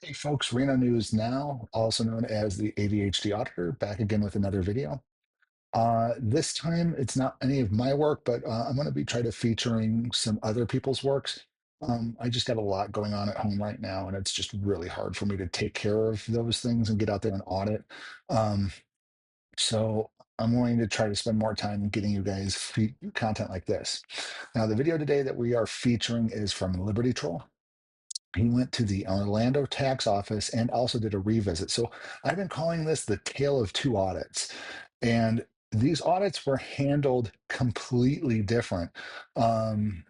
Hey folks, Reno News Now, also known as the ADHD Auditor, back again with another video. This time it's not any of my work, but I'm going to be trying to featuring some other people's works. I just got a lot going on at home right now, and it's just really hard for me to take care of those things and get out there and audit. Um, so I'm going to try to spend more time getting you guys content like this. Now, the video today that we are featuring is from Liberty Troll. He went to the Orlando tax office and also did a revisit. So I've been calling this the tale of two audits. And these audits were handled completely different, um,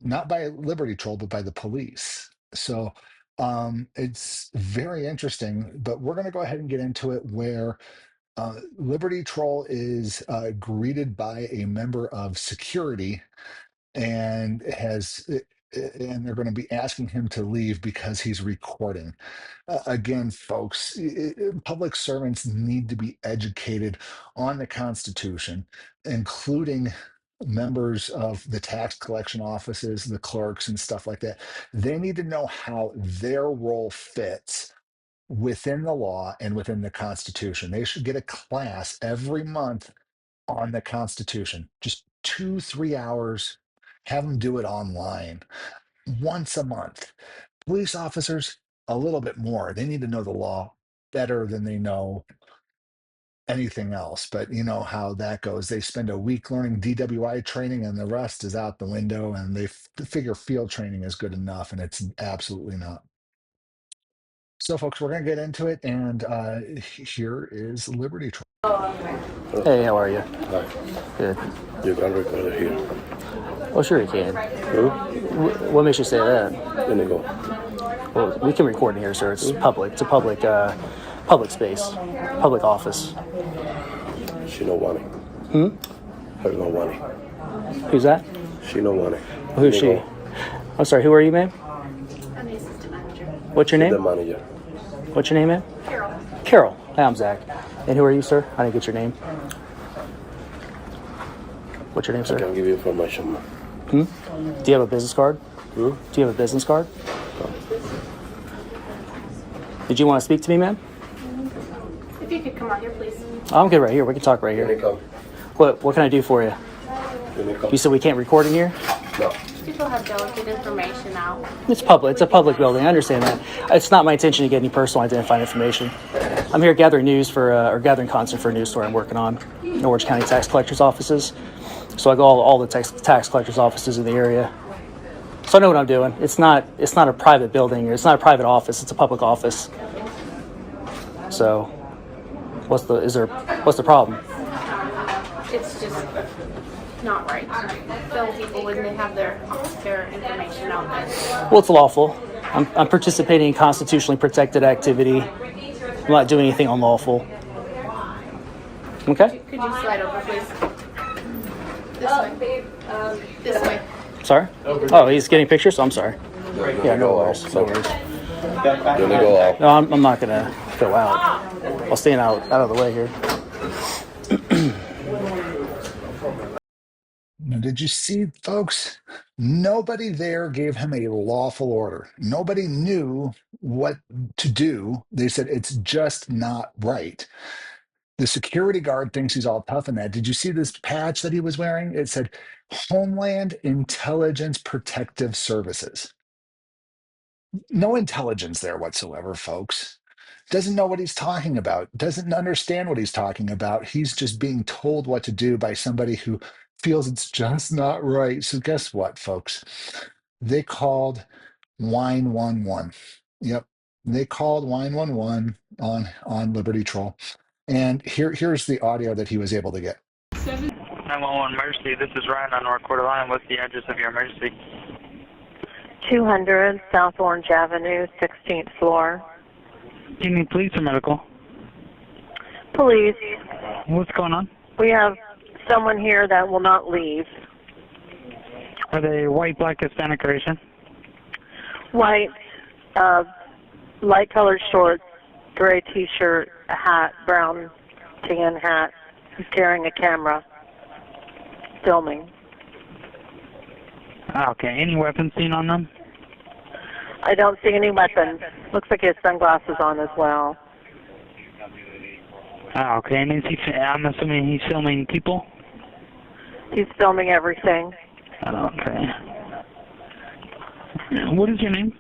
not by Liberty Troll, but by the police. So it's very interesting, but we're going to go ahead and get into it where Liberty Troll is greeted by a member of security and and they're going to be asking him to leave because he's recording. Again, folks, public servants need to be educated on the Constitution, including members of the tax collection offices, the clerks, and stuff like that. They need to know how their role fits within the law and within the Constitution. They should get a class every month on the Constitution, just 2, 3 hours. Have them do it online once a month. Police officers, a little bit more. They need to know the law better than they know anything else. But you know how that goes. They spend a week learning DWI training and the rest is out the window, and they figure field training is good enough, and it's absolutely not. So, folks, we're going to get into it, and here is Liberty Troll. Hey, how are you? Hi. Good. You can record it here. Oh, sure you can. Hmm? What makes you say that? Let me go. Well, we can record in here, sir. It's public. It's a public space, public office. She no money. Her no money. Who's that? She no money. Who's she? I'm sorry. Who are you, ma'am? I'm the assistant manager. What's your The name? manager. What's your name, ma'am? Carol. Carol. Hi, I'm Zach. And who are you, sir? I didn't get your name. What's your name, I sir? can give you information, man. Do you have a business card? Hmm? Do you have a business card? Did you want to speak to me, ma'am? If you could come out here, please. I'm good right here. We can talk right Let me here. come. What can I do for you? Let me come. You said we can't record in here? No. People have delicate information out. It's public. It's a public building. I understand that. It's not my intention to get any personal identifying information. I'm here gathering news or gathering content for a news story I'm working on in Orange County tax collectors' offices. So I go all the tax collectors' offices in the area. So I know what I'm doing. It's not a private building. It's not a private office. It's a public office. So what's the problem? It's just not right. Tell people when they have their information out there. Well, it's lawful. I'm participating in constitutionally protected activity. I'm not doing anything unlawful. Okay? Could you slide over, please? This way. This way. Sorry? Oh, he's getting pictures? I'm sorry. Yeah, no worries. No worries. Let me go out. No, I'm not going to go out. I'll stay out of the way here. Now, did you see, folks? Nobody there gave him a lawful order. Nobody knew what to do. They said it's just not right. The security guard thinks he's all tough in that. Did you see this patch that he was wearing? It said Homeland Intelligence Protective Services. No intelligence there whatsoever, folks. Doesn't know what he's talking about, doesn't understand what he's talking about. He's just being told what to do by somebody who feels it's just not right. So, guess what, folks? They called 911. Yep. They called 911 on Liberty Troll. And here's the audio that he was able to get. 911 emergency. This is Ryan on North Quarter Line. What's the address of your emergency? 200 South Orange Avenue, 16th floor. Do you need police or medical? Police, What's going on? we have someone here that will not leave. Are they white, black, Hispanic, or Asian? White, light colored shorts, gray t-shirt, a hat, brown tan hat. He's carrying a camera, filming. Okay. Any weapons seen on them? I don't see any weapons. Looks like he has sunglasses on as well. Oh, okay. And I'm assuming he's filming people? He's filming everything. Okay. What is your name?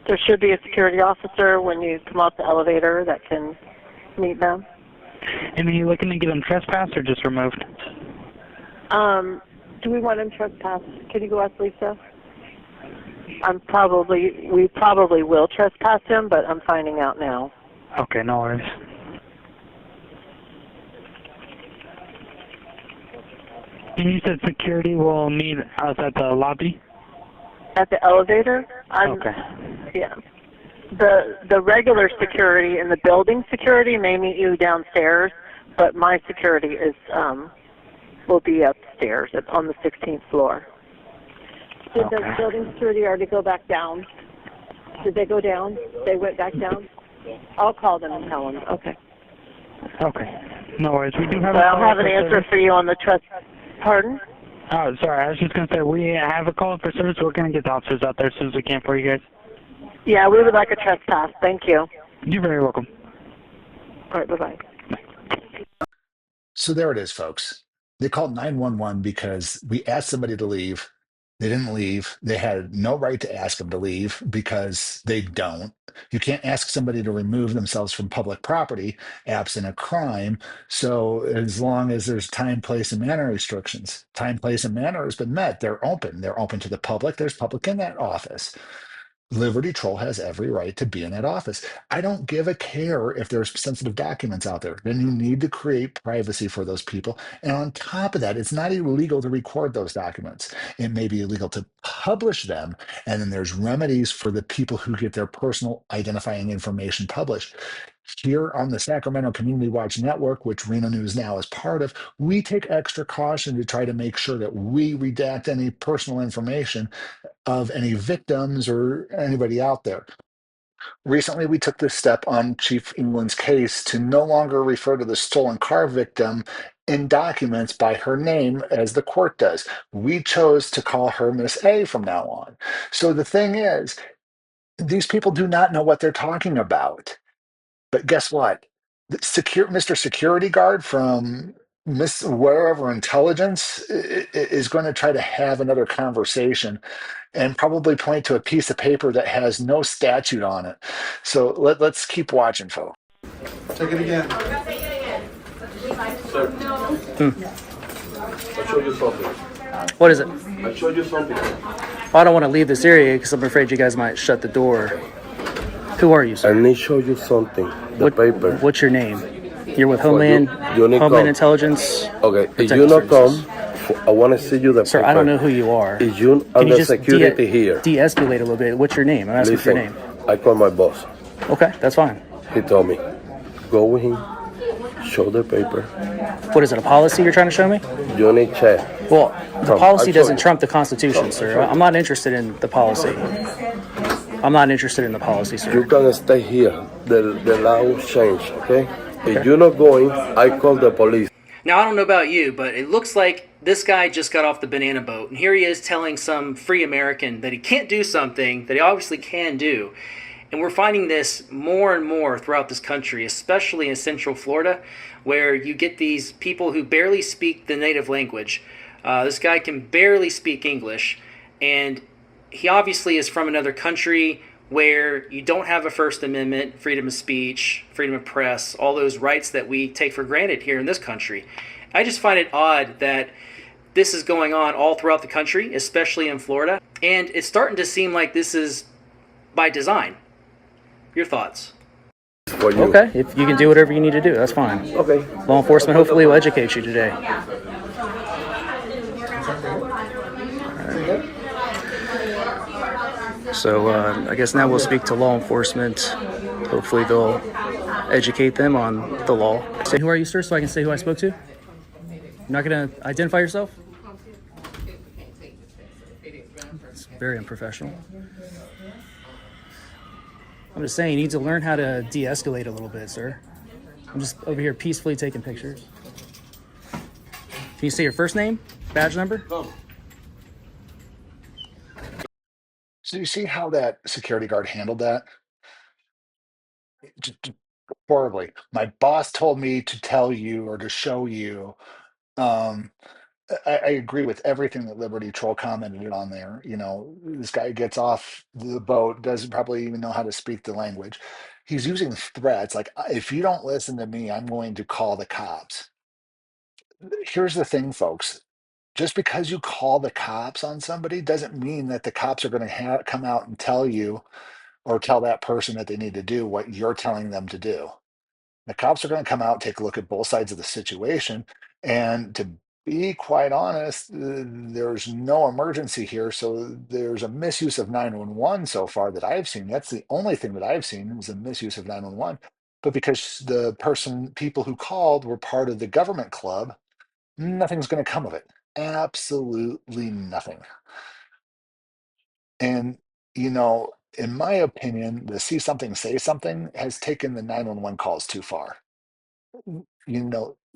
There should be a security officer when you come off the elevator that can meet them. And are you looking to get him trespassed or just removed? Do we want him trespassed? Can you go ask Lisa? We probably will trespass him, but I'm finding out now. Okay, no worries. And you said security will meet us at the lobby? At the elevator? Okay. Yeah. The regular security and the building security may meet you downstairs, but my security is will be upstairs on the 16th floor. Did the building security already go back down? Did they go down? They went back down? I'll call them and tell them. Okay. Okay. No worries. We do have Well, I'll have an answer for you on the trust. Pardon? Oh, sorry. I was just going to say, we have a call for service. We're going to get the officers out there as soon as we can for you guys. Yeah, we would like a trespass. Thank you. You're very welcome. All right, bye-bye. So there it is, folks. They called 911 because we asked somebody to leave. They didn't leave. They had no right to ask them to leave because they don't. You can't ask somebody to remove themselves from public property absent a crime. So as long as there's time, place, and manner restrictions, time, place, and manner has been met. They're open. They're open to the public. There's public in that office. Liberty Troll has every right to be in that office. I don't give a care if there's sensitive documents out there. Then you need to create privacy for those people. And on top of that, it's not illegal to record those documents. It may be illegal to publish them. And then there's remedies for the people who get their personal identifying information published. Here on the Sacramento Community Watch Network, which Reno News Now is part of, we take extra caution to try to make sure that we redact any personal information of any victims or anybody out there. Recently, we took this step on Chief England's case to no longer refer to the stolen car victim in documents by her name as the court does. We chose to call her Miss A from now on. So the thing is, these people do not know what they're talking about. But guess what? Mr. Security Guard from Miss wherever intelligence is going to try to have another conversation and probably point to a piece of paper that has no statute on it. So let's keep watching, folks. Take it again. Sir, I showed you something. What is it? I showed you something. Oh, I don't want to leave this area because I'm afraid you guys might shut the door. Who are you, sir? I need to show you something. The paper. What's your name? You're with Homeland Intelligence. Okay, if you not come, I want to see you the Sir, paper. I don't know who you are. If you Can you under just security here. de-escalate a little bit? What's your name? I'm asking for your name. I call my boss. Okay, that's fine. He told me, go with him, show the paper. What is it, a policy you're trying to show me? You need check. Well, the Come, policy I'll show doesn't you. trump the Constitution, sir. I'm not interested in the policy. I'm not interested in the policy, sir. You can stay here. The law change, okay? If you're not going, I call the police. Now, I don't know about you, but it looks like this guy just got off the banana boat, and here he is telling some free American that he can't do something that he obviously can do. And we're finding this more and more throughout this country, especially in Central Florida, where you get these people who barely speak the native language. This guy can barely speak English, and he obviously is from another country where you don't have a First Amendment, freedom of speech, freedom of press, all those rights that we take for granted here in this country. I just find it odd that this is going on all throughout the country, especially in Florida, and it's starting to seem like this is by design. Your thoughts? For you. Okay, if you can do whatever you need to do, that's fine. Okay. Law enforcement hopefully will educate you today. So I guess now we'll speak to law enforcement. Hopefully they'll educate them on the law. Say, who are you, sir, so I can say who I spoke to? You're not going to identify yourself? It's very unprofessional. I'm just saying, you need to learn how to de-escalate a little bit, sir. I'm just over here peacefully taking pictures. Can you say your first name, badge number? So you see how that security guard handled that? Just horribly. My boss told me to tell you or to show you. Um, I agree with everything that Liberty Troll commented on there. You know, this guy gets off the boat, doesn't probably even know how to speak the language. He's using threats like, if you don't listen to me, I'm going to call the cops. Here's the thing, folks. Just because you call the cops on somebody doesn't mean that the cops are going to come out and tell you or tell that person that they need to do what you're telling them to do. The cops are going to come out, take a look at both sides of the situation. And to be quite honest, there's no emergency here. So there's a misuse of 911 so far that I've seen. That's the only thing that I've seen is a misuse of 911. But because the people who called were part of the government club, nothing's going to come of it. Absolutely nothing. And, in my opinion, the see something, say something has taken the 911 calls too far.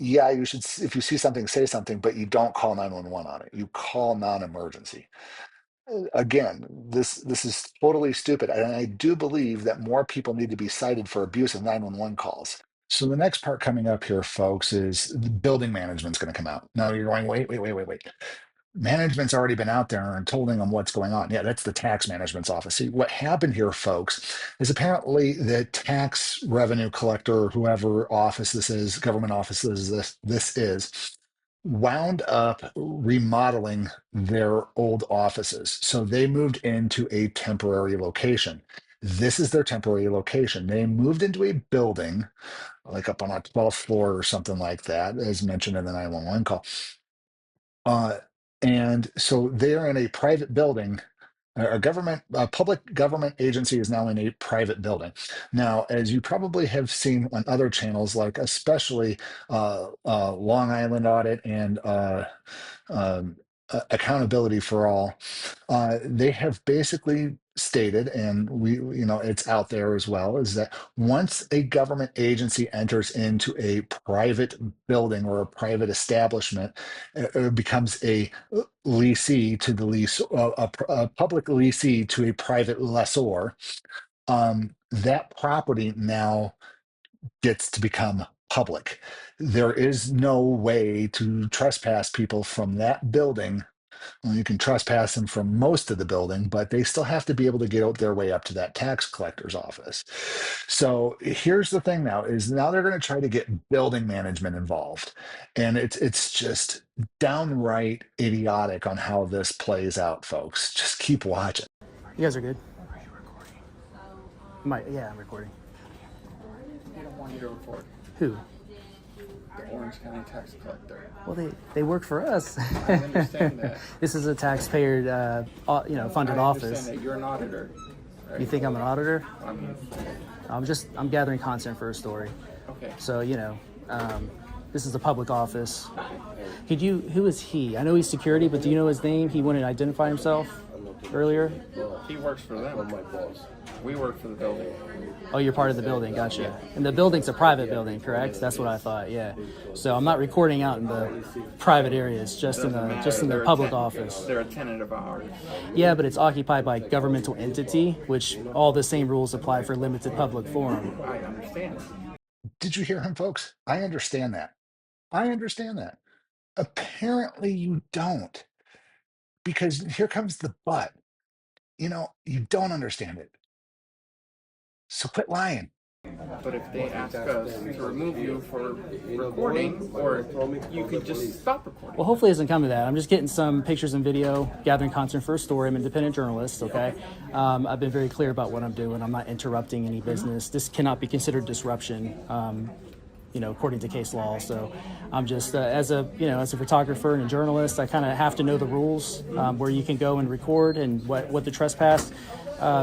Yeah, you should, if you see something, say something, but you don't call 911 on it. You call non-emergency. Again, this is totally stupid. And I do believe that more people need to be cited for abuse of 911 calls. So the next part coming up here, folks, is the building management's going to come out. Now you're going, wait. Management's already been out there and told them what's going on. Yeah, that's the tax management's office. See, what happened here, folks, is apparently the tax revenue collector, or whoever office this is, government office this is, wound up remodeling their old offices. So they moved into a temporary location. This is their temporary location. They moved into a building, like up on a 12th floor or something like that, as mentioned in the 911 call. Uh, and so they're in a private building. A public government agency is now in a private building. Now, as you probably have seen on other channels, like especially Long Island Audit and um, Accountability for All, they have basically stated, and it's out there as well, is that once a government agency enters into a private building or a private establishment, it becomes a leasee to the lease, a public leasee to a private lessor. That property now gets to become public. There is no way to trespass people from that building. Well, you can trespass them from most of the building, but they still have to be able to get out their way up to that tax collector's office. So here's the thing now is now they're going to try to get building management involved. And it's just downright idiotic on how this plays out, folks. Just keep watching. You guys are good. Yeah, I'm recording. They don't want you to report. Who? The Orange County tax collector. Well, they work for us. I understand that. This is a taxpayer, funded I office. understand that you're an auditor. Right? You think I'm an auditor? I mean, I'm gathering content for a story. okay. So, this is a public office. Who is he? I know he's security, but do you know his name? He wouldn't identify himself earlier. He works for them. My boss. We work for the building. Oh, you're part of the building. Gotcha. And the building's a private building, correct? That's what I thought. Yeah. So I'm not recording out in the private areas, just in the public office. They're a tenant of ours. Yeah, but it's occupied by governmental entity, which all the same rules apply for limited public forum. I understand. Did you hear him, folks? I understand that. I understand that. Apparently you don't, because here comes the but. You don't understand it. So quit lying. But if they ask us to remove you for recording, or you can just stop recording. Well, hopefully it doesn't come to that. I'm just getting some pictures and video, gathering content for a story. I'm an independent journalist, okay? I've been very clear about what I'm doing. I'm not interrupting any business. This cannot be considered disruption, according to case law. So I'm just, as a photographer and a journalist, I kind of have to know the rules, where you can go and record and what the trespass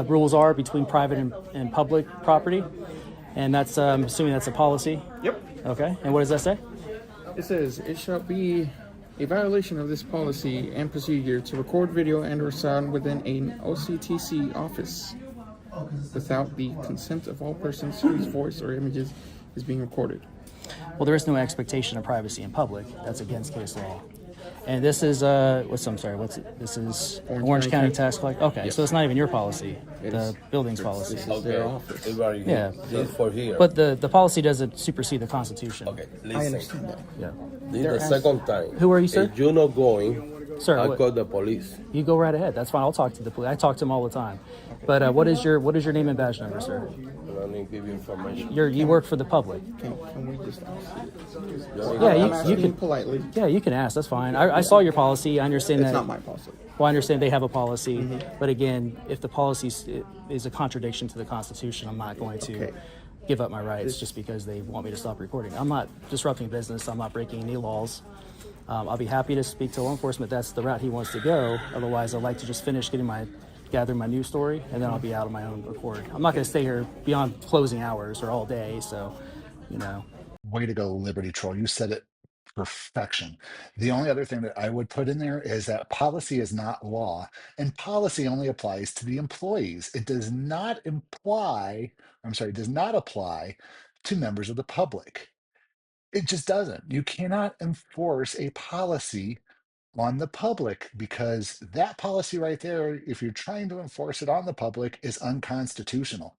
rules are between private and public property. And that's, I'm assuming that's a policy. Yep. Okay. And what does that say? It says it shall be a violation of this policy and procedure to record video and or sound within an OCTC office without the consent of all persons whose voice or images is being recorded. Well, there is no expectation of privacy in public. That's against case law. And this is this is Orange County Tax Collector. Okay, so it's not even your policy, the building's policy. This is their office. Yeah, Just for here. but the policy doesn't supersede the Constitution. Okay, I listen. understand that. Yeah. This is the second time. Who are you, sir? If you're not going, Sir, I'll what- call the police. You go right ahead. That's fine. I'll talk to the police. I talk to them all the time. But what is your name and badge number, sir? And I need to give you information. You work for the public. Can we just ask you? Yeah, I'm you asking can. politely. Yeah, you can ask. That's fine. I saw your policy. I understand It's that. not my policy. Well, I understand they have a policy, but again, if the policy is a contradiction to the Constitution, I'm not going to give up my rights just because they want me to stop recording. I'm not disrupting business. I'm not breaking any laws. I'll be happy to speak to law enforcement. That's the route he wants to go. Otherwise, I'd like to just finish gathering my news story, and then I'll be out of my own accord. I'm not going to stay here beyond closing hours or all day. So, you know. Way to go, Liberty Troll. You said it perfection. The only other thing that I would put in there is that policy is not law, and policy only applies to the employees. It does not does not apply to members of the public. It just doesn't. You cannot enforce a policy on the public because that policy right there, if you're trying to enforce it on the public, is unconstitutional.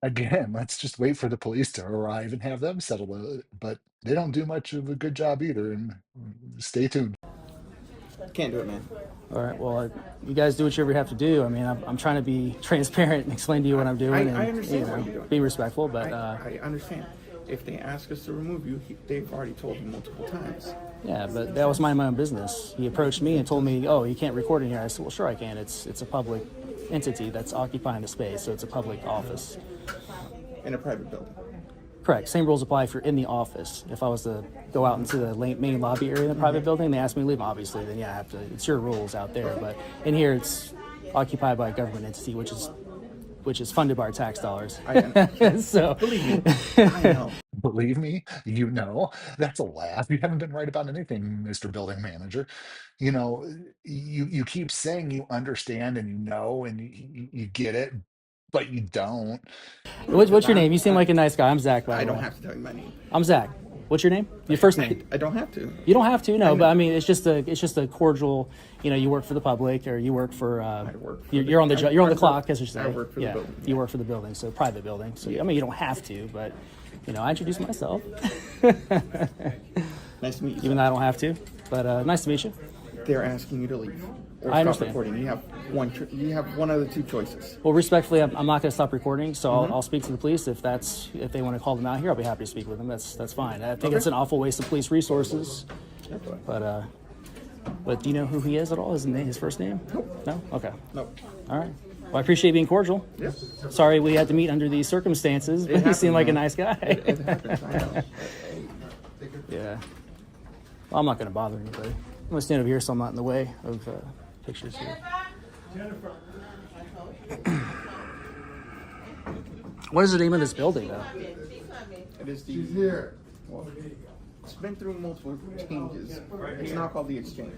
Again, let's just wait for the police to arrive and have them settle it. But they don't do much of a good job either. And stay tuned. Can't do it, man. All right. Well, you guys do whatever you have to do. I mean, I'm trying to be transparent and explain to you what I'm doing. I and, understand what you're doing. Be respectful, but I understand. If they ask us to remove you, they've already told you multiple times. yeah, but that was my own business. He approached me and told me, "Oh, you can't record in here." I said, "Well, sure I can. It's a public entity that's occupying the space, so it's a public office." In a private building. Correct. Same rules apply if you're in the office. If I was to go out into the main lobby area in the private building, they ask me to leave, obviously, then yeah, I have to. It's your rules out there. But in here, it's occupied by a government entity, which is funded by our tax dollars. So Believe me, I know. Believe me, you know, that's a laugh. You haven't been right about anything, Mr. Building Manager. You know, you keep saying you understand and you know and you get it, but you don't. what's your name? You seem like a nice guy. I'm Zach, by I the don't way. have to tell you my name. I'm Zach. What's your name? Your first name? I don't have to. You don't have to, no. But I mean, it's just a cordial. You know, you work for the public, or you work for. work for you're on the I you're on the work clock, for- as you say. I work for the yeah, building, you work for the building, so private building. So I mean, you don't have to, but you know, I introduced myself, Nice to meet you. even though I don't have to. But nice to meet you. They're asking you to leave. Or I stop understand. recording. You have one of the two choices. Well, respectfully, I'm not going to stop recording, so I'll speak to the police if they want to call them out here. I'll be happy to speak with them. That's fine. I think it's an awful waste of police resources. But do you know who he is at all? His first name? No. Okay. No. All right. Well, I appreciate being cordial. Yeah. Sorry we had to meet under these circumstances, but you seem like a nice guy. It happens. I know. Yeah. Well, I'm not going to bother anybody. I'm going to stand over here so I'm not in the way of pictures here. What is the name of this building, though? It is the. Well, it's been through multiple changes. It's now called the Exchange.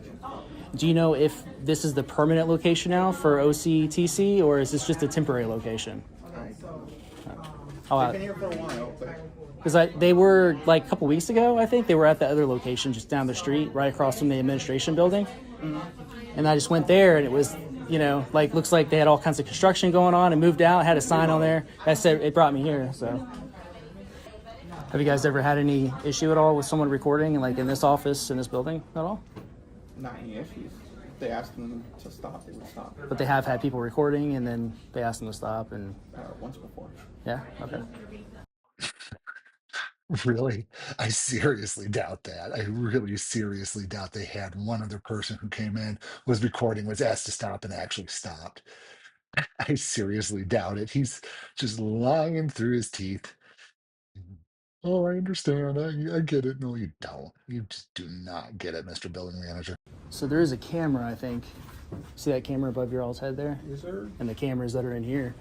Do you know if this is the permanent location now for OCTC, or is this just a temporary location? They've been here for a while, but Because they were, like, a couple weeks ago, I think, they were at the other location just down the street, right across from the administration building. And I just went there, and it was, you know, like, looks like they had all kinds of construction going on and moved out, had a sign on there that said it brought me here, so. Have you guys ever had any issue at all with someone recording, like, in this office, in this building at all? not any issues. If they asked them to stop, they would stop. But they have had people recording, and then they asked them to stop, and Once before. yeah, okay. Really? I seriously doubt that. I really seriously doubt they had one other person who came in, was recording, was asked to stop, and actually stopped. I seriously doubt it. He's just lying through his teeth. Oh, I understand. I get it. No, you don't. You just do not get it, Mr. Building Manager. So there is a camera, I think. See that camera above your all's head there? Yes, sir. And the cameras that are in here.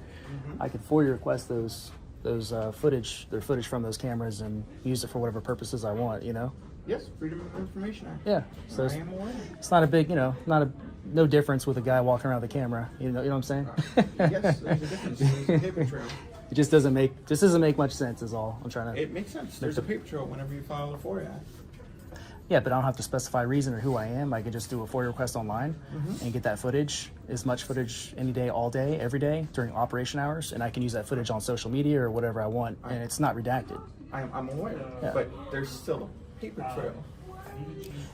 I could FOIA request those footage from those cameras and use it for whatever purposes I want, you know? Yes, Freedom of Information Act. Yeah. So I am aware. it's not a big, no difference with a guy walking around with a camera. You know what I'm saying? Yes, there's a difference. There's a paper trail. It just doesn't make much sense is all I'm trying to. It makes sense. There's a paper trail whenever you file a FOIA act. Yeah, but I don't have to specify reason or who I am. I could just do a FOIA request online and get that footage, as much footage any day, all day, every day during operation hours, and I can use that footage on social media or whatever I want, and it's not redacted. I'm aware, Yeah. but there's still a paper trail.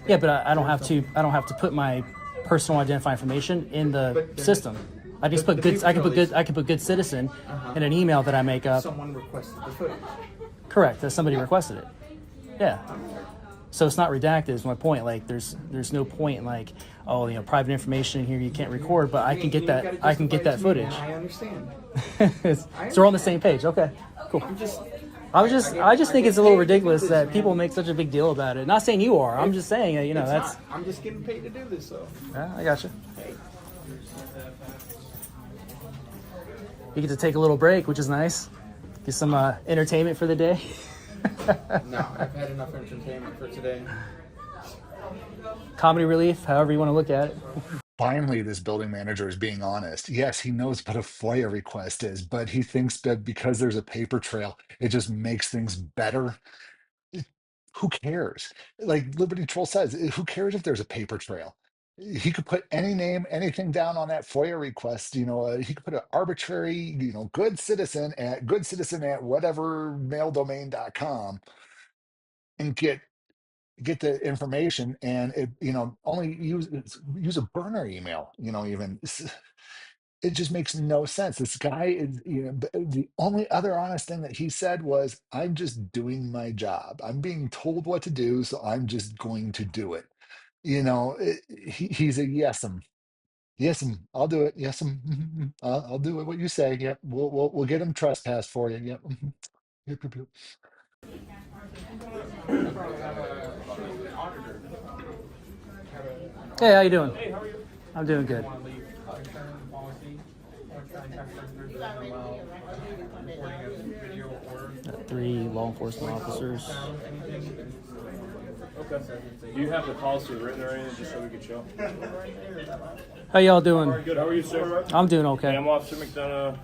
Yeah, but I don't have to. I don't have to put my personal identifying information in the system. I just put good. I can put good. I can put good citizen in an email that I make up. Someone requested the footage. Correct. That somebody requested it. Yeah. So it's not redacted. Is my point. Like there's no point in like, oh, you know, private information in here you can't record, but I can get that. I can get that footage. I understand. So we're on the same page. Okay. Cool. I just think it's a little ridiculous that people make such a big deal about it. Not saying you are. I'm just saying that, you know, It's that's. not. I'm just getting paid to do this, so. Yeah, I got you. You get to take a little break, which is nice. Get some entertainment for the day. No, I've had enough entertainment for today. Comedy relief, however you want to look at it. Finally, this building manager is being honest. Yes, he knows what a FOIA request is, but he thinks that because there's a paper trail, it just makes things better. Who cares? Like Liberty Troll says, who cares if there's a paper trail? He could put any name, anything down on that FOIA request. He could put an arbitrary, good citizen at whatever maildomain.com and get the information and only use a burner email, even. It just makes no sense. This guy is, the only other honest thing that he said was, I'm just doing my job. I'm being told what to do, so I'm just going to do it. He's a yes'm. Yes'm, I'll do it. Yes'm. I'll do it what you say. Yep. We'll get him trespass for you. Yep. Yep, yep, yep. Hey, how you doing? I'm doing good. Got 3 law enforcement officers. Okay. Do you have the policy written or anything just so we could show? How y'all doing? Good. How are you, sir? I'm doing Hey, okay. I'm Officer McDonough.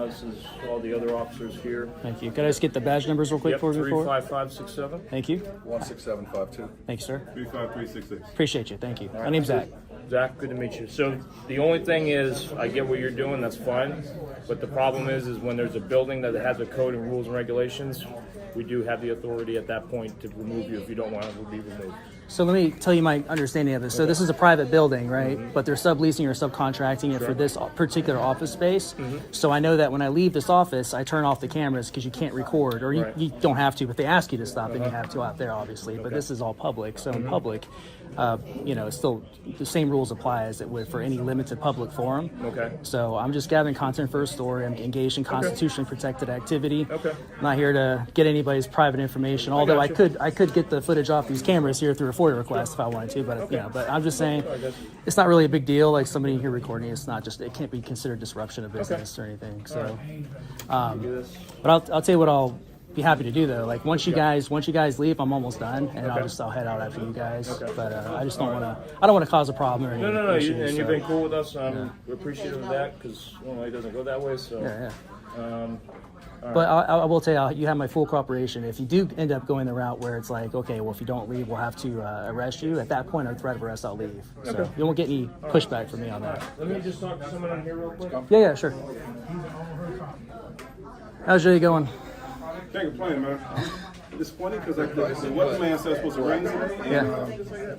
This is all the other officers here. Thank you. Can I just get the badge numbers real quick Yep, for you? 35567. Thank you. 16752. Thank you, sir. 35366. Appreciate you. Thank you. My name's Zach. Zach, good to meet you. So the only thing is, I get what you're doing, that's fine. But the problem is when there's a building that has a code and rules and regulations, we do have the authority at that point to remove you if you don't want to be removed. So let me tell you my understanding of this. So this is a private building, right? But they're subleasing or subcontracting it for this particular office space. So I know that when I leave this office, I turn off the cameras because you can't record, or you, Right. you don't have to, but they ask you to stop, and you have to out there, obviously. But this is all public. So in public, it's still the same rules apply as it would for any limited public forum. Okay. So I'm just gathering content for a story. I'm engaged in constitutionally protected activity. Okay. I'm not here to get anybody's private information. Although I could get the footage off these cameras here through a FOIA request if I wanted to. But but I'm just saying it's not really a big deal. Like somebody here recording, it's not just, it can't be considered disruption of business or anything. So, but I'll tell you what I'll be happy to do though. Like once you guys leave, I'm almost done, and I'll head out after you guys. But I just don't want to cause a problem or anything. No. You've been cool with us. I'm appreciative of that because normally it doesn't go that way. So. Yeah. But I will tell you, you have my full cooperation. If you do end up going the route where it's like, okay, well, if you don't leave, we'll have to arrest you. At that point, or threat of arrest, I'll leave. So you won't get any pushback from me on that. Let me just talk to someone in here real quick. Yeah, sure. How's your day going? Can't complain, man. It's funny because the weatherman said it's supposed to rain today, and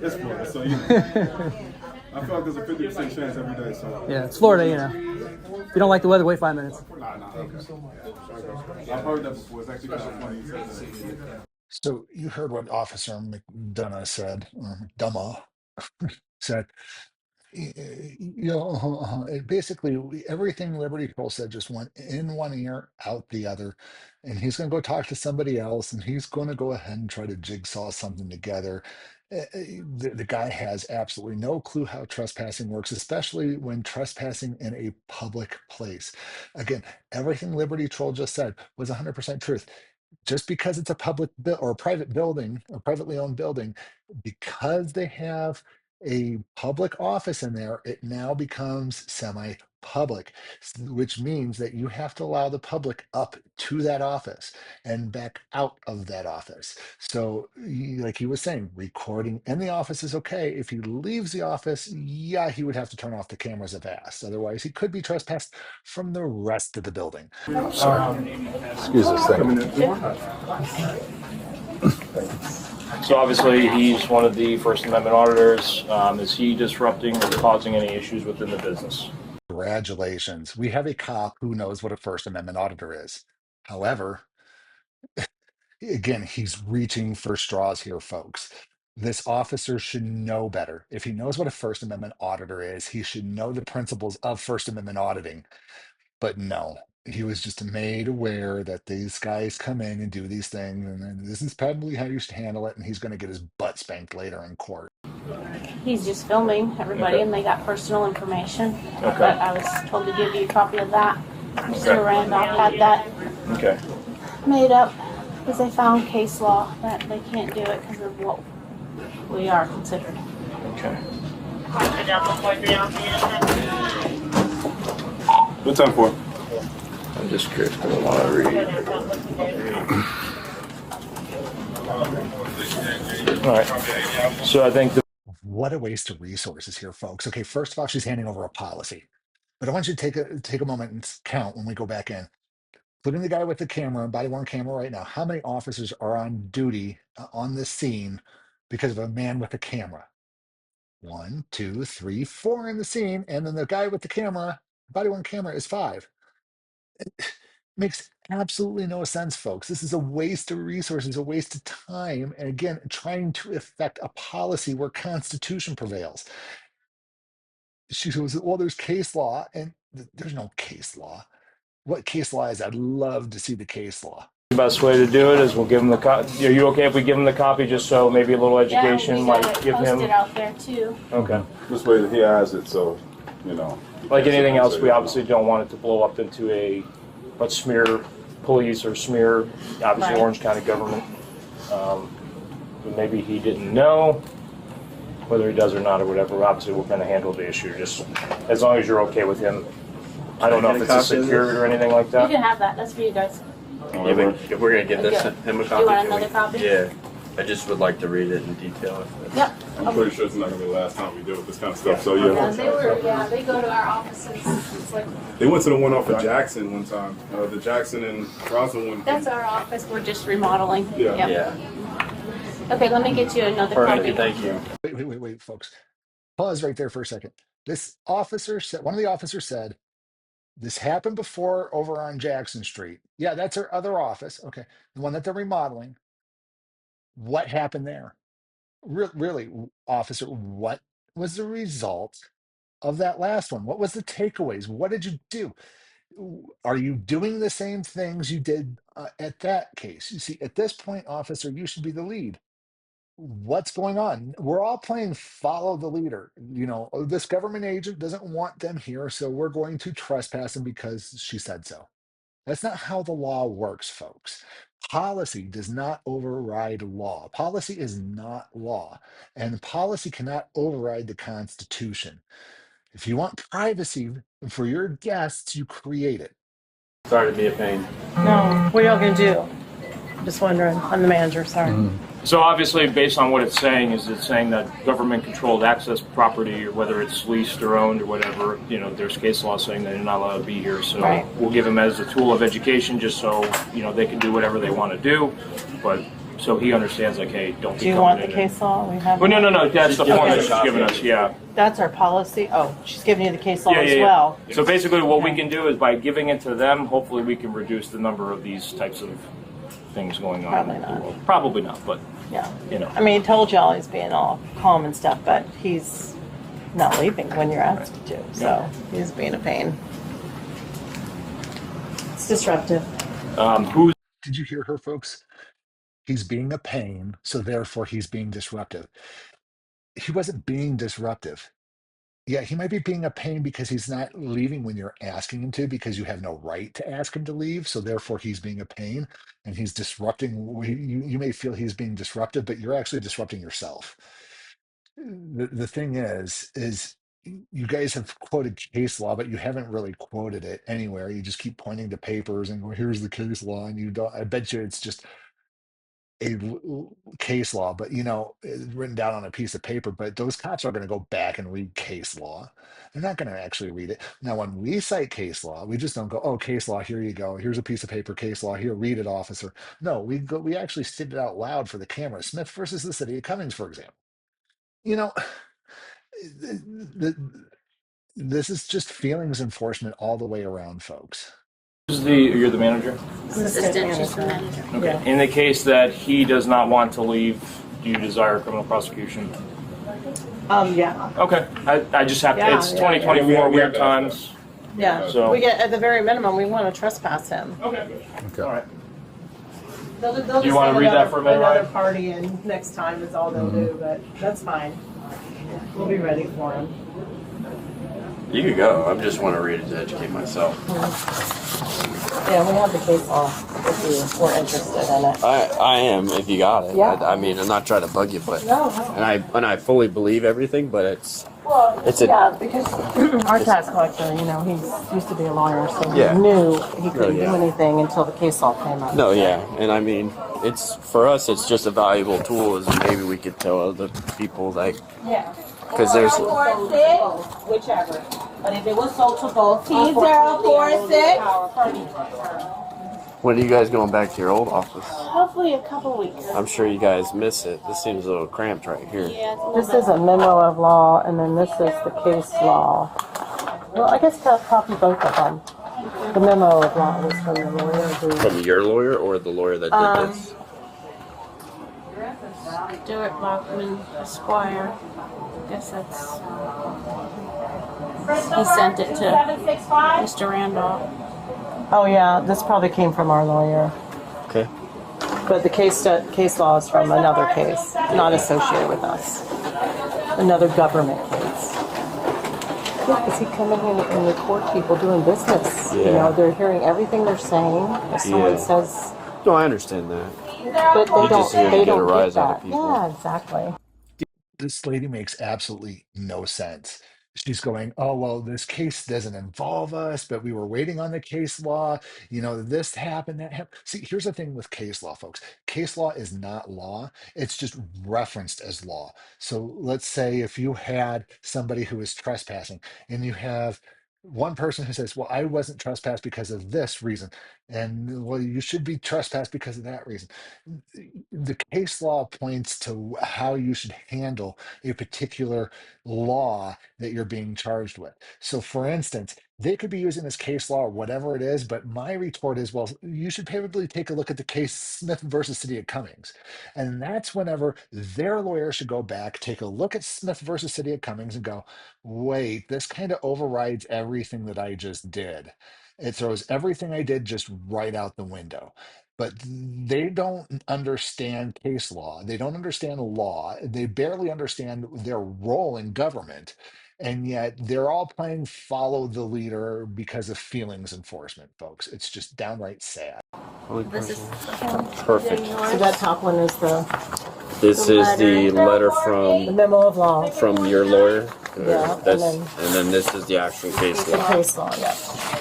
it's Florida, so I feel like there's a 50% chance every day. So Yeah, it's Florida, you know. If you don't like the weather, wait 5 minutes. okay. I've heard that before. It's actually kind of funny. You said that. So you heard what Officer McDonough said, Dumma said. Basically everything Liberty Troll said just went in one ear, out the other, and he's going to go talk to somebody else, and he's going to go ahead and try to jigsaw something together. The guy has absolutely no clue how trespassing works, especially when trespassing in a public place. Again, everything Liberty Troll just said was 100% truth. Just because it's a public or a private building, a privately owned building, because they have a public office in there, it now becomes semi public, which means that you have to allow the public up to that office and back out of that office. So, like he was saying, recording in the office is okay. If he leaves the office, yeah, he would have to turn off the cameras if asked. Otherwise, he could be trespassed from the rest of the building. Excuse us, thank you. So obviously, he's one of the First Amendment auditors. Is he disrupting or causing any issues within the business? Congratulations. We have a cop who knows what a First Amendment auditor is. However, again, he's reaching for straws here, folks. This officer should know better. If he knows what a First Amendment auditor is, he should know the principles of First Amendment auditing. But no, he was just made aware that these guys come in and do these things, and then this is probably how you should handle it, and he's going to get his butt spanked later in court. He's just filming everybody, Okay. and they got personal information. Okay. But I was told to give you a copy of that. Mr. Randolph had that Okay. made up because they found case law that they can't do it because of what we are considered. Okay. What time for? I'm just curious because I want to read. All right. So I think What a waste of resources here, folks. Okay, first of all, she's handing over a policy. But I want you to take a moment and count when we go back in. Including the guy with the camera, body worn camera right now. How many officers are on duty on this scene because of a man with a camera? 1, 2, 3, 4 in the scene, and then the guy with the camera, body worn camera, is 5. It makes absolutely no sense, folks. This is a waste of resources, a waste of time, and again, trying to effect a policy where Constitution prevails. She goes, "Well, there's case law," and there's no case law. What case law is? I'd love to see the case law. the best way to do it is we'll give him the copy. Are you okay if we give him the copy just so maybe a little education Yeah, we might got it give him? posted out there too. Okay. This way he has it, so, you know. Like anything else, we obviously don't want it to blow up into let's smear police or smear, obviously, Right. Orange County government. But maybe he didn't know, whether he does or not or whatever. Obviously, we're going to handle the issue just as long as you're okay with him. I don't know if it's a secured or anything like You that. can have that. That's for you guys. Yeah, but if we're gonna give this Okay. him a You copy, want can another copy? Yeah, I just would like to read it in detail. Yep. I'm pretty sure it's not gonna be the last time we deal with this kind of stuff, so yeah. They go to our offices. It's like, They went to the one off of Jackson one time, the Jackson and Bronson one. that's our office. We're just remodeling. Yeah. Yep. Yeah. Okay, let me get you another Perfect. copy. Thank you. Wait, folks. Pause right there for a second. This officer said, one of the officers said, this happened before over on Jackson Street. Yeah, that's her other office. Okay. The one that they're remodeling. What happened there? Really, officer, what was the result of that last one? What was the takeaways? What did you do? Are you doing the same things you did at that case? You see, at this point, officer, you should be the lead. What's going on? We're all playing follow the leader. You know, "Oh, this government agent doesn't want them here, so we're going to trespass them because she said so." That's not how the law works, folks. Policy does not override law. Policy is not law, and policy cannot override the Constitution. If you want privacy for your guests, you create it. Sorry to be a pain. No, what are y'all gonna do? Just wondering. I'm the manager, sorry. So obviously, based on what it's saying, is it's saying that government-controlled access property, or whether it's leased or owned or whatever, you know, there's case law saying that you're not allowed to be here. So Right. we'll give them as a tool of education, just so you know they can do whatever they want to do. But so he understands, like, hey, don't Do be you coming want the in case law? We have. Well, no. That's the She's form giving that us a she's copy. giving us. Yeah. That's our policy. Oh, she's giving you the case law as well. So basically, what we Okay. can do is by giving it to them, hopefully, we can reduce the number of these types of things going on. Probably not. Well, probably not, but Yeah. you know. I mean, he told y'all he's being all calm and stuff, but he's not leaving when you're asked to. So he's being a pain. It's disruptive. Who's Did you hear her, folks? He's being a pain, so therefore he's being disruptive. He wasn't being disruptive. Yeah, he might be being a pain because he's not leaving when you're asking him to, because you have no right to ask him to leave. So therefore, he's being a pain and he's disrupting. You may feel he's being disruptive, but you're actually disrupting yourself. The thing is you guys have quoted case law, but you haven't really quoted it anywhere. You just keep pointing to papers and go, here's the case law. And you don't, I bet you it's just case law, but written down on a piece of paper. But those cops are going to go back and read case law. They're not going to actually read it. Now, when we cite case law, we just don't go, oh, case law, here you go. Here's a piece of paper, case law, here, read it, officer. No, we actually state it out loud for the camera. Smith versus the city of Cummings, for example. You know, this is just feelings enforcement all the way around, folks. You're the manager? Assistant, she's the manager. Okay. Yeah. In the case that he does not want to leave, do you desire criminal prosecution? Yeah. Okay. I just have to, it's 2024, weird times. Yeah. So- We get, at the very minimum, we want to trespass him. Okay. All right. They'll Do you just want to have read that for a minute, another Ryan? party and next time is all they'll do, but that's fine. We'll be ready for him. You could go. I just want to read it to educate myself. Yeah, we have the case law if you were interested in it. I am if you got it. Yeah. I mean, I'm not trying to bug you, but No. and I fully believe everything, but it's Because our tax collector, he used to be a lawyer, so he Yeah. knew he couldn't yeah. do anything until the case law came out. no, yeah, and I mean, it's for us, it's just a valuable tool. Is maybe we could tell other people like Yeah. because there's Whichever. But if it was sold to both, when are you guys going back to your old office? Hopefully a couple weeks. I'm sure you guys miss it. This seems a little cramped right here. Yeah, it's a little This bit. is a memo of law, and then this is the case law. Well, I guess I'll copy both of them. The memo of law was from the lawyer who. From your lawyer or the lawyer that did this? Stuart Lockman, Esquire. I guess that's. He sent it to Mr. Randolph. Oh yeah, this probably came from our lawyer. Okay. But the case law is from another case, not associated with us. Another government case. Yeah, because he come in and record people doing business. Yeah. They're hearing everything they're saying. If someone Yeah. says, No, I understand that. but they You're don't, just here to they get a don't rise get out that. of people. Yeah, exactly. This lady makes absolutely no sense. She's going, oh, well, this case doesn't involve us, but we were waiting on the case law. This happened, that happened. See, here's the thing with case law, folks. Case law is not law. It's just referenced as law. So let's say if you had somebody who is trespassing and you have one person who says, well, I wasn't trespassed because of this reason. And well, you should be trespassed because of that reason. The case law points to how you should handle a particular law that you're being charged with. So, for instance, they could be using this case law or whatever it is, but my retort is, well, you should probably take a look at the case Smith versus City of Cummings. And that's whenever their lawyer should go back, take a look at Smith versus City of Cummings and go, wait, this kind of overrides everything that I just did. It throws everything I did just right out the window. But they don't understand case law. They don't understand law. They barely understand their role in government. And yet they're all playing follow the leader because of feelings enforcement, folks. It's just downright sad. This is Perfect. So that top one is This is the letter the from memo of law. your lawyer. Yeah, That's, and then this is the actual case The law. case law, yeah.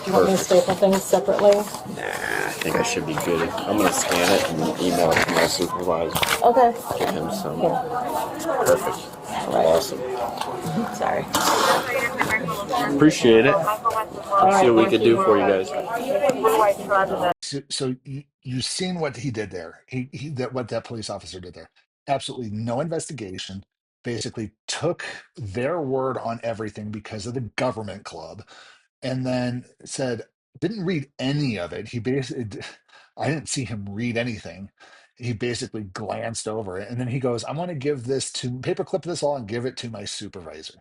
Do you want me to staple things separately? Nah, I think I should be good. I'm gonna scan it and email it to my supervisor. Okay. Get him some. Here. Perfect. Right. Awesome. Sorry. Appreciate it. Let's see what we could do for you guys. So you've seen what he did there. What that police officer did there. Absolutely no investigation. Basically took their word on everything because of the government club, and then said didn't read any of it. He basically, I didn't see him read anything. He basically glanced over it, and then he goes, "I want to give this to paperclip this all and give it to my supervisor."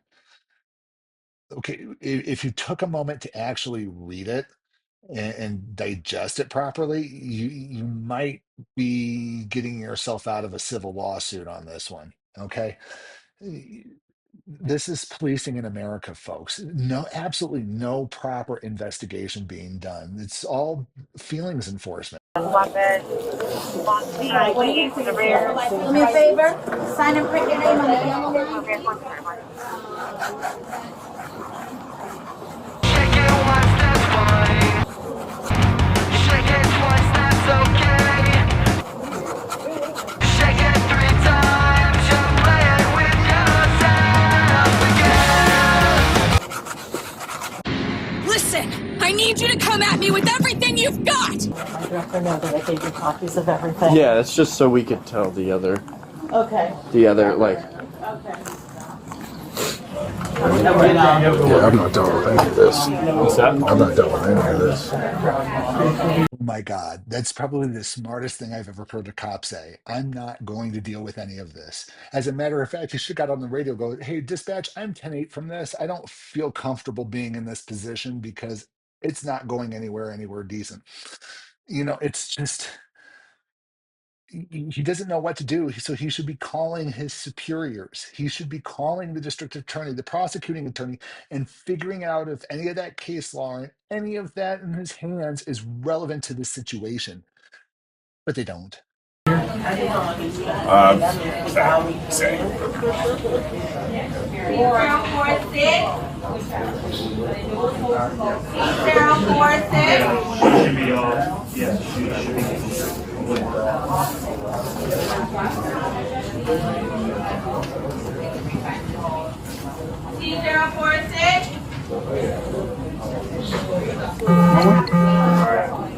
Okay, if you took a moment to actually read it and digest it properly, you might be getting yourself out of a civil lawsuit on this one. Okay, this is policing in America, folks. No, absolutely no proper investigation being done. It's all feelings enforcement. Do me a favor, sign and print your name on the yellow line. need you to come at me with everything you've got! My girlfriend knows that I gave you copies of everything. Yeah, it's just so we could tell the other, Okay. like. Okay. Yeah, I'm not done with any of this. What's that? I'm not done with any of this. Oh my God, that's probably the smartest thing I've ever heard a cop say. I'm not going to deal with any of this. As a matter of fact, you should have got on the radio, go, hey, dispatch, I'm 10-8 from this. I don't feel comfortable being in this position because it's not going anywhere decent. You know, it's just he doesn't know what to do. So he should be calling his superiors. He should be calling the district attorney, the prosecuting attorney, and figuring out if any of that case law and any of that in his hands is relevant to this situation. But they don't. Same.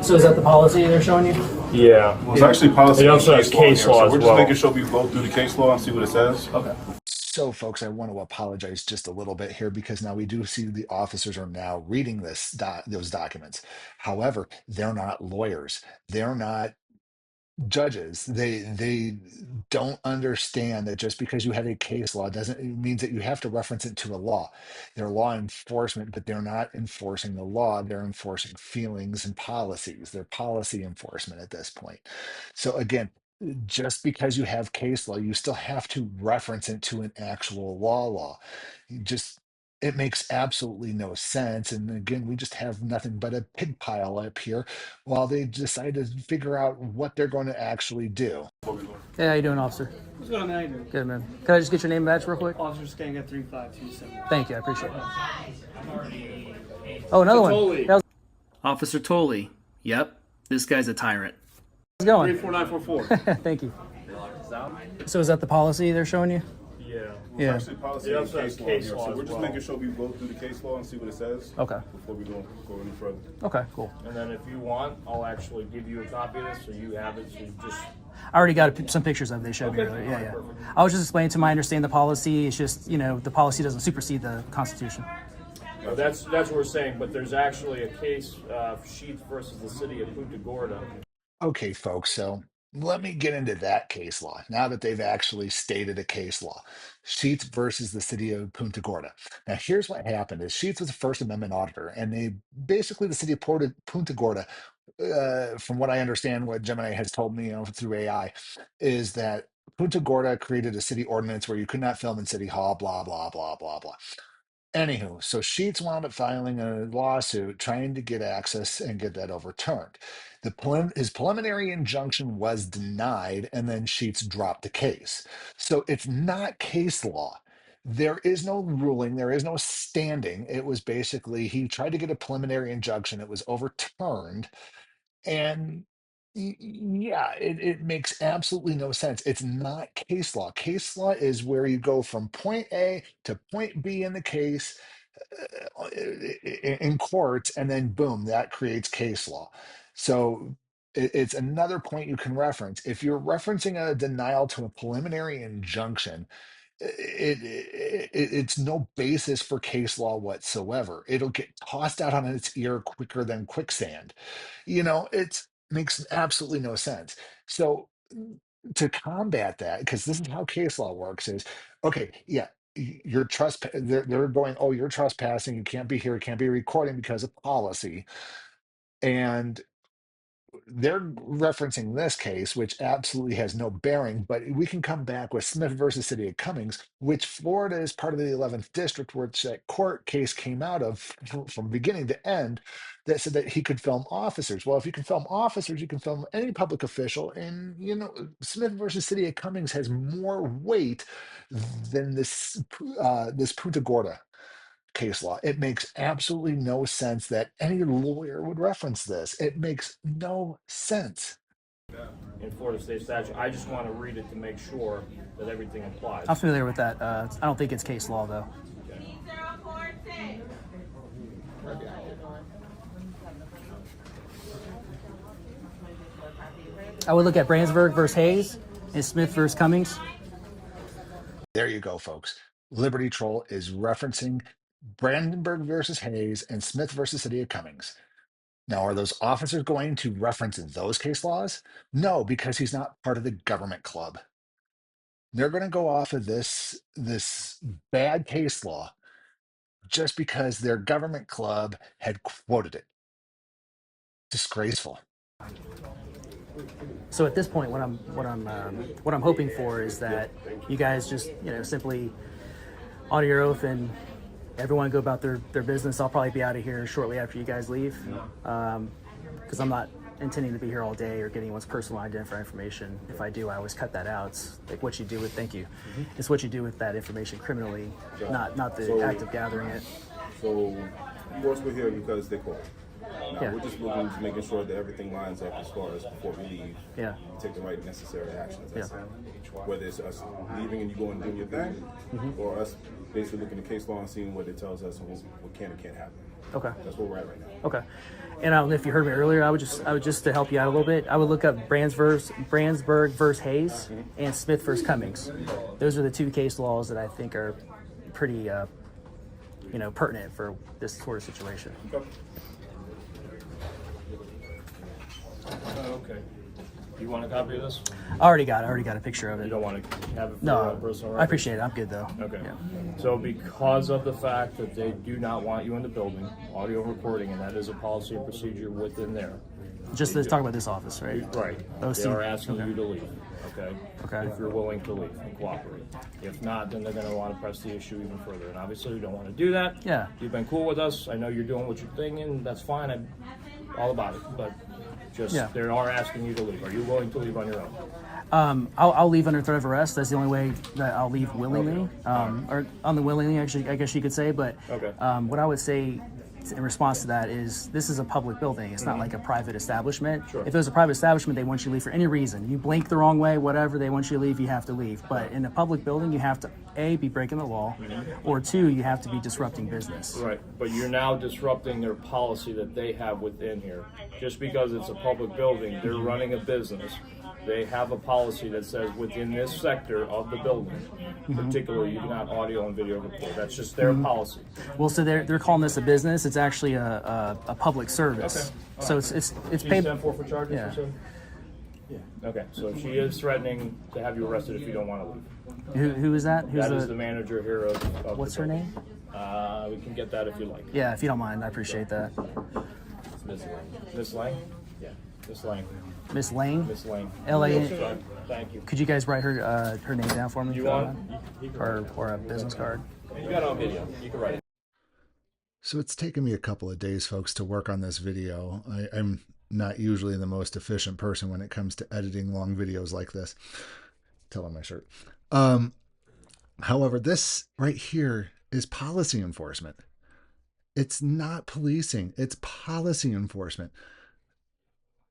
So is that the policy they're showing you? Yeah. Well, it's actually policy. It also has case law So as we're just well. making sure we go through the case law and see what it says. Okay. So, folks, I want to apologize just a little bit here because now we do see the officers are now reading those documents. However, they're not lawyers. They're not judges. They don't understand that just because you have a case law doesn't it means that you have to reference it to a law. They're law enforcement, but they're not enforcing the law. They're enforcing feelings and policies. They're policy enforcement at this point. So again, just because you have case law, you still have to reference it to an actual law. You just it makes absolutely no sense. And again, we just have nothing but a pig pile up here while they decide to figure out what they're going to actually do. Hey, how you doing, officer? What's going on? How you doing? Good, man. Can I just get your name and badge real quick? Officer Skang at 3527. Thank you. I appreciate it. Oh, another one. Officer Tolley. Yep. This guy's a tyrant. How's it going? 34944. Thank you. So is that the policy they're showing you? Yeah. Yeah. Actually, policy It and also has case law case here. law So as we're just well. making sure we go through the case law and see what it says. Okay. Before we go any further. Okay, cool. And then if you want, I'll actually give you a copy of this so you have it. So you just I already got some pictures of it. They showed me earlier. Yeah, yeah. I was just explaining to them, I understand the policy. It's just, the policy doesn't supersede the Constitution. that's what we're saying. But there's actually a case, Sheets versus the city of Punta Gorda. Okay, folks, so let me get into that case law now that they've actually stated a case law. Sheets versus the city of Punta Gorda. Now, here's what happened is Sheets was a First Amendment auditor, and the city of Punta Gorda, from what I understand, what Gemini has told me, through AI, is that Punta Gorda created a city ordinance where you could not film in City Hall, blah, blah, blah, blah, blah. Anywho, so Sheets wound up filing a lawsuit trying to get access and get that overturned. His preliminary injunction was denied, and then Sheets dropped the case. So it's not case law. There is no ruling, there is no standing. It was basically he tried to get a preliminary injunction, it was overturned, and yeah, it makes absolutely no sense. It's not case law. Case law is where you go from point A to point B in the case in court, and then boom, that creates case law. So it's another point you can reference. If you're referencing a denial to a preliminary injunction, it's no basis for case law whatsoever. It'll get tossed out on its ear quicker than quicksand. It makes absolutely no sense. So to combat that, because this is how case law works, is okay, yeah, you're they're going, oh, you're trespassing, you can't be here, you can't be recording because of policy. And they're referencing this case, which absolutely has no bearing, but we can come back with Smith versus City of Cummings, which Florida is part of the 11th district, which that court case came out of from beginning to end, that said that he could film officers. Well, if you can film officers, you can film any public official. And, Smith versus City of Cummings has more weight than this Punta Gorda case law. It makes absolutely no sense that any lawyer would reference this. It makes no sense. In Florida state statute, I just want to read it to make sure that everything applies. I'm familiar with that. I don't think it's case law, though. I would look at Brandsburg versus Hayes and Smith versus Cummings. There you go, folks. Liberty Troll is referencing Brandenburg versus Hayes and Smith versus City of Cummings. Now, are those officers going to reference those case laws? No, because he's not part of the government club. They're going to go off of this bad case law just because their government club had quoted it. Disgraceful. So at this point, what I'm hoping for is that you guys just simply honor your oath and everyone go about their business. I'll probably be out of here shortly after you guys leave, because I'm not intending to be here all day or get anyone's personal identifying information. If I do, I always cut that out. It's like what you do with it's what you do with that information criminally, not the act of gathering it. So, of course, we're here because they called. Now, Yeah. we're just looking to making sure that everything lines up as far as before we leave. Yeah. We take the right necessary actions. That's Yeah. it. Whether it's us leaving and you going and doing your thing, or us basically looking at case law and seeing what it tells us and what can and can't happen. Okay. That's where we're at right now. Okay. And I don't know if you heard me earlier, I would just to help you out a little bit, I would look up Brandsburg versus Hayes and Smith versus Cummings. Those are the two case laws that I think are pretty, pertinent for this sort of situation. Okay. You want a copy of this? I already got a picture of it. You don't want to have it for No, personal record? I appreciate it. I'm good though. Okay. Yeah. So because of the fact that they do not want you in the building, audio recording, and that is a policy and procedure within there. Just let's talk about this office, right? Right. OC. They are asking Okay. you to leave, okay? Okay. If you're willing to leave and cooperate. If not, then they're going to want to press the issue even further. And obviously, you don't want to do that. Yeah. You've been cool with us. I know you're doing what you're thinking. That's fine. I'm all about it. But they are asking you to leave. Are you willing to leave on your own? I'll leave under threat of arrest. That's the only way that I'll leave willingly, or on the willingly, actually, I guess you could say. But what I would say in response to that is this is a public building. It's not like a private establishment. Sure. If it was a private establishment, they want you to leave for any reason. You blink the wrong way, whatever, they want you to leave, you have to leave. But in a public building, you have to, A, be breaking the law, or two, you have to be disrupting business. Right, but you're now disrupting their policy that they have within here. Just because it's a public building, they're running a business. They have a policy that says within this sector of the building, particularly, you cannot audio and video record. That's just their policy. Well, so they're calling this a business. It's actually a public service. Okay. So it's She's paid. sent for charges, Yeah. you said? Yeah. Okay, so she is threatening to have you arrested if you don't want to leave. Who is that? Who's That is the manager here of What's the her building. name? We can get that if you like. Yeah, if you don't mind, I appreciate that. Miss Lang. Miss Lang? Yeah, Miss Lang. Miss Lane. Miss Lang. L-A-N. Thank you. Could you guys write her name down for me? You want? Or a business card? You got it on video. You can write it. So it's taken me a couple of days, folks, to work on this video. I'm not usually the most efficient person when it comes to editing long videos like this. Tell on my shirt. However, this right here is policy enforcement. It's not policing. It's policy enforcement.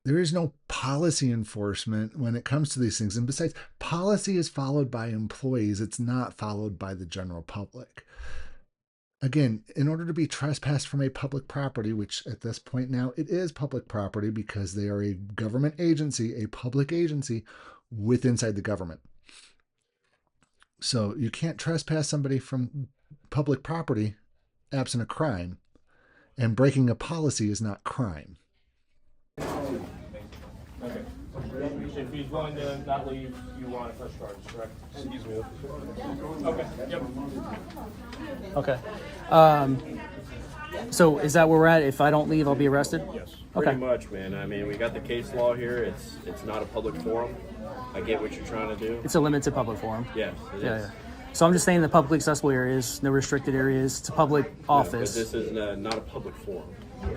There is no policy enforcement when it comes to these things. And besides, policy is followed by employees. It's not followed by the general public. Again, in order to be trespassed from a public property, which at this point now it is public property because they are a government agency, a public agency inside the government. So you can't trespass somebody from public property absent a crime, and breaking a policy is not crime. Okay. If he's willing to not leave, you want to press charges, correct? Excuse me. Okay. Yep. Okay. So is that where we're at? If I don't leave, I'll be arrested? Yes. Pretty Okay. much, man. I mean, we got the case law here. It's not a public forum. I get what you're trying to do. It's a limited public forum. Yes, it Yeah, is. yeah. So I'm just saying the publicly accessible areas, no restricted areas. It's a public office. But this is not a public forum.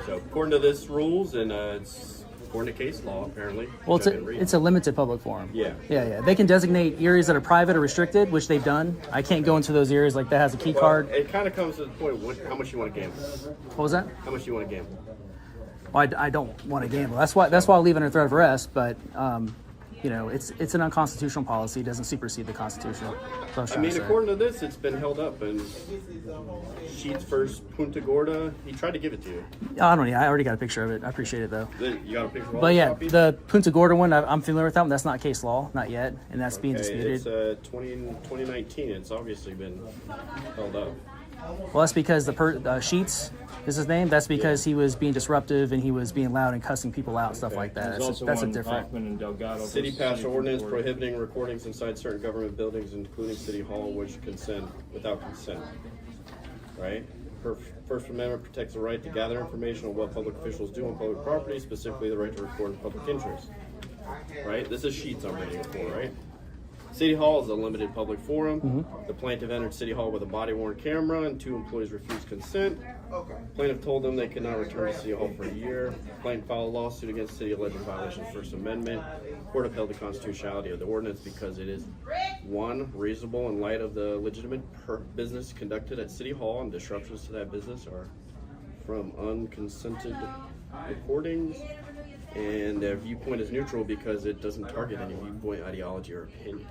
So according to this rules, and it's according to case law, apparently. Well, which I didn't read. it's a limited public forum. Yeah. Yeah. They can designate areas that are private or restricted, which they've done. I can't go into those areas like that has a key card. It kind of comes to the point of how much you want to gamble. What was that? How much you want to gamble. Well, I don't want to gamble. That's why I'll leave under threat of arrest. But you know, it's an unconstitutional policy. It doesn't supersede the Constitution. I mean, according to this, it's been held up, and Sheets first Punta Gorda, he tried to give it to you. I don't know. I already got a picture of it. I appreciate it, though. You got a picture of all But the yeah, copies? the Punta Gorda one, I'm familiar with that one. That's not case law, not yet, and that's being Okay, disputed. it's 2019. It's obviously been held up. Well, that's because the Sheets is his name. That's because he was being disruptive and he was being loud and cussing people out, stuff like that. That's a different. Hoffman and Delgado City versus passed City ordinance Board. prohibiting recordings inside certain government buildings, including City Hall, which consent without consent. Right? First Amendment protects the right to gather information on what public officials do on public property, specifically the right to record in public interest. Right? This is Sheets I'm reading for, right? City Hall is a limited public forum. The plaintiff entered City Hall with a body-worn camera and 2 employees refused consent. Plaintiff told them they could not return to City Hall for a year. Plaintiff filed a lawsuit against the city alleging violation of the First Amendment. Court upheld the constitutionality of the ordinance because it is, one, reasonable in light of the legitimate business conducted at City Hall, and disruptions to that business are from unconsented recordings. And their viewpoint is neutral because it doesn't target any viewpoint, ideology, or opinion.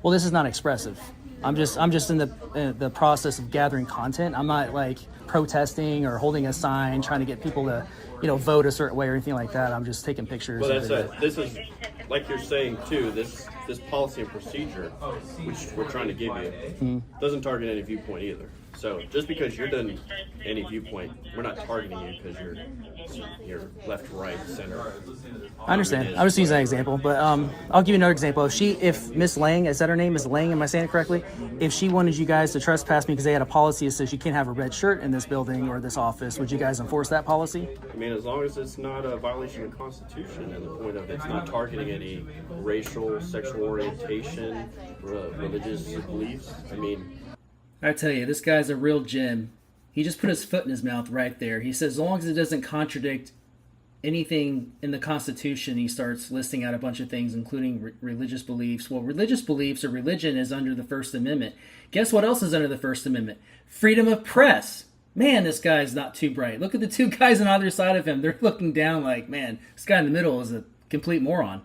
Well, this is not expressive. I'm just in the process of gathering content. I'm not like protesting or holding a sign trying to get people to, you know, vote a certain way or anything like that. I'm just taking pictures. Well, this is like you're saying too. This policy and procedure, which we're trying to give you, doesn't target any viewpoint either. So just because you're done any viewpoint, we're not targeting you because you're left, right, center. I understand. I was using that example, but I'll give you another example. If Miss Lang, is that her name? Is Lang? Am I saying it correctly? If she wanted you guys to trespass me because they had a policy that says you can't have a red shirt in this building or this office, would you guys enforce that policy? I mean, as long as it's not a violation of the Constitution, and the point of it's not targeting any racial, sexual orientation, religious beliefs. I mean, I tell you, this guy's a real gem. He just put his foot in his mouth right there. He says, as long as it doesn't contradict anything in the Constitution, he starts listing out a bunch of things, including religious beliefs. Well, religious beliefs or religion is under the First Amendment. Guess what else is under the First Amendment? Freedom of press. Man, this guy's not too bright. Look at the two guys on either side of him. They're looking down like, man, this guy in the middle is a complete moron.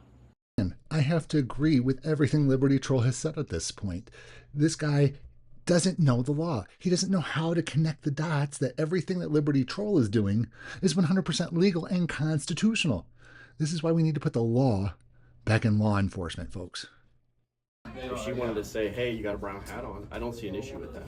I have to agree with everything Liberty Troll has said at this point. This guy doesn't know the law. He doesn't know how to connect the dots that everything that Liberty Troll is doing is 100% legal and constitutional. This is why we need to put the law back in law enforcement, folks. if she wanted to say, hey, you got a brown hat on, I don't see an issue with that.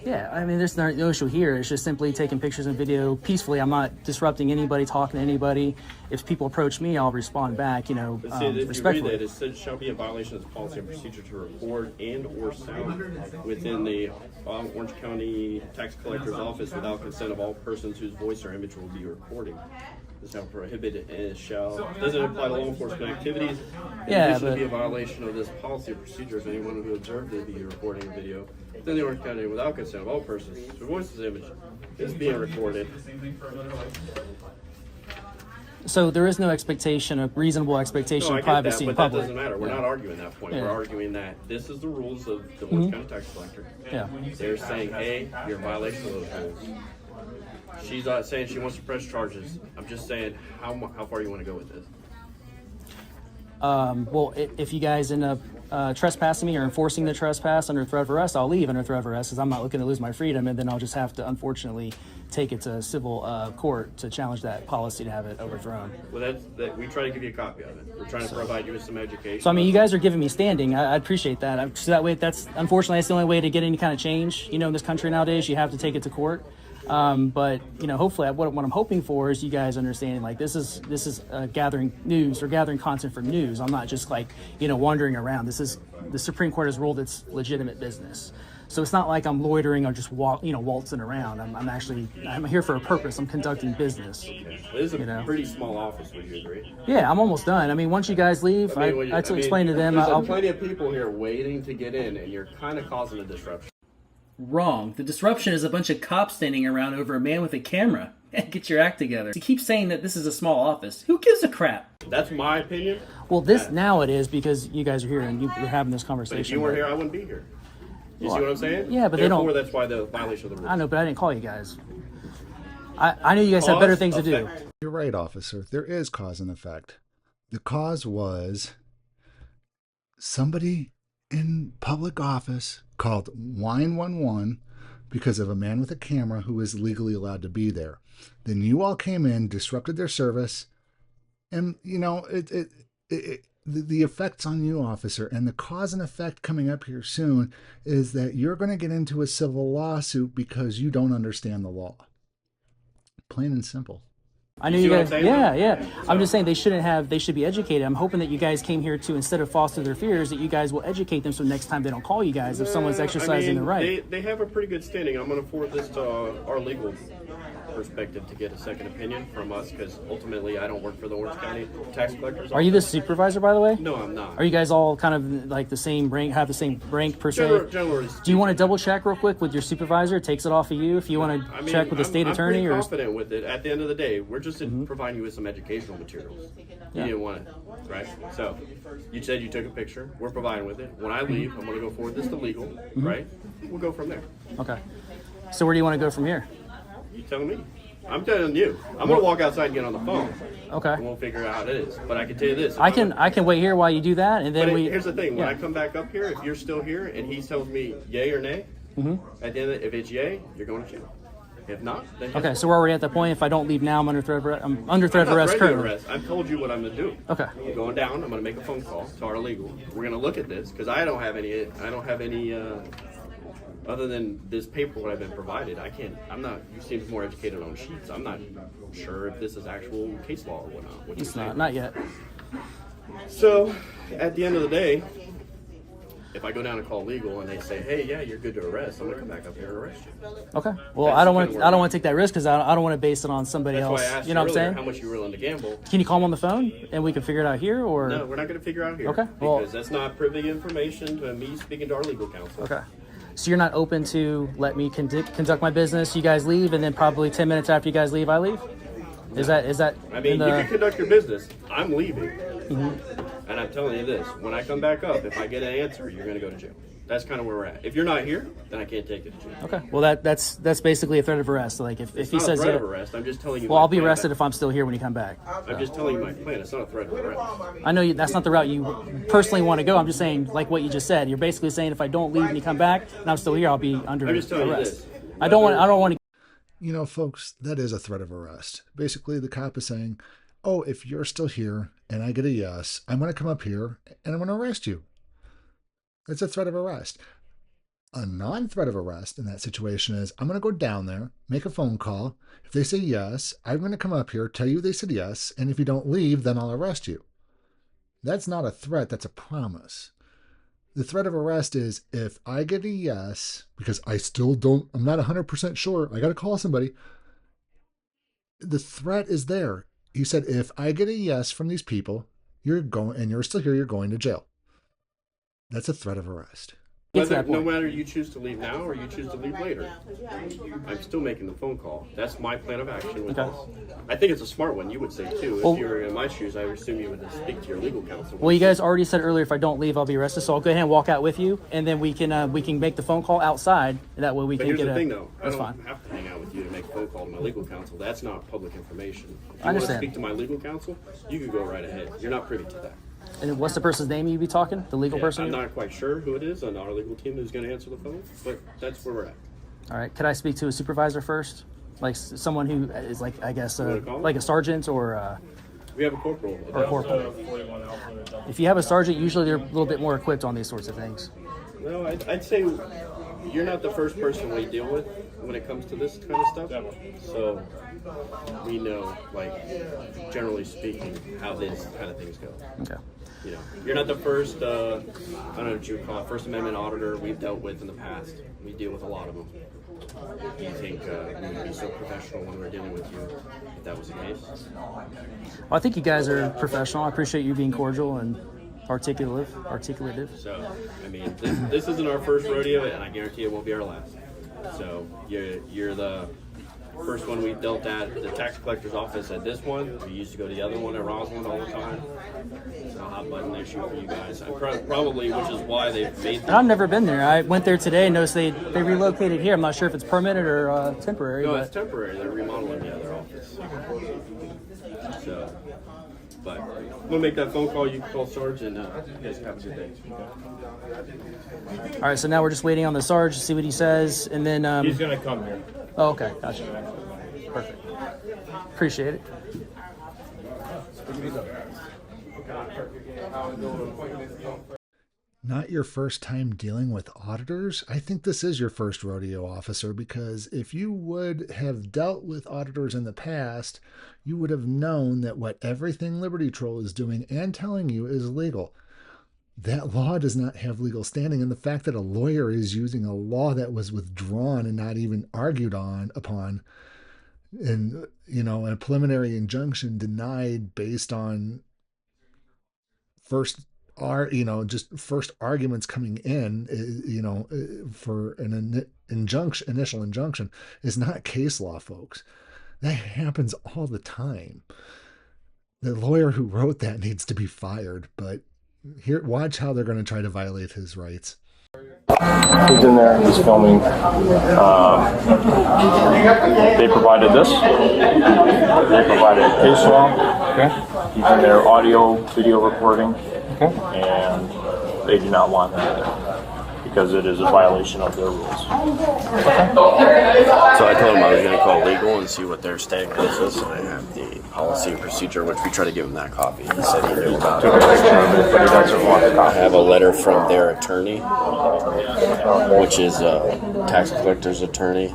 Yeah, I mean, there's no issue here. It's just simply taking pictures and video peacefully. I'm not disrupting anybody, talking to anybody. If people approach me, I'll respond back, you know, But see, if respectfully. you read that, it says, shall be a violation of the policy and procedure to record and or sound within the Orange County Tax Collector's Office without consent of all persons whose voice or image will be recording. This shall prohibit it and shall, doesn't apply to law enforcement activities. Yeah, It should be a violation of this policy or procedure if anyone who observed the recording of video within the Orange County without consent of all persons whose voice or image is being recorded. So there is no expectation, a reasonable expectation No, I of get privacy that, in but public. that doesn't matter. We're Yeah. not arguing that point. Yeah. We're arguing that this is the rules of the Orange County Tax Collector. Yeah. They're saying, hey, you're in violation of those rules. She's not saying she wants to press charges. I'm just saying how far you want to go with this. Well, if you guys end up trespassing me or enforcing the trespass under threat of arrest, I'll leave under threat of arrest because I'm not looking to lose my freedom, and then I'll just have to, unfortunately, take it to civil court to challenge that policy to have it overthrown. Well, we try to give you a copy of it. We're trying to provide you with some education. So, I mean, you guys are giving me standing. I appreciate that. So that way, unfortunately, that's the only way to get any kind of change. You know, in this country nowadays, you have to take it to court. But you know, hopefully, what I'm hoping for is you guys understanding like this is gathering news or gathering content for news. I'm not just like wandering around. The Supreme Court has ruled it's legitimate business. So it's not like I'm loitering or just waltzing around. I'm here for a purpose. I'm conducting business. Okay. Well, this is a pretty small office. Would you agree? Yeah, I'm almost done. I mean, once you guys leave, I explain to them. There's plenty of people here waiting to get in, and you're kind of causing a disruption. Wrong. The disruption is a bunch of cops standing around over a man with a camera. Get your act together. To keep saying that this is a small office, who gives a crap? That's my opinion. Well, now it is because you guys are here and you're having this conversation. But if you weren't here, I wouldn't be here. You see what I'm saying? Yeah, but Therefore, that's why the violation of the rules. I know, but I didn't call you guys. I knew you guys had better things to do. You're right, officer. There is cause and effect. The cause was Somebody in public office called 911 because of a man with a camera who is legally allowed to be there. Then you all came in, disrupted their service, and the effects on you, officer, and the cause and effect coming up here soon is that you're going to get into a civil lawsuit because you don't understand the law. Plain and simple. I knew you guys. Yeah. I'm just saying they should be educated. I'm hoping that you guys came here to, instead of foster their fears, that you guys will educate them so next time they don't call you guys if someone's exercising their right. They have a pretty good standing. I'm going to forward this to our legal perspective to get a second opinion from us, because ultimately I don't work for the Orange County Tax Collector's Office. Are you the supervisor, by the way? No, I'm not. Are you guys all kind of like the same rank, have the same rank per se? Generally, do you want to double check real quick with your supervisor? It takes it off of you if you want to check with the state attorney? I'm confident with it. At the end of the day, we're just providing you with some educational materials. You didn't want it, right? So you said you took a picture. We're providing with it. When I leave, I'm going to go forward this to legal, right? We'll go from there. Okay. So where do you want to go from here? You tell me. I'm telling you. I'm going to walk outside and get on the phone. Okay. And we'll figure out how it is. But I can tell you this. I can wait here while you do that, and then Here's the thing. When I come back up here, if you're still here and he tells me yay or nay, at the end of it, if it's yay, you're going to jail. If not, then okay. So we're already at that point. If I don't leave now, I'm under threat of arrest. I'm under threat of arrest currently. I've told you what I'm going to do. Okay. I'm going down. I'm going to make a phone call to our legal. We're going to look at this because I don't have any. Other than this paper, what I've been provided, I'm not, you seem more educated on sheets. I'm not sure if this is actual case law or whatnot. It's not yet. So, at the end of the day, if I go down and call legal and they say, hey, yeah, you're good to arrest, I'm going to come back up here and arrest you. Okay. Well, I don't want to take that risk because I don't want to base it on somebody else. That's why I asked you know what I'm saying? how much you're willing to gamble. Can you call them on the phone and we can figure it out here, or? No, we're not going to figure out here. Okay. Because that's not privy information to me speaking to our legal counsel. Okay. So you're not open to let me conduct my business, you guys leave, and then probably 10 minutes after you guys leave, I leave? Is that? I mean, you can conduct your business. I'm leaving. And I'm telling you this, when I come back up, if I get an answer, you're going to go to jail. That's kind of where we're at. If you're not here, then I can't take it to jail. Okay. Well, that's basically a threat of arrest. Like if he says a threat of arrest. I'm just telling you. Well, I'll be arrested if I'm still here when you come back. I'm just telling you my plan. It's not a threat of arrest. I know that's not the route you personally want to go. I'm just saying, like what you just said. You're basically saying if I don't leave and you come back and I'm still here, I'll be under I'm just telling arrest. You this. I don't want to. You know, folks, that is a threat of arrest. Basically, the cop is saying, oh, if you're still here and I get a yes, I'm going to come up here and I'm going to arrest you. That's a threat of arrest. A non-threat of arrest in that situation is I'm going to go down there, make a phone call. If they say yes, I'm going to come up here, tell you they said yes, and if you don't leave, then I'll arrest you. That's not a threat, that's a promise. The threat of arrest is if I get a yes, because I'm not 100% sure, I got to call somebody. The threat is there. He said, if I get a yes from these people, you're still here, you're going to jail. That's a threat of arrest. No matter you choose to leave now or you choose to leave later, I'm still making the phone call. That's my plan of action with this. I think it's a smart one, you would say too. If you were in my shoes, I would assume you would speak to your legal counsel. Well, you guys already said earlier if I don't leave, I'll be arrested. So I'll go ahead and walk out with you, and then we can make the phone call outside. And that way we can get But here's the thing, though. That's I don't fine. have to hang out with you to make a phone call to my legal counsel. That's not public information. If you I want to understand. speak to my legal counsel, you could go right ahead. You're not privy to that. And what's the person's name you'd be talking? The legal person? I'm not quite sure who it is on our legal team who's going to answer the phone, but that's where we're at. All right. Could I speak to a supervisor first? Like someone who is like, I guess, like a sergeant or... We have a corporal. Or a corporal. If you have a sergeant, usually they're a little bit more equipped on these sorts of things. No, I'd say you're not the first person we deal with when it comes to this kind of stuff. So we know, like, generally speaking, how these kind of things go. Okay. You know, you're not the first, I don't know what you would call it, First Amendment auditor we've dealt with in the past. We deal with a lot of them. Do you think we would be so professional when we're dealing with you if that was the case? Well, I think you guys are professional. I appreciate you being cordial and articulative. So, I mean, this isn't our first rodeo, and I guarantee it won't be our last. So, you're the First one we dealt at the tax collector's office at this one. We used to go to the other one at Roslyn all the time. It's a hot button issue for you guys. Probably, which is why they've made them. I've never been there. I went there today and noticed they relocated here. I'm not sure if it's permanent or temporary. No, but... it's temporary. They're remodeling the other office. So, but we'll make that phone call. You can call Sarge and you guys have a good day. All right, so now we're just waiting on the Sarge to see what he says, and then... He's going to come here. Oh, okay. Gotcha. Perfect. Appreciate it. Not your first time dealing with auditors? I think this is your first rodeo, officer, because if you would have dealt with auditors in the past, you would have known that what everything Liberty Troll is doing and telling you is legal. That law does not have legal standing, and the fact that a lawyer is using a law that was withdrawn and not even argued upon, and a preliminary injunction denied based on first arguments coming in, for an initial injunction is not case law, folks. That happens all the time. The lawyer who wrote that needs to be fired, but here, watch how they're going to try to violate his rights. He's in there, he's filming. They provided this. They provided case law. Okay. He's in there, audio, video recording. Okay. And they do not want him in there because it is a violation of their rules. Okay. So I told him I was going to call legal and see what their statement is. So I have the policy and procedure, which we try to give him that copy. He said he knew about it. Took a picture of it, but he doesn't want the I copy. have a letter from their attorney, which is a tax collector's attorney,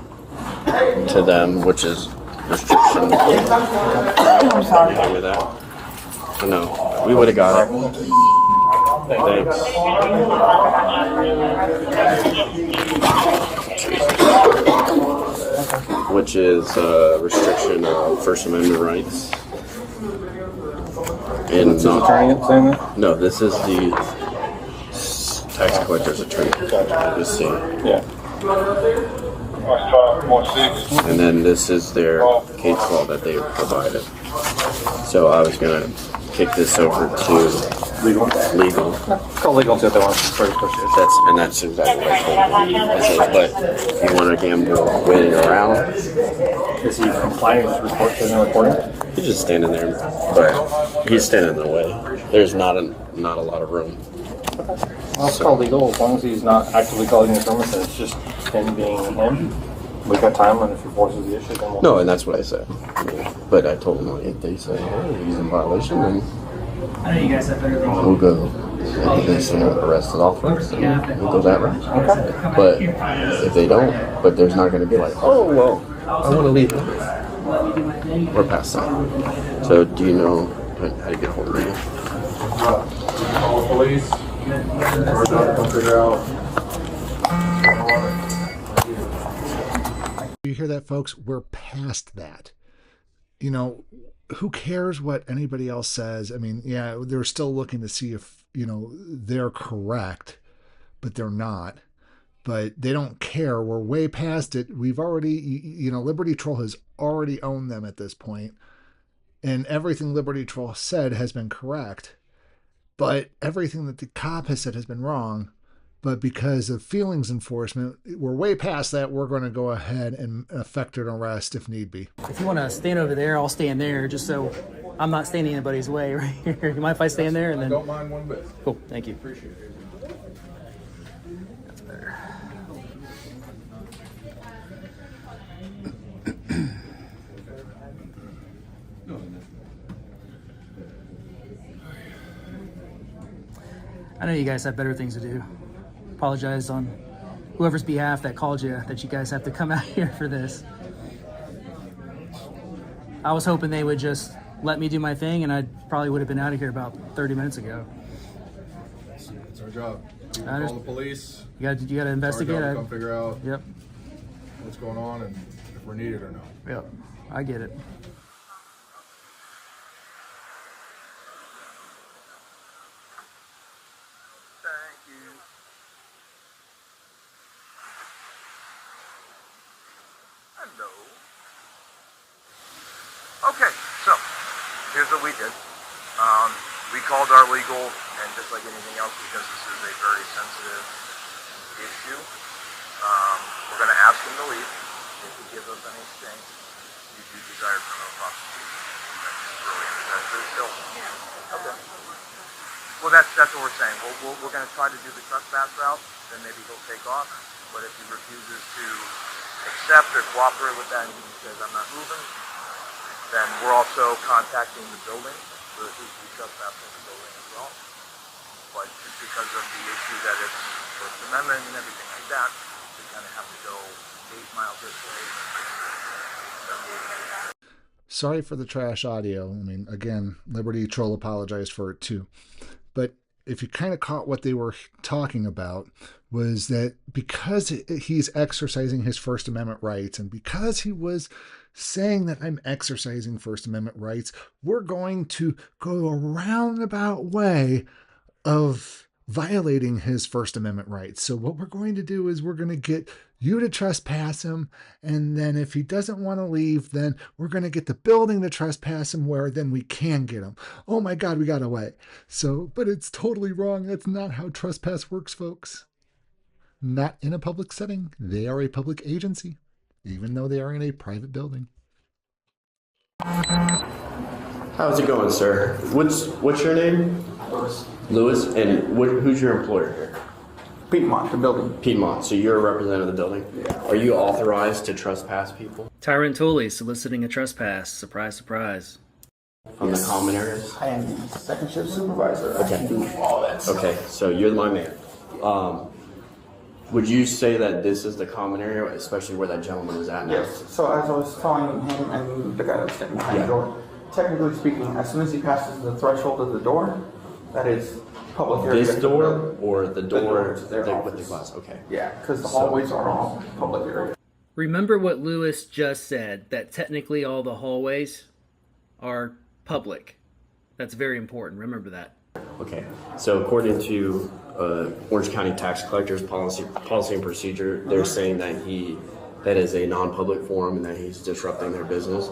to them, which is restriction. I'm sorry. With that. No, we would have got it. Thanks. Which is restriction of First Amendment rights. And Is this attorney saying that? No, this is the tax collector's attorney. Just see. Yeah. And then this is their case law that they provided. So I was gonna kick this over to legal. Call legal and see what they want. That's exactly what I told him. I said, but you want to gamble waiting around? Is he complying with his recording? He's just standing there, but he's standing in the way. There's not a lot of room. I'll call legal as long as he's not actively causing disturbance and it's just him being him. We've got time, and if he forces the issue, then we'll... No, and that's what I said. But I told him, if they say, oh, he's in violation, then I know you guys have better things. we'll go. If they say arrest it off first, then we'll go that route. Okay. But if they don't, but there's not going to be like, oh, well, I want to leave. We're past that. So do you know how to get hold of me? Call the police. We're trying to figure out. You hear that, folks? We're past that. Who cares what anybody else says? I mean, yeah, they're still looking to see if, they're correct, but they're not. But they don't care. We're way past it. We've already, Liberty Troll has already owned them at this point. And everything Liberty Troll said has been correct. But everything that the cop has said has been wrong. But because of feelings enforcement, we're way past that. We're going to go ahead and effect an arrest if need be. If you want to stand over there, I'll stand there, just so I'm not standing in anybody's way right here. You mind if I stand there? And then... Don't mind one bit. Cool, thank you. Appreciate it. That's better. I know you guys have better things to do. Apologize on whoever's behalf that called you, that you guys have to come out here for this. I was hoping they would just let me do my thing, and I probably would have been out of here about 30 minutes ago. It's our job. We I call the police. You got to investigate. It's our job to come figure out Yep. what's going on and if we're needed or not. Yep. I get it. Okay, so here's what we did. We called our legal, and just like anything else, because this is a very sensitive issue, we're going to ask him to leave. If he gives us any sting, you do desire criminal prosecution. That's really still. Okay. Well, that's what we're saying. We're going to try to do the trespass route, then maybe he'll take off. But if he refuses to accept or cooperate with that, and he says, I'm not moving, then we're also contacting the building, so that he's trespassing the building as well. But just because of the issue that it's First Amendment and everything like that, we kind of have to go 8 miles this way. Sorry for the trash audio. I mean, again, Liberty Troll apologized for it too. But if you kind of caught what they were talking about, was that because he's exercising his First Amendment rights, and because he was saying that I'm exercising First Amendment rights, we're going to go a roundabout way of violating his First Amendment rights. So what we're going to do is we're going to get you to trespass him, and then if he doesn't want to leave, then we're going to get the building to trespass him, where then we can get him. Oh my God, we got away. So, but it's totally wrong. That's not how trespass works, folks. Not in a public setting. They are a public agency, even though they are in a private building. How's it going, sir? What's your name? Lewis. Lewis, and who's your employer here? Piedmont, the building. Piedmont, so you're a representative of the building? Yeah. Are you authorized to trespass people? Tyrant Tooley soliciting a trespass. Surprise, surprise. From the common areas? I am the second shift supervisor. Okay. I can do all that stuff. Okay, so you're my man. Would you say that this is the common area, especially where that gentleman is at now? Yes, so as I was telling him and the guy that was standing behind the door, technically speaking, as soon as he passes the threshold of the door, that is public area. This door or the door to their with the office. glass? Okay. Yeah, because the hallways are all public area. Remember what Lewis just said, that technically all the hallways are public. That's very important. Remember that. Okay. So according to Orange County Tax Collector's policy and procedure, they're saying that is a non-public forum and that he's disrupting their business.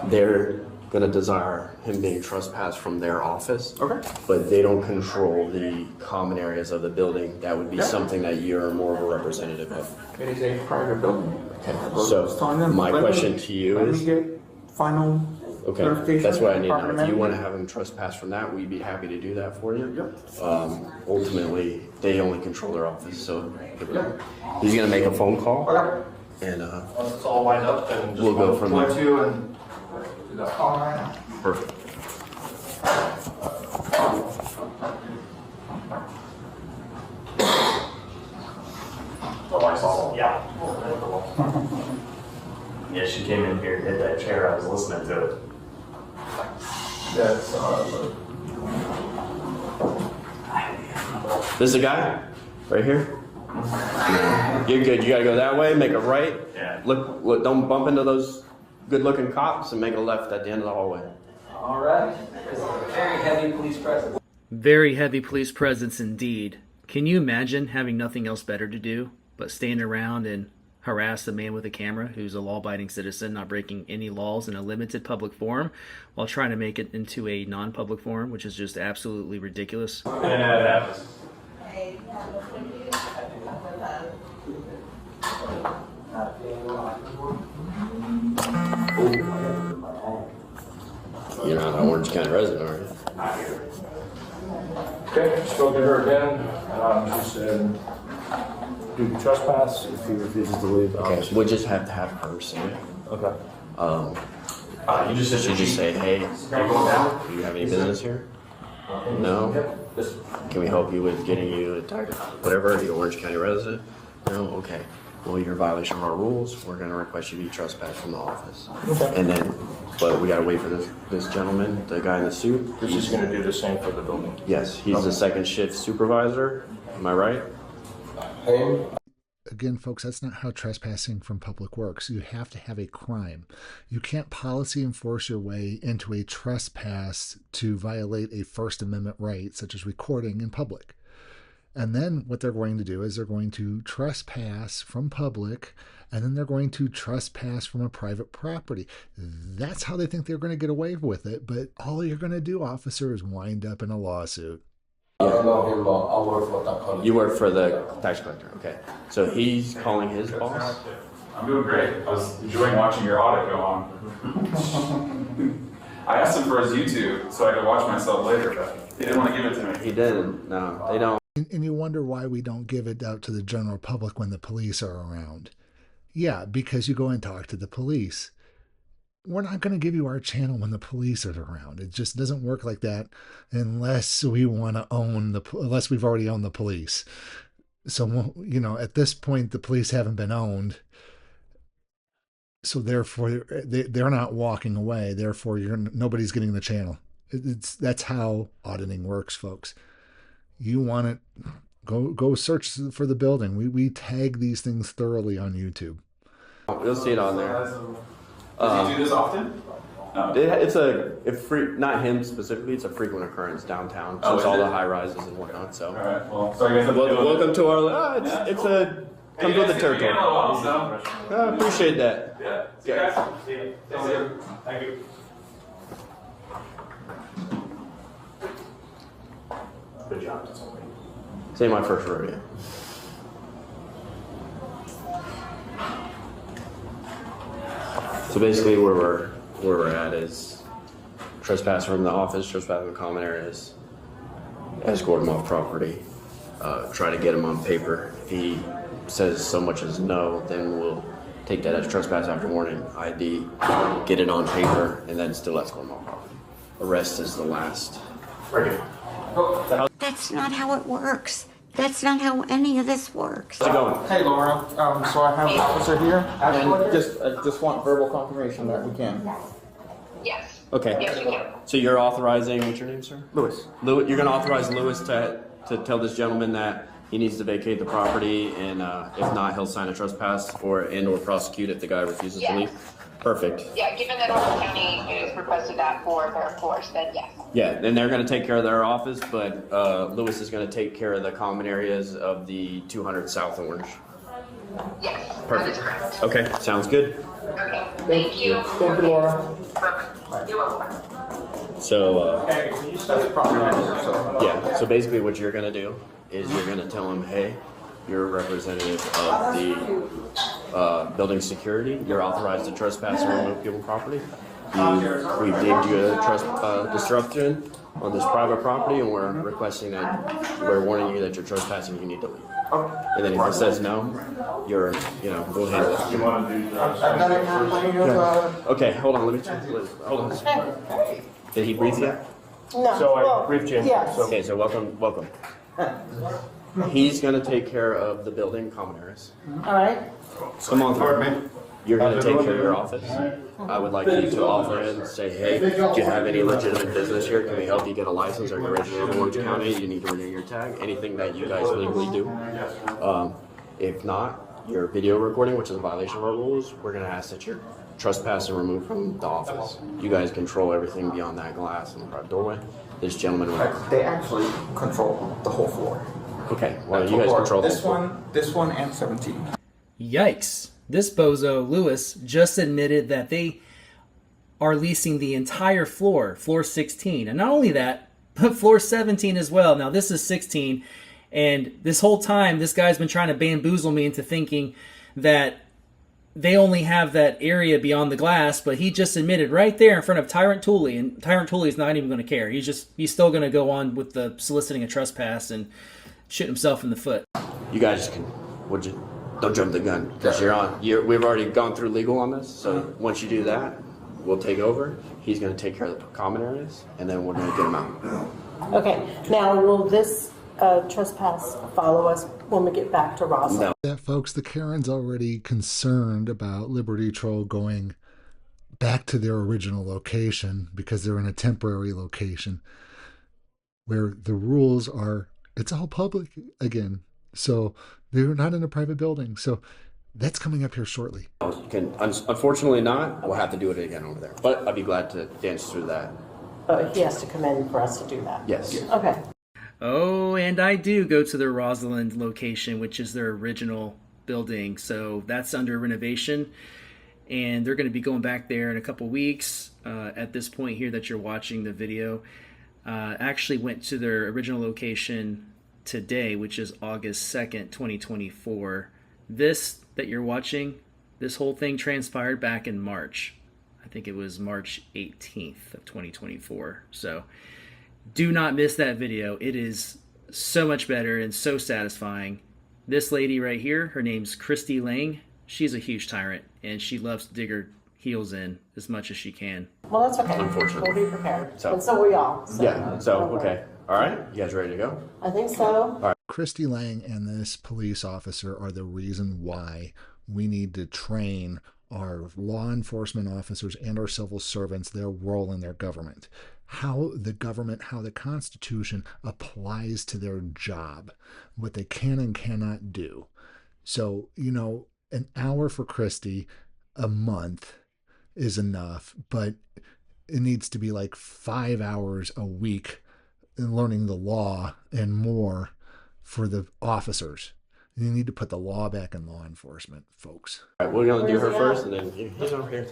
They're going to desire him being trespassed from their office. Okay. But they don't control the common areas of the building. That would be something that you're more of a representative of. It is a private building. Okay. So my question to you let is... me get final Okay, clarification. that's what I need to know. If you Department want to manager. have him trespass from that, we'd be happy to do that for you. Yep. Ultimately, they only control their office, so he's going to make a phone call, Okay. and Once it's all lined up, then just we'll go from there. to and do that call right now. Perfect. Yeah. Yeah, she came in here, hit that chair, I was listening to it. That's This is the guy right here. You're good. You got to go that way. Make a right. Yeah. Look. Don't bump into those good-looking cops, and make a left at the end of the hallway. All right. Very heavy police presence. Very heavy police presence indeed. Can you imagine having nothing else better to do but stand around and harass the man with a camera who's a law-abiding citizen, not breaking any laws in a limited public forum, while trying to make it into a non-public forum, which is just absolutely ridiculous? Yeah, it happens. You're not an Orange County resident, are you? Okay, spoke to her again. She said, do the trespass if he refuses to leave. Okay, so we'll just have to have her say it. Okay. You just should just say, hey, do you have any business here? No? Can we help you with getting you a tag? Whatever, are you an Orange County resident? No? Okay. Well, you're in violation of our rules. We're going to request you be trespassed from the office. Okay. And then, but we got to wait for this gentleman, the guy in the suit. This is going to do the same for the building. Yes, he's the second shift supervisor. Am I right? Again, folks, that's not how trespassing from public works. You have to have a crime. You can't policy enforce your way into a trespass to violate a First Amendment right, such as recording in public. And then what they're going to do is they're going to trespass from public, and then they're going to trespass from a private property. That's how they think they're going to get away with it. But all you're going to do, officer, is wind up in a lawsuit. I know him, I work for that collector. You work for the tax collector, okay. So he's calling his boss? I'm doing great. I was enjoying watching your audit go on. I asked him for his YouTube so I could watch myself later, but he didn't want to give it to me. He didn't, no, they don't. And you wonder why we don't give it out to the general public when the police are around. Yeah, because you go and talk to the police. We're not going to give you our channel when the police are around. It just doesn't work like that unless we want to unless we've already owned the police. So, you know, at this point, the police haven't been owned. So therefore, they're not walking away. Therefore, nobody's getting the channel. That's how auditing works, folks. You want it, go search for the building. We tag these things thoroughly on YouTube. You'll see it on there. Does he do this often? No. It's not him specifically. It's a frequent occurrence downtown. So it's all the high rises and whatnot. So, all right. Well, so I guess welcome to our. Comes with the territory. I appreciate that. Yeah. See you guys. See you. Thank you. Good job. This ain't my first rodeo. So basically, where we're at is trespass from the office, trespass in common areas, escort him off property, try to get him on paper. If he says so much as no, then we'll take that as trespass after warning, ID, get it on paper, and then still escort him off property. Arrest is the last. That's not how it works. That's not how any of this works. How's it going? Hey, Laura. So I have an officer here, and I just want verbal confirmation that we can. Yes. Okay. Yes, you can. So you're authorizing, what's your name, sir? Lewis. You're going to authorize Lewis to tell this gentleman that he needs to vacate the property, and if not, he'll sign a trespass or prosecute if the guy refuses to leave? Perfect. Yeah, given that Orange County has requested that for their force, then yes. Yeah, and they're going to take care of their office, but Lewis is going to take care of the common areas of the 200 South Orange. Yes, Perfect. that is correct. Okay, sounds good. Okay, thank you. Thank you, Laura. Perfect. You're welcome. So, That's the property manager, so. yeah, so basically what you're going to do is you're going to tell him, hey, you're a representative of the building security. You're authorized to trespass and remove people property. We've deemed you a disruption on this private property, and we're requesting that we're warning you that you're trespassing. You need to leave. And then if he says no, we'll handle it. You want to do Okay, hold on. Let me check. Hold on. Did he brief you? No. So I briefed you. Yes. So Okay, so welcome. He's going to take care of the building common areas. All right. Come on through. You're going to take care of your office. I would like you to offer in, say, hey, do you have any legitimate business here? Can we help you get a license? Are you registered in Orange County? You need to renew your tag. Anything that you guys legally do. If not, your video recording, which is a violation of our rules, we're going to ask that you're trespassed and removed from the office. You guys control everything beyond that glass and the front doorway. This gentleman. They actually control the whole floor. Okay, well, you guys control this one, and 17. Yikes. This bozo, Lewis, just admitted that they are leasing the entire floor, floor 16. And not only that, but floor 17 as well. Now, this is 16. And this whole time, this guy's been trying to bamboozle me into thinking that they only have that area beyond the glass, but he just admitted right there in front of Tyrant Tooley, and Tyrant Tooley is not even going to care. He's still going to go on with the soliciting a trespass and shoot himself in the foot. You guys don't jump the gun, because we've already gone through legal on this, so once you do that, we'll take over. He's going to take care of the common areas, and then we're going to get him out. Okay. Now, will this trespass follow us when we get back to Roslyn? No. That, folks, the Karen's already concerned about Liberty Troll going back to their original location because they're in a temporary location where the rules are, it's all public again. So they're not in a private building. So that's coming up here shortly. Unfortunately not. We'll have to do it again over there. But I'd be glad to dance through that. He has to come in for us to do that. Yes. Okay. Oh, and I do go to their Rosalind location, which is their original building. So that's under renovation, and they're going to be going back there in a couple weeks. At this point here that you're watching the video, actually went to their original location today, which is August 2nd, 2024. This that you're watching, this whole thing transpired back in March. I think it was March 18th of 2024. So do not miss that video. It is so much better and so satisfying. This lady right here, her name's Christy Lang. She's a huge tyrant, and she loves to dig her heels in as much as she can. Well, that's okay. Unfortunately. We'll be prepared. So- And so we all. So. Yeah, so, okay. All right, you guys ready to go? I think so. Christy Lang and this police officer are the reason why we need to train our law enforcement officers and our civil servants, their role in their government, how the government, how the Constitution applies to their job, what they can and cannot do. So, an hour for Christy a month is enough, but it needs to be like 5 hours a week in learning the law and more for the officers. You need to put the law back in law enforcement, folks. All right, we're going to do her first, and then he's over here.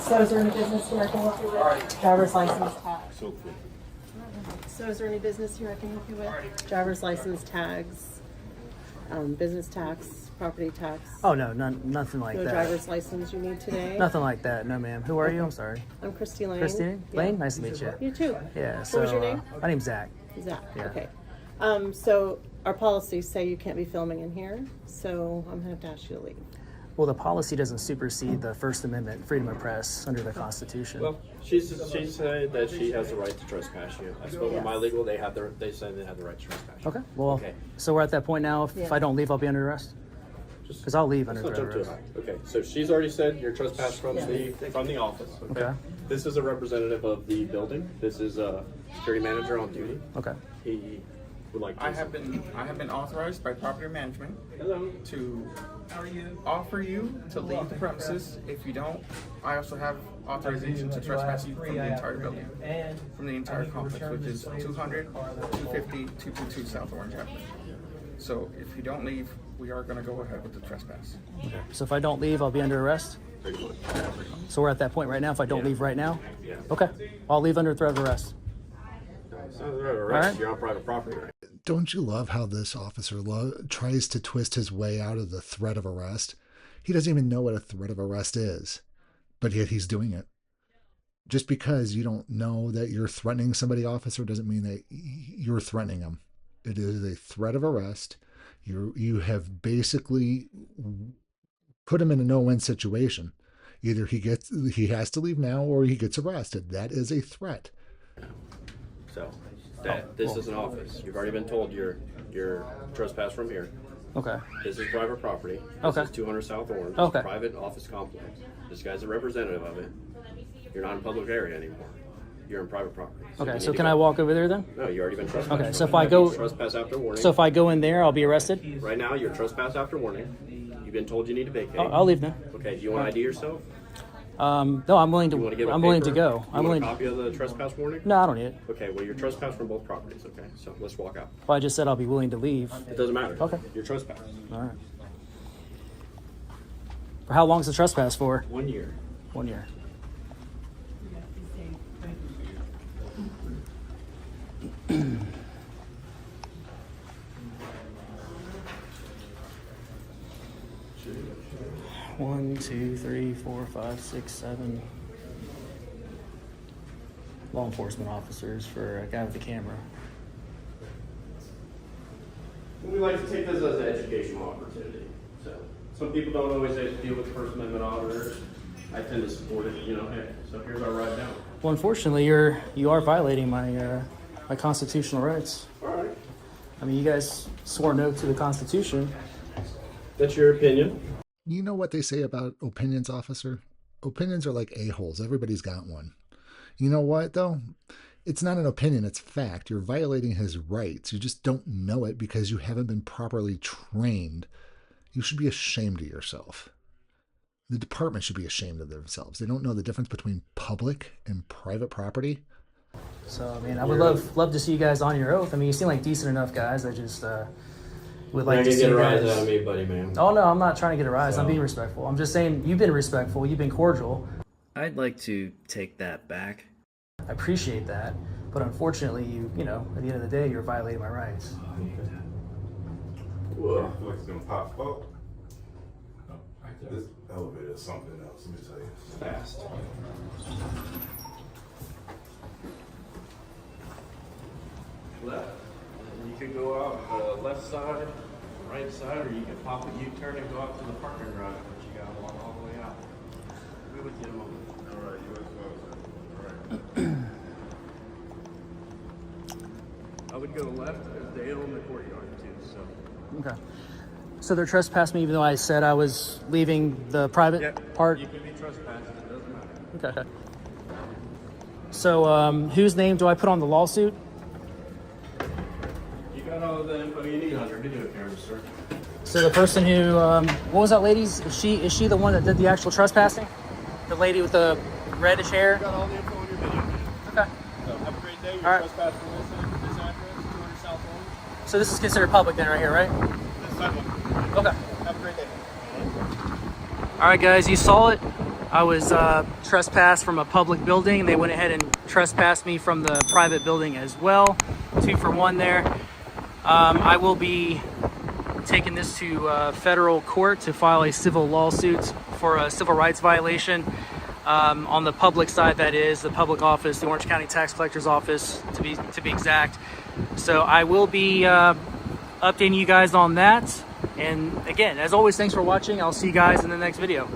So is there any business here I can help you with? Driver's license tags. So is there any business here I can help you with? Driver's license tags, business tax, property tax. Oh, no, nothing like No that. driver's license you need today? Nothing like that, no ma'am. Who are you? I'm sorry. I'm Christy Lane. Christy Lane? Nice to meet you. You too. Yeah, What so was your name? my name's Zach. Zach, Yeah. okay. So our policies say you can't be filming in here, so I'm gonna have to ask you to leave. Well, the policy doesn't supersede the First Amendment, freedom of press under the Constitution. Well, she said that she has the right to trespass you. I spoke with my legal, they said they have the right to trespass you. Okay, well, Okay. so we're at that point now. If Yeah. I don't leave, I'll be under arrest? Because I'll leave Let's under not threat jump of too arrest. high. Okay, so she's already said you're trespassed from the office. Okay. This is a representative of the building. This is a security manager on duty. Okay. He would like to. I have been authorized by property management to offer you to leave the premises. If you don't, I also have authorization to trespass you from the entire building, from the entire complex, which is 200, 250, 222 South Orange Avenue. So if you don't leave, we are going to go ahead with the trespass. Okay. So if I don't leave, I'll be under arrest? So we're at that point right now. If I don't leave right now? Yeah. Okay. I'll leave under threat of arrest. It's not a threat of arrest. All right. You're on private property, right? Don't you love how this officer tries to twist his way out of the threat of arrest? He doesn't even know what a threat of arrest is, but yet he's doing it. Just because you don't know that you're threatening somebody, officer, doesn't mean that you're threatening them. It is a threat of arrest. You have basically put him in a no-win situation. Either he has to leave now or he gets arrested. That is a threat. So this is an office. You've already been told you're trespassed from here. Okay. This is private property. Okay. This is 200 South Orange. Okay. It's a private office complex. This guy's a representative of it. You're not in public area anymore. You're in private property. Okay, you so need can to I go. walk over there then? No, you already been trespassed. Okay, so from if I it. go, Trespass after warning. so if I go in there, I'll be arrested? Right now, you're trespass after warning. You've been told you need to vacate. I'll leave now. Okay, do you want to ID yourself? No, I'm willing to. You want to get a I'm willing to paper? go. You I'm want willing. a copy of the trespass warning? No, I don't need it. Okay, well, you're trespassed from both properties, okay? So let's walk out. Well, I just said I'll be willing to leave. It doesn't matter. Okay. You're trespassed. All right. For how long is the trespass for? 1 year. 1 year. One, two, three, four, five, six, seven law enforcement officers for a guy with a camera. We like to take this as an educational opportunity. So some people don't always deal with First Amendment auditors. I tend to support it, hey, so here's our ride down. Well, unfortunately, you are violating my my constitutional rights. All right. I mean, you guys swore an oath to the Constitution. That's your opinion. You know what they say about opinions, officer? Opinions are like a-holes. Everybody's got one. You know what, though? It's not an opinion, it's fact. You're violating his rights. You just don't know it because you haven't been properly trained. You should be ashamed of yourself. The department should be ashamed of themselves. They don't know the difference between public and private property. So, I mean, I would love to see you guys on your oath. I mean, you seem like decent enough guys. I just would like to see you guys. Get a rise out of me, buddy, man. Oh, no, I'm not trying to get a rise. I'm being respectful. I'm just saying you've been respectful. You've been cordial. I'd like to take that back. I appreciate that. But unfortunately, you know, at the end of the day, you're violating my rights. Whoa. I feel like it's gonna pop up. This elevator is something else, let me tell you. Fast. Left. And you can go out the left side, right side, or you can pop a U-turn and go out to the parking garage, but you gotta walk all the way out. We would get them over. All right, you as well. All right. I would go left. They own the courtyard too, so. Okay. So they're trespassing me even though I said I was leaving the private part? You can be trespassed, it doesn't matter. Okay. So whose name do I put on the lawsuit? You got all the info you need under video cameras, sir. So the person who, what was that lady's? Is she the one that did the actual trespassing? The lady with the reddish hair? You got all the info on your video. Okay. So have a great day. You're All right. trespassing this address, 200 South Orange. So this is considered public then right here, right? This sidewalk. Okay. Have a great day. All right, guys, you saw it. I was trespassed from a public building. They went ahead and trespassed me from the private building as well. 2 for 1 there. I will be taking this to federal court to file a civil lawsuit for a civil rights violation. On the public side, that is, the public office, the Orange County Tax Collector's Office, to be exact. So I will be updating you guys on that. And again, as always, thanks for watching. I'll see you guys in the next video.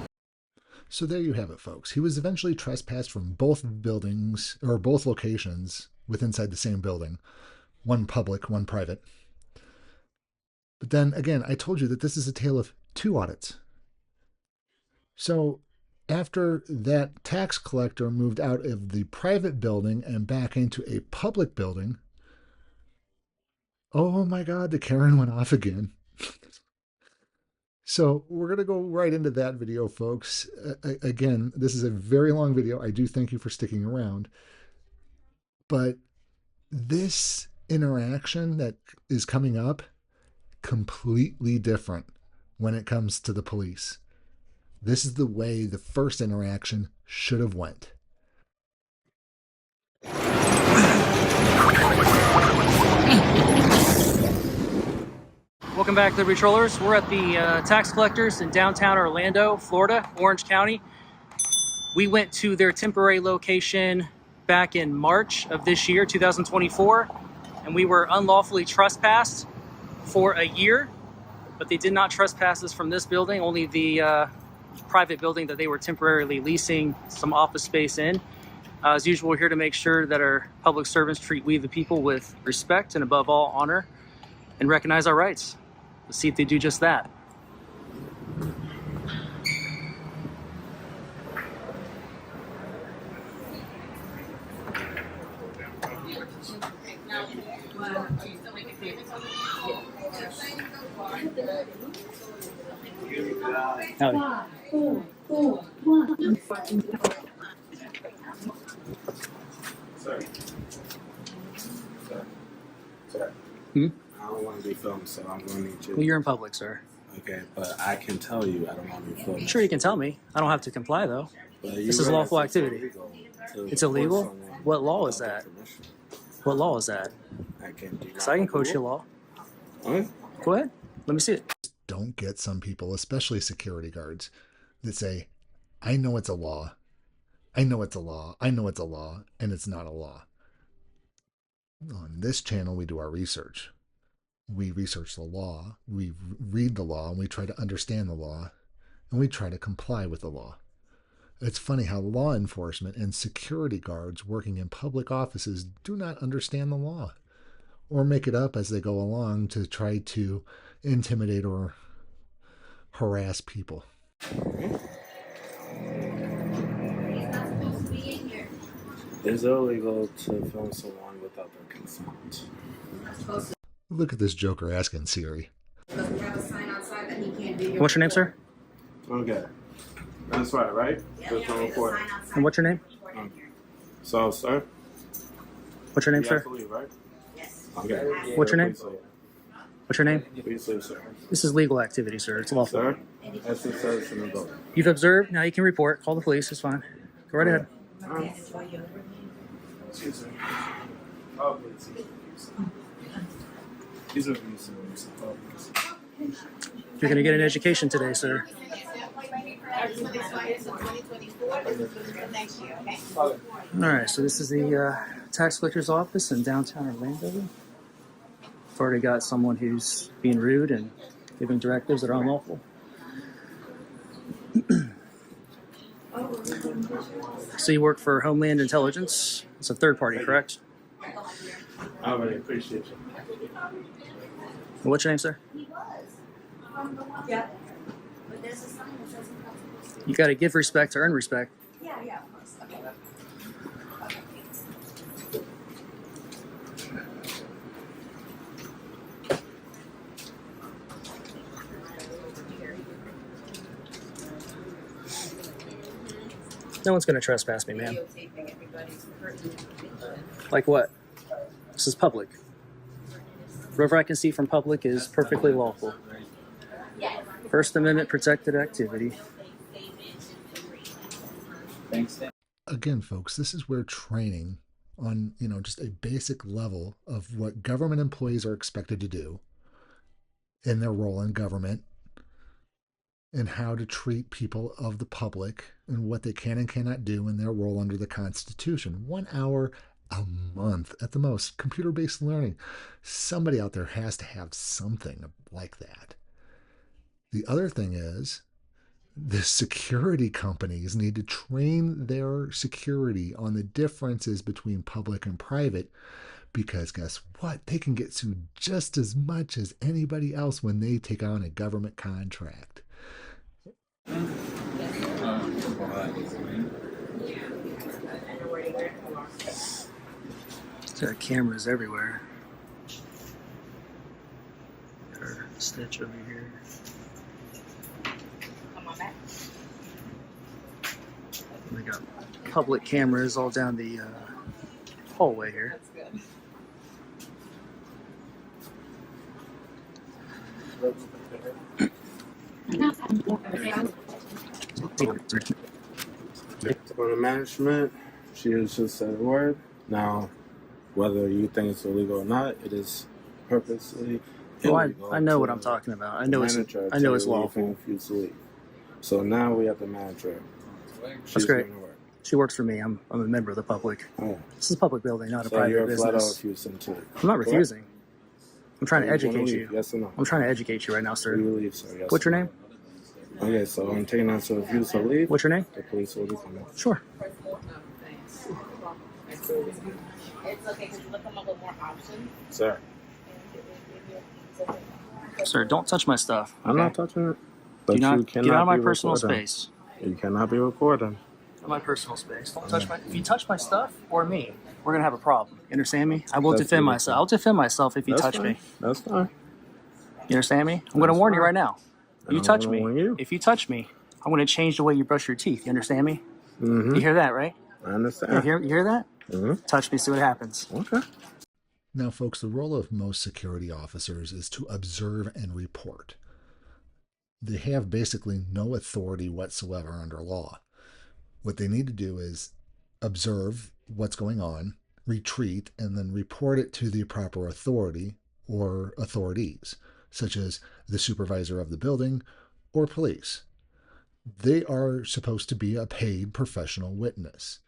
So there you have it, folks. He was eventually trespassed from both buildings, or both locations, within inside the same building. One public, one private. But then, again, I told you that this is a tale of 2 audits. So after that tax collector moved out of the private building and back into a public building, oh my God, the Karen went off again. So we're going to go right into that video, folks. Again, this is a very long video. I do thank you for sticking around. But this interaction that is coming up, completely different when it comes to the police. This is the way the first interaction should have went. Welcome back, Liberty Trollers. We're at the tax collectors in downtown Orlando, Florida, Orange County. We went to their temporary location back in March of this year, 2024, and we were unlawfully trespassed for a year, but they did not trespass us from this building, only the private building that they were temporarily leasing some office space in. As usual, we're here to make sure that our public servants treat we the people with respect and above all honor and recognize our rights. Let's see if they do just that. Howdy. 5, 4, 1. Sorry. Hmm? I don't want to be filmed, so I'm going to need you. Well, you're in public, sir. Okay, but I can tell you I don't want to be filmed. Sure, you can tell me. I don't have to comply, though. This is lawful activity. It's illegal? What law is that? What law is that? Because I can quote you law. Go ahead. Let me see it. Don't get some people, especially security guards, that say, I know it's a law. I know it's a law. I know it's a law, and it's not a law. On this channel, we do our research. We research the law, we read the law, and we try to understand the law, and we try to comply with the law. It's funny how law enforcement and security guards working in public offices do not understand the law or make it up as they go along to try to intimidate or harass people. It's illegal to film someone without their consent. Look at this joker asking Siri. What's your name, sir? Okay. That's right? There's no recording. And what's your name? So, sir? What's your name, You sir? have to leave, right? Okay. What's your name? Please leave. What's your name? Please leave, sir. This is legal activity, sir. It's lawful. Sir? That's the service in the building. You've observed. Now you can report. Call the police. It's fine. Go right ahead. Excuse me. Oh, please. These are views. You're going to get an education today, sir. All right, so this is the tax collector's office in downtown Orlando. I've already got someone who's being rude and giving directives that are unlawful. So you work for Homeland Intelligence. It's a third party, correct? I really appreciate you. What's your name, sir? Yeah. But there's a sign that says You got to give respect to earn respect. yeah, of course. Okay. No one's going to trespass me, man. Like what? This is public. Whatever I can see from public is perfectly lawful. First Amendment protected activity. Again, folks, this is where training on, just a basic level of what government employees are expected to do in their role in government and how to treat people of the public and what they can and cannot do in their role under the Constitution. 1 hour a month at the most. Computer-based learning. Somebody out there has to have something like that. The other thing is the security companies need to train their security on the differences between public and private, because guess what? They can get sued just as much as anybody else when they take on a government contract. There are cameras everywhere. Or stitch over here. We got public cameras all down the hallway here. For the management, she has just said a word. Now, whether you think it's illegal or not, it is purposely illegal. I know what I'm talking about. I know it's lawful. To leave. So now we have the manager. That's great. She works for me. I'm a member of the public. Oh. This is a public building, not a So private you're business. flat out refusing to. I'm not refusing. I'm trying to educate you. Yes or no? I'm trying to educate you right now, sir. You leave, sir. Yes. What's your name? Okay, so I'm taking on to refuse to leave. What's your name? The police will be coming. Sure. It's okay because you look them up with more options. Sir. Sir, don't touch my stuff. I'm not touching it. But Do not you cannot get out of my be personal recording. space. You cannot be recording. In my personal space. Don't touch my. If you touch my stuff or me, we're gonna have a problem. You understand me? I will That's defend beautiful. myself. I'll defend myself if you That's touch fine. me. That's fine. You understand me? I'm gonna That's warn you fine. right now. You I'm touch gonna me. warn you. If you touch me, I'm gonna change the way you brush your teeth. You understand me? Mm-hmm. You hear that, right? I understand. You hear that? Mm-hmm. Touch me, see what happens. Okay. Now, folks, the role of most security officers is to observe and report. They have basically no authority whatsoever under law. What they need to do is observe what's going on, retreat, and then report it to the proper authority or authorities, such as the supervisor of the building or police. They are supposed to be a paid professional witness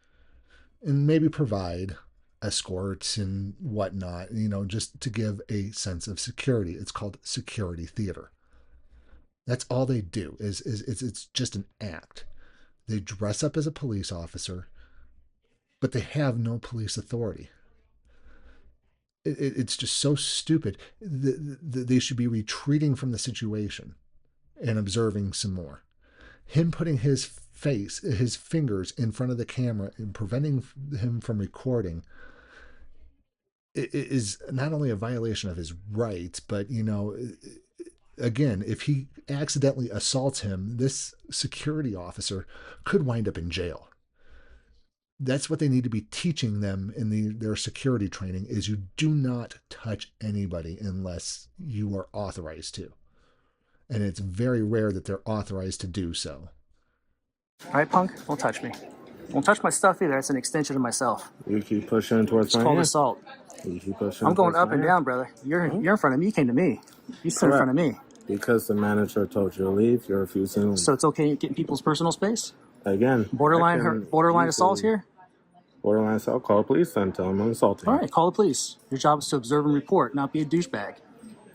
and maybe provide escorts and whatnot, just to give a sense of security. It's called security theater. That's all they do. It's just an act. They dress up as a police officer, but they have no police authority. It's just so stupid. They should be retreating from the situation and observing some more. Him putting his fingers in front of the camera and preventing him from recording is not only a violation of his rights, but again, if he accidentally assaults him, this security officer could wind up in jail. That's what they need to be teaching them in their security training is you do not touch anybody unless you are authorized to. And it's very rare that they're authorized to do so. All right, punk, don't touch me. Don't touch my stuff either. It's an extension of myself. You keep pushing towards It's my called hand. assault. You keep pushing I'm going towards up my and hand. down, brother. You're in front of me. You came to me. You stood in front of me. Because the manager told you to leave, you're refusing to leave. So it's okay getting people's personal space? Again, Borderline assault here? Borderline assault. Call the police then. Tell them I'm assaulting. All right, call the police. Your job is to observe and report, not be a douchebag.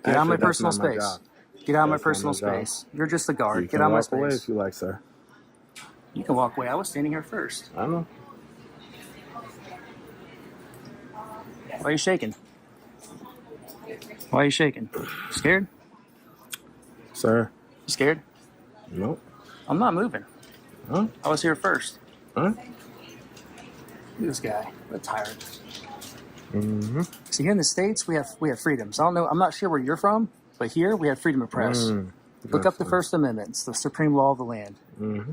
Get out of my personal space. Get out of my personal space. You're just the guard. Get out of my space. You can walk away if you like, sir. You can walk away. I was standing here first. I know. Why are you shaking? Why are you shaking? Scared? Sir. You scared? Nope. I'm not moving. Huh? I was here first. Huh? Look at this guy. What a tyrant. Mm-hmm. See, here in the States, we have freedoms. I don't know. I'm not sure where you're from, but here we have freedom of press. Look up the First Amendment. It's the supreme law of the land. Mm-hmm.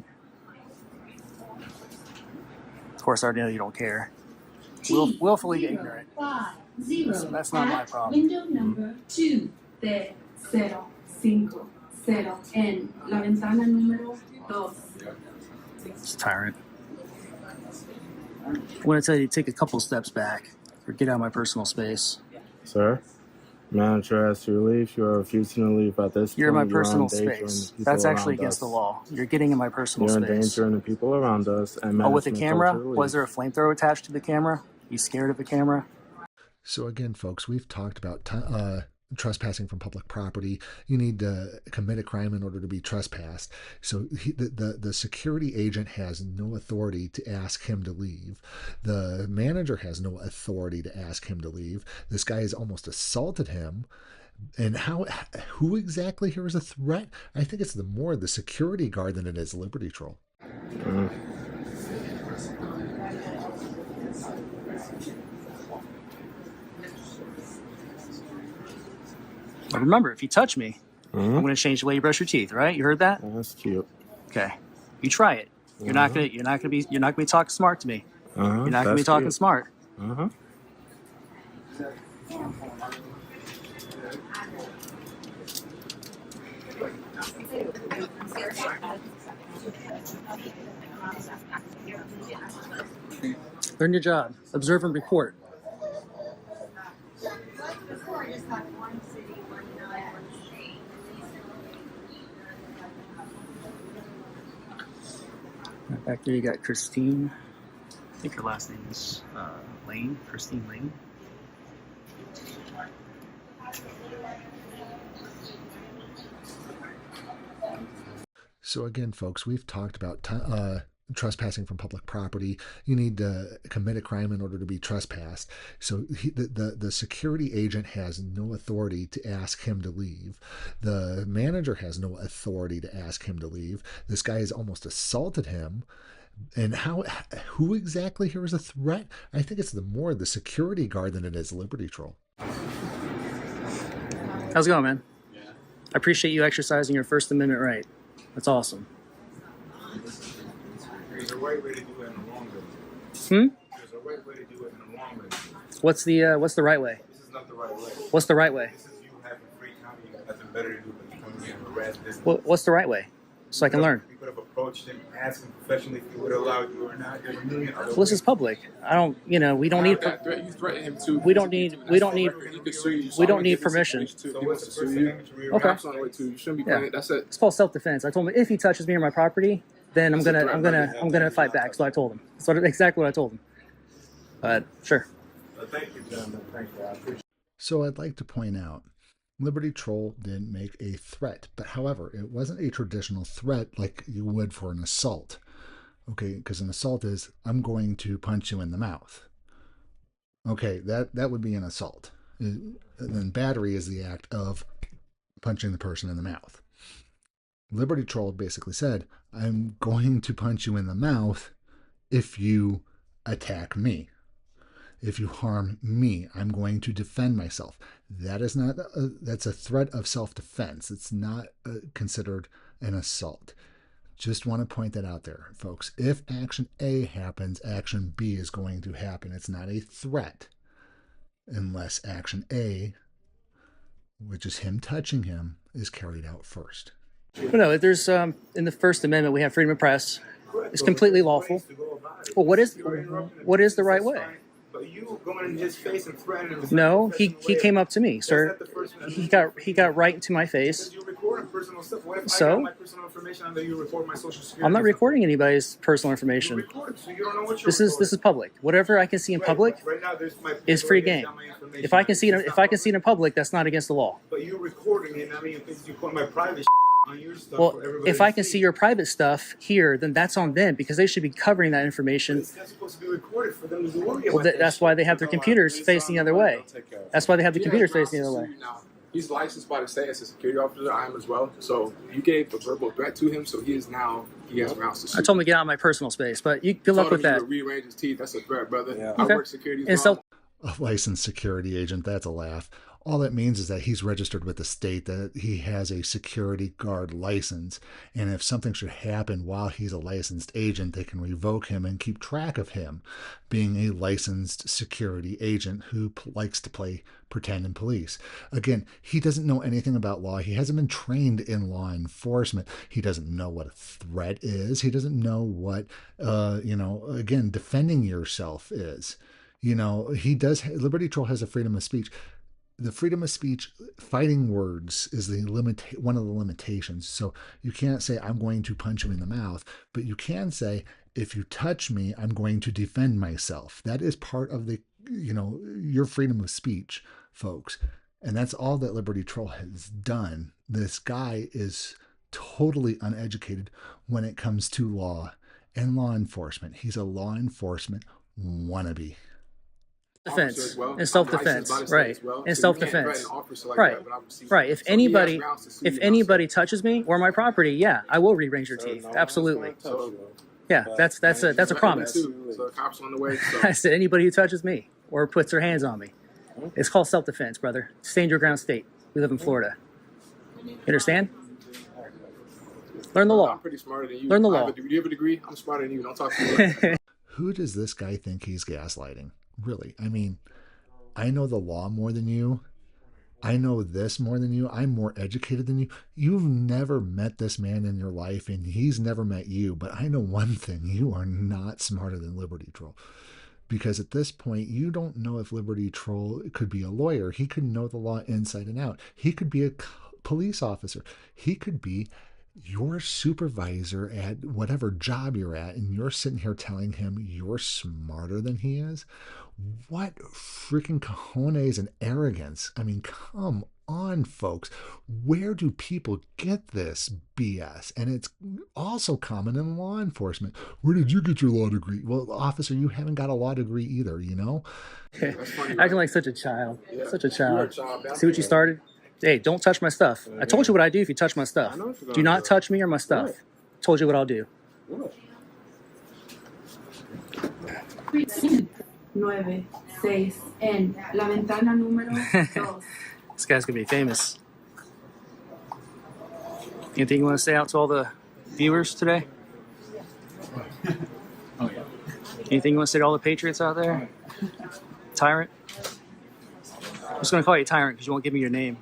Of course, I already know you don't care. Willfully ignorant. That's not my problem. Window number 2050 en la ventana número 2. It's a tyrant. I want to tell you to take a couple steps back or get out of my personal space. Sir, manager asked you to leave. You are refusing to leave at this You're in point. my personal space. That's actually against the law. You're getting in my personal You're space. You're endangering the people around us. And oh, with the camera? Was there a flamethrower attached to the camera? You scared of the camera? So again, folks, we've talked about trespassing from public property. You need to commit a crime in order to be trespassed. So the security agent has no authority to ask him to leave. The manager has no authority to ask him to leave. This guy has almost assaulted him. And who exactly here is a threat? I think it's more the security guard than it is Liberty Troll. Remember, if you touch me, I'm going to change the way you brush your teeth. Right? You heard that? That's cute. Okay. You try it. You're not going to be talking smart to me. You're not going to be talking smart. Learn your job. Observe and report. Back there you got Christine. I think her last name is Lane. Christine Lane. So again, folks, we've talked about trespassing from public property. You need to commit a crime in order to be trespassed. So the security agent has no authority to ask him to leave. The manager has no authority to ask him to leave. This guy has almost assaulted him. And who exactly here is a threat? I think it's more the security guard than it is Liberty Troll. How's it going, man? I appreciate you exercising your First Amendment right. That's awesome. There's a right way to do it and a wrong way. There's a right way to do it and a wrong way. What's the right way? This is not the right way. What's the right way? This is you having free county. You have nothing better to do but to come here and harass business. What's the right way? So I can learn. You could have approached him, asked him professionally if he would allow you or not. There's a million other Well, this is public. I don't. We don't need. You threatened him to. We don't need permission. Okay. You shouldn't be playing. That's it. It's called self-defense. I told him if he touches me or my property, then I'm gonna fight back. So I told him. So exactly what I told him. But sure. Thank you, gentlemen. Thank you. I appreciate it. So I'd like to point out, Liberty Troll didn't make a threat, but however, it wasn't a traditional threat like you would for an assault. Okay, because an assault is, I'm going to punch you in the mouth. Okay, that would be an assault. And then battery is the act of punching the person in the mouth. Liberty Troll basically said, I'm going to punch you in the mouth if you attack me. If you harm me, I'm going to defend myself. That is not, that's a threat of self-defense. It's not considered an assault. Just want to point that out there, folks. If action A happens, action B is going to happen. It's not a threat unless action A, which is him touching him, is carried out first. But no, there's in the First Amendment we have freedom of press. It's completely lawful. Well, what is the right way? But you going in his face and threatening him. No, he came up to me, sir. He got right into my face. You recording personal stuff. What if I So? got my personal information and then you record my social security? I'm not recording anybody's personal information. Record, so you don't know what you're This is public. Whatever I can see in public Right now, there's my is free game. If I can see it in public, that's not against the law. But you're recording it. I mean, you put my private on your stuff. Well, for everybody if I to can see your private stuff here, then that's on them because they should be covering that information. It's not supposed to be recorded for them to worry about. Well, that's why they have their computers facing the other way. That's why they have the computers facing the other way. Now, he's licensed by the state as a security officer. I am as well. So you gave a verbal threat to him. So he has grounds to sue. I told him to get out of my personal space, but you good luck with that. Rearrange his teeth. That's a threat, brother. Yeah. I Okay. work security. And so, A licensed security agent, that's a laugh. All that means is that he's registered with the state, that he has a security guard license. And if something should happen while he's a licensed agent, they can revoke him and keep track of him being a licensed security agent who likes to play pretend and police. Again, he doesn't know anything about law. He hasn't been trained in law enforcement. He doesn't know what a threat is. He doesn't know what, again, defending yourself is. He does. Liberty Troll has a freedom of speech. The freedom of speech, fighting words is one of the limitations. So you can't say, I'm going to punch you in the mouth, but you can say, if you touch me, I'm going to defend myself. That is part of your freedom of speech, folks. And that's all that Liberty Troll has done. This guy is totally uneducated when it comes to law and law enforcement. He's a law enforcement wannabe. Defense and self-defense, right? And self-defense, right? If anybody touches me or my property, yeah, I will rearrange your teeth. Absolutely. Yeah, that's a promise. So the cops on the way. So. I said anybody who touches me or puts their hands on me. It's called self-defense, brother. Stand your ground state. We live in Florida. You understand? Learn the law. I'm pretty smarter than you. Learn the law. Do you have a degree? I'm smarter than you. Don't talk to me like that. Who does this guy think he's gaslighting? Really? I mean, I know the law more than you. I know this more than you. I'm more educated than you. You've never met this man in your life, and he's never met you. But I know one thing. You are not smarter than Liberty Troll. Because at this point, you don't know if Liberty Troll could be a lawyer. He could know the law inside and out. He could be a police officer. He could be your supervisor at whatever job you're at, and you're sitting here telling him you're smarter than he is. What freaking cojones and arrogance. I mean, come on, folks. Where do people get this BS? And it's also common in law enforcement. Where did you get your law degree? Well, officer, you haven't got a law degree either, Acting like such a child. Such a child. See what you started? Hey, don't touch my stuff. I told you what I do if you touch my stuff. Do not touch me or my stuff. Told you what I'll do. 9, 6, en la ventana número 2. This guy's gonna be famous. Anything you want to say out to all the viewers today? Anything you want to say to all the patriots out there? Tyrant? I'm just gonna call you Tyrant because you won't give me your name.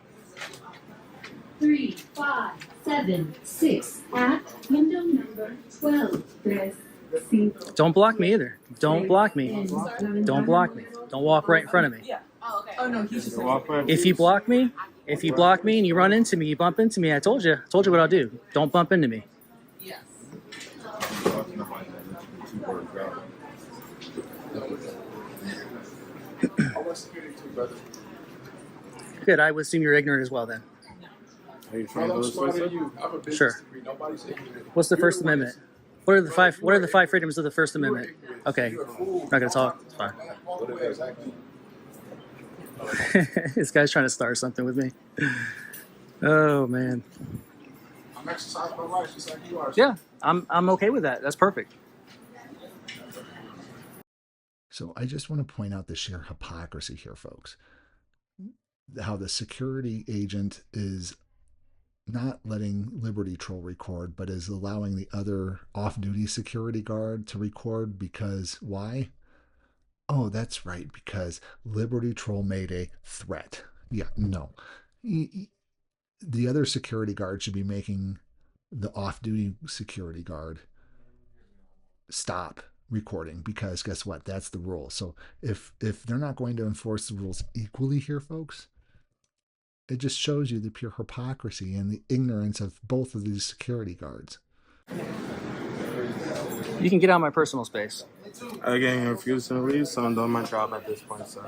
3, 5, 7, 6 at window number 12. 3, 5. Don't block me either. Don't block me. Don't block me. Don't walk right in front of me. Oh no, he's just If you block me and you run into me, you bump into me, I told you what I'll do. Don't bump into me. Yes. Good. I would assume you're ignorant as well then. Are you trying to go this way? Sure. What's the First Amendment? What are the five freedoms of the First Amendment? Okay. I'm not gonna talk. It's fine. This guy's trying to start something with me. Oh man. I'm exercising my rights just like you are. Yeah, I'm okay with that. That's perfect. So I just want to point out the sheer hypocrisy here, folks. How the security agent is not letting Liberty Troll record, but is allowing the other off-duty security guard to record because why? Oh, that's right, because Liberty Troll made a threat. Yeah, no. The other security guard should be making the off-duty security guard stop recording because guess what? That's the rule. So if they're not going to enforce the rules equally here, folks, it just shows you the pure hypocrisy and the ignorance of both of these security guards. You can get out of my personal space. I'm getting refused to leave, so I'm doing my job at this point, sir.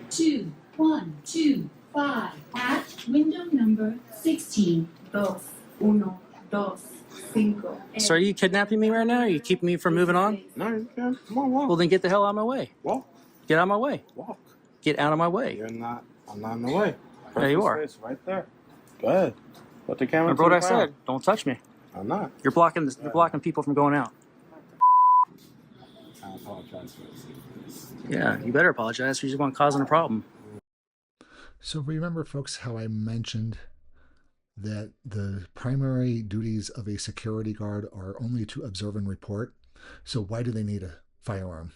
Two, 1, 2, 5 at window number 16. Dos, uno, dos, cinco. So are you kidnapping me right now? Are you keeping me from moving on? No, you can't. Come on, walk. Well, then get the hell out of my way. Walk. Get out of my way. Walk. Get out of my way. I'm not in the way. There you are. Space right there. Go ahead. Put the camera Remember to what the I ground. said. Don't touch me. I'm not. You're blocking people from going out. I apologize for this. Yeah, you better apologize. You're just going causing a problem. So remember, folks, how I mentioned that the primary duties of a security guard are only to observe and report. So why do they need a firearm?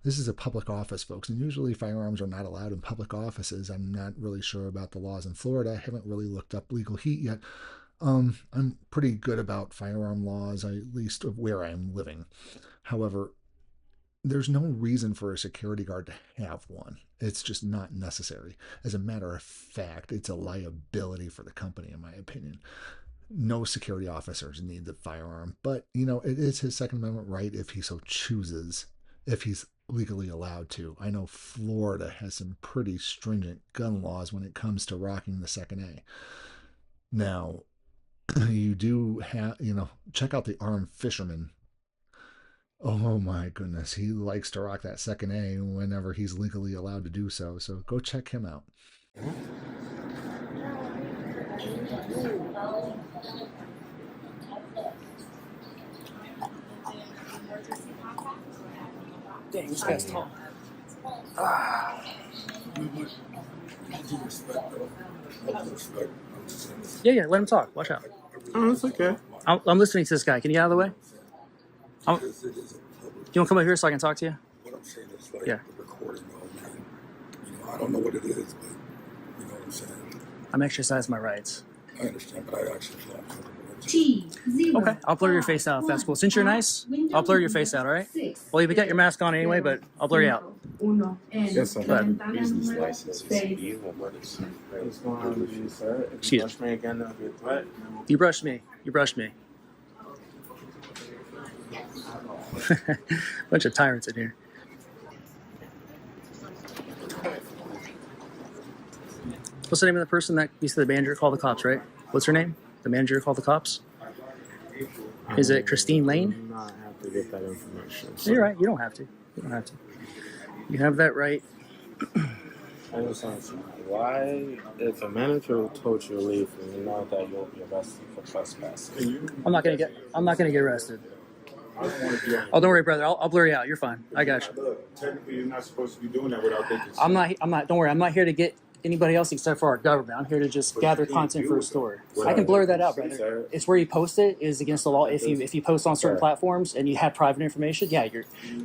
This is a public office, folks, and usually firearms are not allowed in public offices. I'm not really sure about the laws in Florida. I haven't really looked up legal heat yet. I'm pretty good about firearm laws, at least of where I'm living. However, there's no reason for a security guard to have one. It's just not necessary. As a matter of fact, it's a liability for the company, in my opinion. No security officers need the firearm, but it is his Second Amendment right if he so chooses, if he's legally allowed to. I know Florida has some pretty stringent gun laws when it comes to rocking the Second A. Now, you do have, check out the armed fisherman. Oh my goodness, he likes to rock that Second A whenever he's legally allowed to do so. So go check him out. Dang, this guy's tall. Yeah, let him talk. Watch out. Oh, it's okay. I'm listening to this guy. Can you get out of the way? You want to come over here so I can talk to you? What I'm saying is like Yeah. the recording, man. I don't know what it is, but you know what I'm saying. I'm exercising my rights. I understand, but I actually feel uncomfortable with it. T0. Okay, I'll blur your face out if that's cool. Since you're nice, I'll blur your face out, all right? Well, you've got your mask on anyway, but I'll blur you out. Yes, sir. Go ahead. Business license. What's going on with you, sir? If Excuse you brush me again, that'll be a threat. You brushed me. You brushed me. Bunch of tyrants in here. What's the name of the person that you said the manager called the cops, right? What's her name? The manager called the cops? Is it Christine Lane? I have to get that information. You're right. You don't have to. You don't have to. You have that right. I just want to know why, if a manager told you to leave and you know that you'll be arrested for trespassing. I'm not gonna get arrested. Oh, don't worry, brother. I'll blur you out. You're fine. I got you. Look, technically, you're not supposed to be doing that without thinking. I'm not. Don't worry. I'm not here to get anybody else except for our government. I'm here to just gather content for a story. I can blur that out, brother. It's where you post it is against the law. If you post on certain platforms and you have private information, yeah,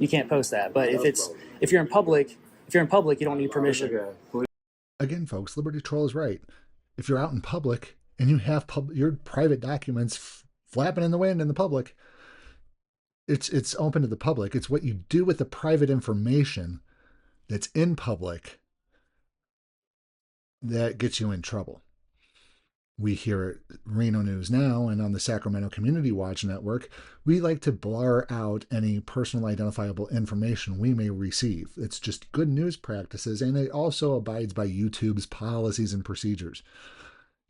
you can't post that. But if you're in public, you don't need permission. Again, folks, Liberty Troll is right. If you're out in public and you have your private documents flapping in the wind in the public, it's open to the public. It's what you do with the private information that's in public that gets you in trouble. We here at Reno News Now and on the Sacramento Community Watch Network, we like to blur out any personal identifiable information we may receive. It's just good news practices, and it also abides by YouTube's policies and procedures.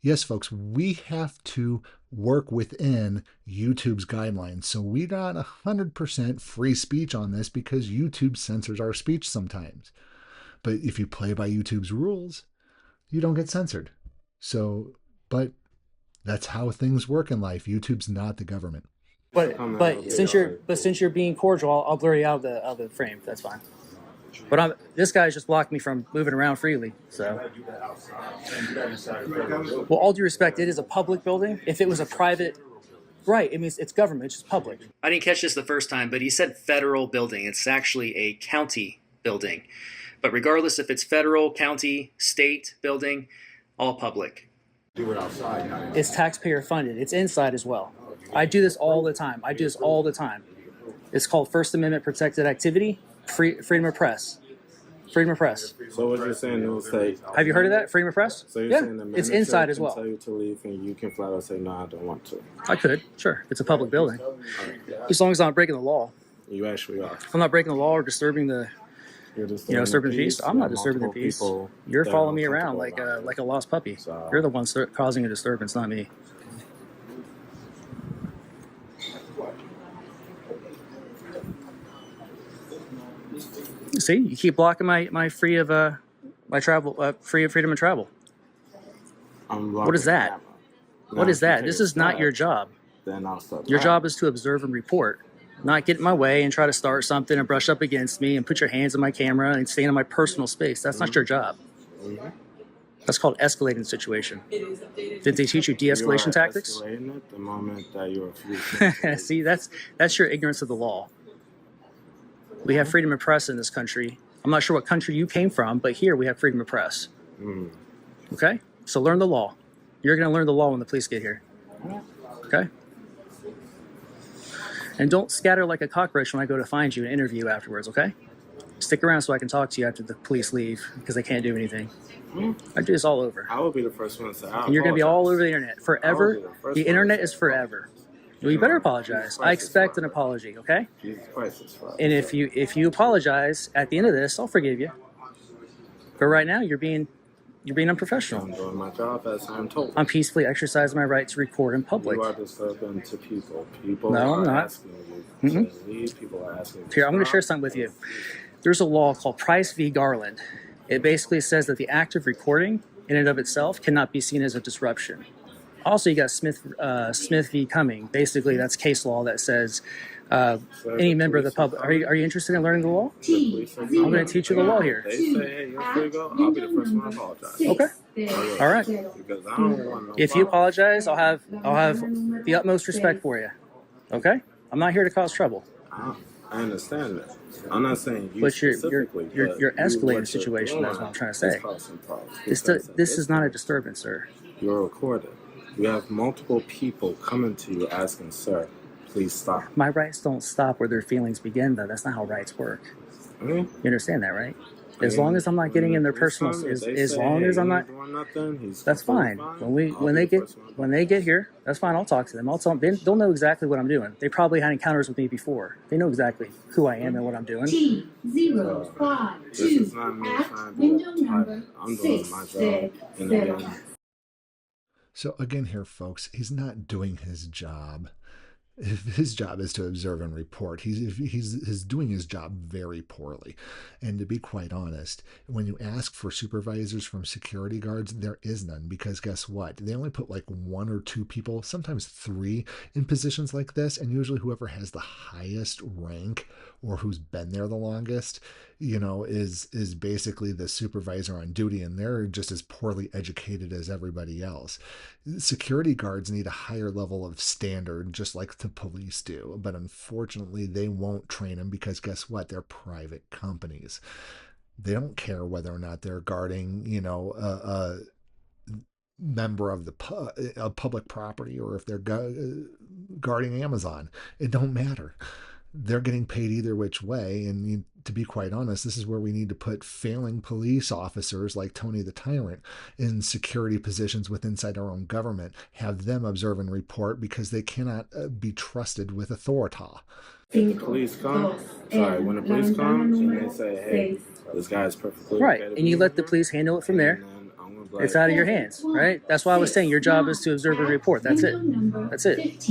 Yes, folks, we have to work within YouTube's guidelines. So we're not 100% free speech on this because YouTube censors our speech sometimes. But if you play by YouTube's rules, you don't get censored. So, but that's how things work in life. YouTube's not the government. But since you're being cordial, I'll blur you out of the frame. That's fine. But this guy's just blocked me from moving around freely. So, well, all due respect, it is a public building. If it was a private, right? It means it's government. It's just public. I didn't catch this the first time, but he said federal building. It's actually a county building. But regardless if it's federal, county, state building, all public. Do it outside. It's taxpayer funded. It's inside as well. I do this all the time. It's called First Amendment protected activity, freedom of press. Freedom of press. So what you're saying is say, have you heard of that? Freedom of press? So you're saying the manager it's inside as well. can tell you to leave and you can flat out say, no, I don't want to. I could, sure. It's a public building. As long as I'm not breaking the law. You actually are. If I'm not breaking the law or disturbing the disturbing the peace. I'm not disturbing the peace. You're following me around like a lost puppy. You're the one causing a disturbance, not me. See, you keep blocking my freedom of travel. What is that? What is that? This is not your job. Your job is to observe and report, not get in my way and try to start something and brush up against me and put your hands on my camera and stand in my personal space. That's not your job. That's called escalating the situation. Did they teach you de-escalation tactics? Escalating it the moment that you refuse. See, that's your ignorance of the law. We have freedom of press in this country. I'm not sure what country you came from, but here we have freedom of press. Okay? So learn the law. You're going to learn the law when the police get here. Okay? And don't scatter like a cockroach when I go to find you and interview afterwards, okay? Stick around so I can talk to you after the police leave because they can't do anything. I do this all over. I will be the first one to say, and you're going to be all over the internet forever. The internet is forever. Well, you better apologize. I expect an apology, okay? And if you apologize at the end of this, I'll forgive you. But right now, you're being unprofessional. I'm doing my job as I'm told. I'm peacefully exercising my right to record in public. You are disturbing to people. People no, are I'm not. Asking you to leave. People are asking you Here, I'm going to share something with you. There's a law called Price v. Garland. It basically says that the act of recording in and of itself cannot be seen as a disruption. Also, you got Smith v. Cumming. Basically, that's case law that says any member of the public. Are you interested in learning the law? I'm going to teach you the law here. They say, hey, you're free to go. I'll be the first one to apologize. Okay. All right. Because I don't want no if you apologize, I'll have the utmost respect for you. Okay. I'm not here to cause trouble. I understand that. I'm not saying you but you're escalating the situation. situation. That's what I'm trying to say. This is not a disturbance, sir. You're recorded. You have multiple people coming to you asking, sir, please stop. My rights don't stop where their feelings begin, though. That's not how rights work. You understand that, right? As long as I'm not getting in their personal, as long as I'm not, that's fine. When they get here, that's fine. I'll talk to them. I'll tell them. They'll know exactly what I'm doing. They probably had encounters with me before. They know exactly who I am and what I'm doing. T052. This is not me trying to. I'm doing my job. And again. So again here, folks, he's not doing his job. His job is to observe and report. He's doing his job very poorly. And to be quite honest, when you ask for supervisors from security guards, there is none, because guess what? They only put like 1 or 2 people, sometimes 3, in positions like this. And usually whoever has the highest rank or who's been there the longest, is basically the supervisor on duty, and they're just as poorly educated as everybody else. Security guards need a higher level of standard, just like the police do, but unfortunately they won't train them because guess what? They're private companies. They don't care whether or not they're guarding, a member of the public property, or if they're guarding Amazon. It don't matter. They're getting paid either which way. And to be quite honest, this is where we need to put failing police officers like Tony the Tyrant in security positions inside our own government, have them observe and report, because they cannot be trusted with authority. If the police come, when the police comes and they say, hey, this guy's perfectly right, and you let the police handle it from there. It's out of your hands, right? That's why I was saying your job is to observe and report. That's it. That's it.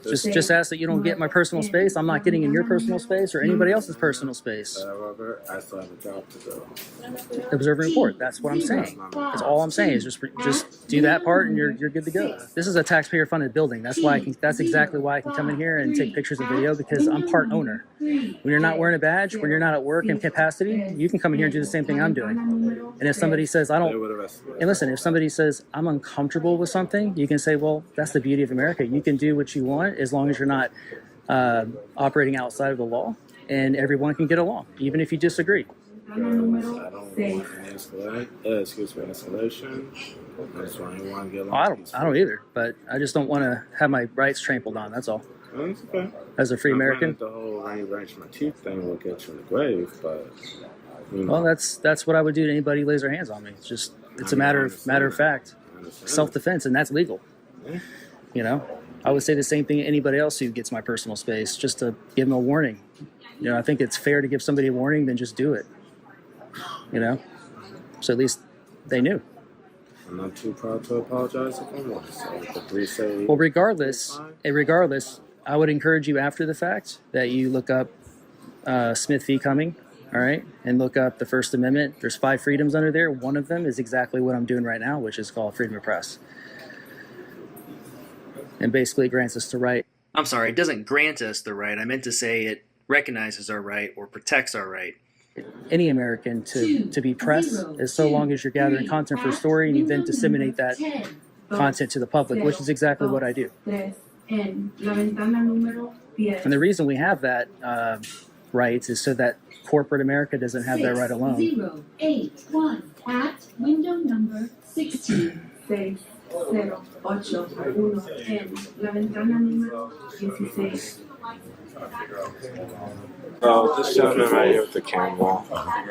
Just ask that you don't get my personal space. I'm not getting in your personal space or anybody else's personal space. However, I still have a job to do. Observe and report. That's what I'm saying. That's all I'm saying is just do that part and you're good to go. This is a taxpayer funded building. That's why that's exactly why I can come in here and take pictures and video, because I'm part owner. When you're not wearing a badge, when you're not at work in capacity, you can come in here and do the same thing I'm doing. And if somebody says and listen, if somebody says I'm uncomfortable with something, you can say, well, that's the beauty of America. You can do what you want as long as you're not operating outside of the law, and everyone can get along, even if you disagree. I don't want any escalation. That's why I want to get along. I don't either, but I just don't want to have my rights trampled on. That's all. That's okay. As a free American, The whole rain branch my teeth thing will get you in the grave, but well, that's what I would do to anybody who lays their hands on me. It's a matter of fact, self-defense, and that's legal. Yeah. You know, I would say the same thing to anybody else who gets my personal space, just to give them a warning. You know, I think it's fair to give somebody a warning than just do it. You know, so at least they knew. I'm not too proud to apologize if I'm wrong. So if the police say, well, regardless, I would encourage you after the fact that you look up Smith v. Cumming, all right, and look up the First Amendment. There's 5 freedoms under there. One of them is exactly what I'm doing right now, which is called freedom of press. And basically it grants us the right. I'm sorry, it doesn't grant us the right. I meant to say it recognizes our right or protects our right. Any American to be press, as so long as you're gathering content for a story and you then disseminate that content to the public, which is exactly what I do. And the reason we have that rights is so that corporate America doesn't have that right alone. 081 at window number 16. 60811 en la ventana número 16. this gentleman right here with the camera,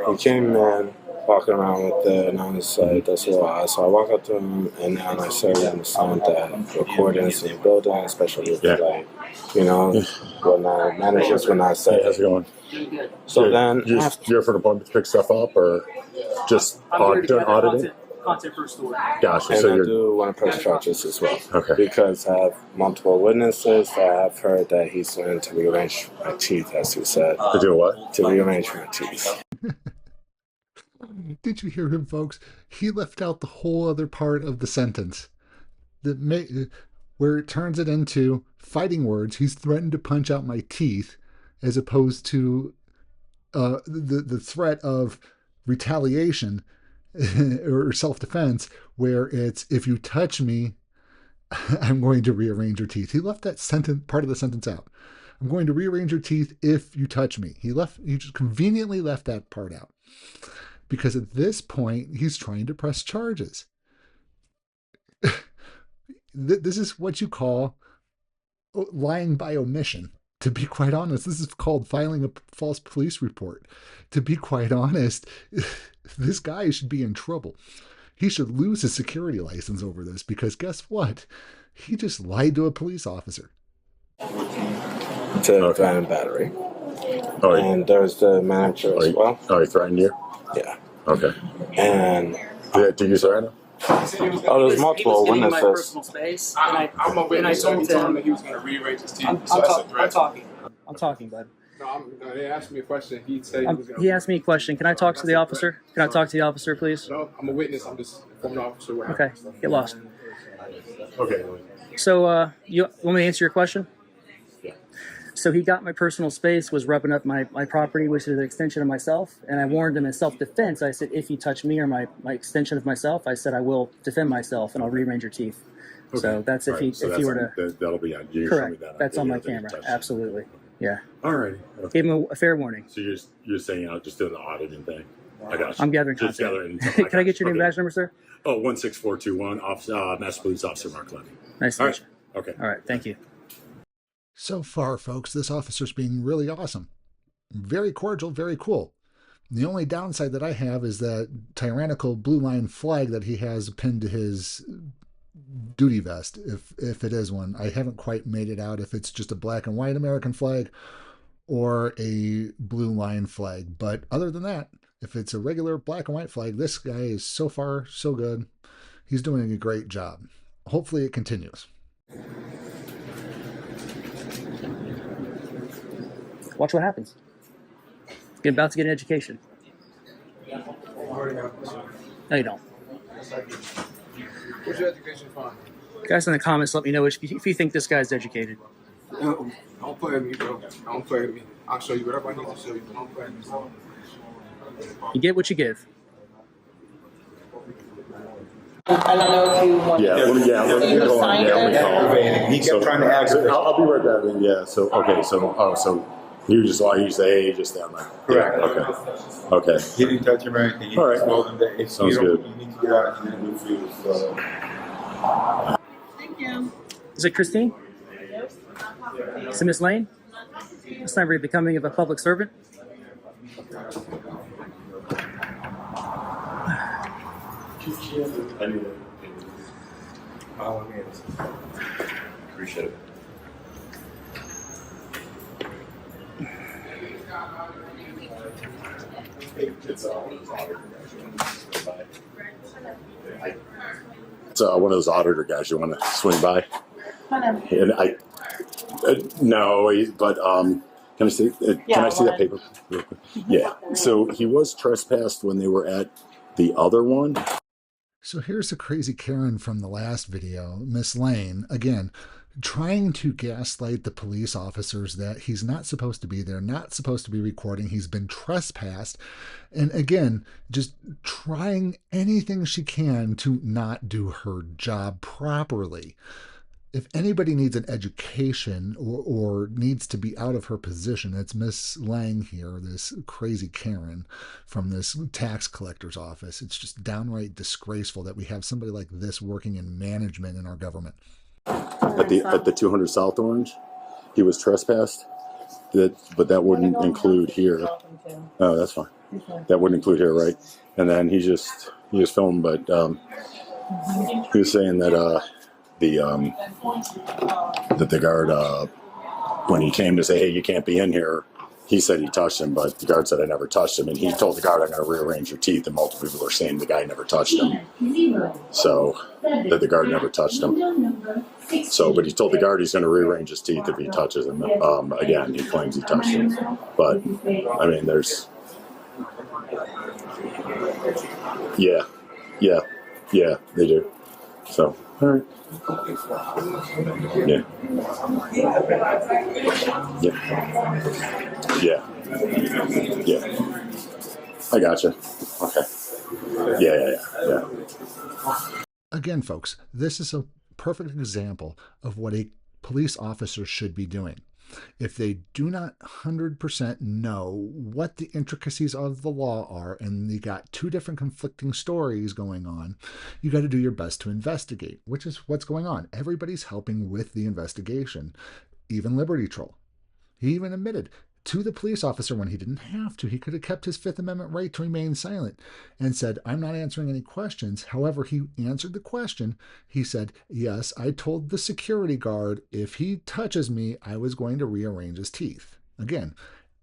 he came in walking around with it, and I was like, that's a little odd. So I walk up to him, and now I certainly understand that recordings in the building, especially with like, when managers will not say. How's it going? So then, you're for an appointment to pick stuff up, or just doing auditing? Content for a story. Gotcha. And So I you're do want to press charges as well. Okay. Because I have multiple witnesses that have heard that he's going to rearrange my teeth, as he said. to do what? To rearrange my teeth. Did you hear him, folks? He left out the whole other part of the sentence where it turns it into fighting words. He's threatened to punch out my teeth, as opposed to the threat of retaliation or self-defense, where it's, if you touch me, I'm going to rearrange your teeth. He left that part of the sentence out. I'm going to rearrange your teeth if you touch me. He just conveniently left that part out, because at this point he's trying to press charges. This is what you call lying by omission. To be quite honest, this is called filing a false police report. To be quite honest, this guy should be in trouble. He should lose his security license over this, because guess what? He just lied to a police officer. To threaten battery. And there's the manager as well. Oh, he threatened you? Yeah. Okay. And did you threaten him? Oh, there's multiple witnesses. My personal space, I'm a witness. and I told him that he was going to rearrange his teeth. I'm talking, bud. No, they asked me a question. He said he was going to. He asked me a question. Can I talk to the officer? Can I talk to the officer, please? No, I'm a witness. I'm just a former officer. Okay, get lost. Okay. So, you want me to answer your question? Yeah. So he got my personal space, was rubbing up my property, which is an extension of myself, and I warned him in self-defense. I said, if you touch me or my extension of myself, I said I will defend myself and I'll rearrange your teeth. Okay. So that's if you were to. That'll be on you. Correct. That's on my camera. Absolutely. Yeah. All right. Okay. Gave him a fair warning. So you're saying I'll just do the auditing thing. I got you. I'm gathering content. Can I get your name and badge number, sir? Oh, 16421, Master Police Officer Mark Levy. Nice to meet you. Okay. All right. Thank you. So far, folks, this officer's being really awesome. Very cordial, very cool. The only downside that I have is that tyrannical blue line flag that he has pinned to his duty vest, if it is one. I haven't quite made it out if it's just a black and white American flag or a blue line flag. But other than that, if it's a regular black and white flag, this guy is so far so good. He's doing a great job. Hopefully it continues. Watch what happens. You're about to get an education. No, you don't. What's your education fund? Guys in the comments, let me know if you think this guy's educated. Don't play with me, bro. Don't play with me. I'll show you whatever I need to show you. Don't play with me. You get what you give. I don't know if you want Yeah, let me go on. Yeah, let me call. He kept trying to ask. I'll be right back. Yeah. So okay. So he was just like he said, hey, just that much. Correct. Okay. He didn't touch him or anything. He All right. just told him that if Sounds you good. You need to get out. He's gonna do for you. So. Thank you. Is it Christine? Is it Miss Lane? It's never becoming of a public servant. Appreciate it. It's one of those auditor guys you want to swing by. And no, but can I see? Can I see that paper? Real quick? Yeah. So he was trespassed when they were at the other one. So here's the crazy Karen from the last video, Miss Lane, again, trying to gaslight the police officers that he's not supposed to be there, not supposed to be recording, he's been trespassed, and again, just trying anything she can to not do her job properly. If anybody needs an education or needs to be out of her position, it's Miss Lang here, this crazy Karen from this tax collector's office. It's just downright disgraceful that we have somebody like this working in management in our government. At the 200 South Orange, he was trespassed, but that wouldn't include here. Oh, that's fine. That wouldn't include here, right? And then he just filmed, but he was saying that that the guard, when he came to say, hey, you can't be in here, he said he touched him, but the guard said I never touched him, and he told the guard I'm going to rearrange your teeth, and multiple people are saying the guy never touched him, so that the guard never touched him. So, but he told the guard he's going to rearrange his teeth if he touches him. Again, he claims he touched him, but I mean, there's, yeah, they do. So, all right. Yeah. I gotcha. Okay. Yeah. Again, folks, this is a perfect example of what a police officer should be doing. If they do not 100% know what the intricacies of the law are, and you got two different conflicting stories going on, you got to do your best to investigate, which is what's going on. Everybody's helping with the investigation, even Liberty Troll. He even admitted to the police officer when he didn't have to. He could have kept his Fifth Amendment right to remain silent and said, I'm not answering any questions. However, he answered the question. He said, yes, I told the security guard if he touches me, I was going to rearrange his teeth. Again,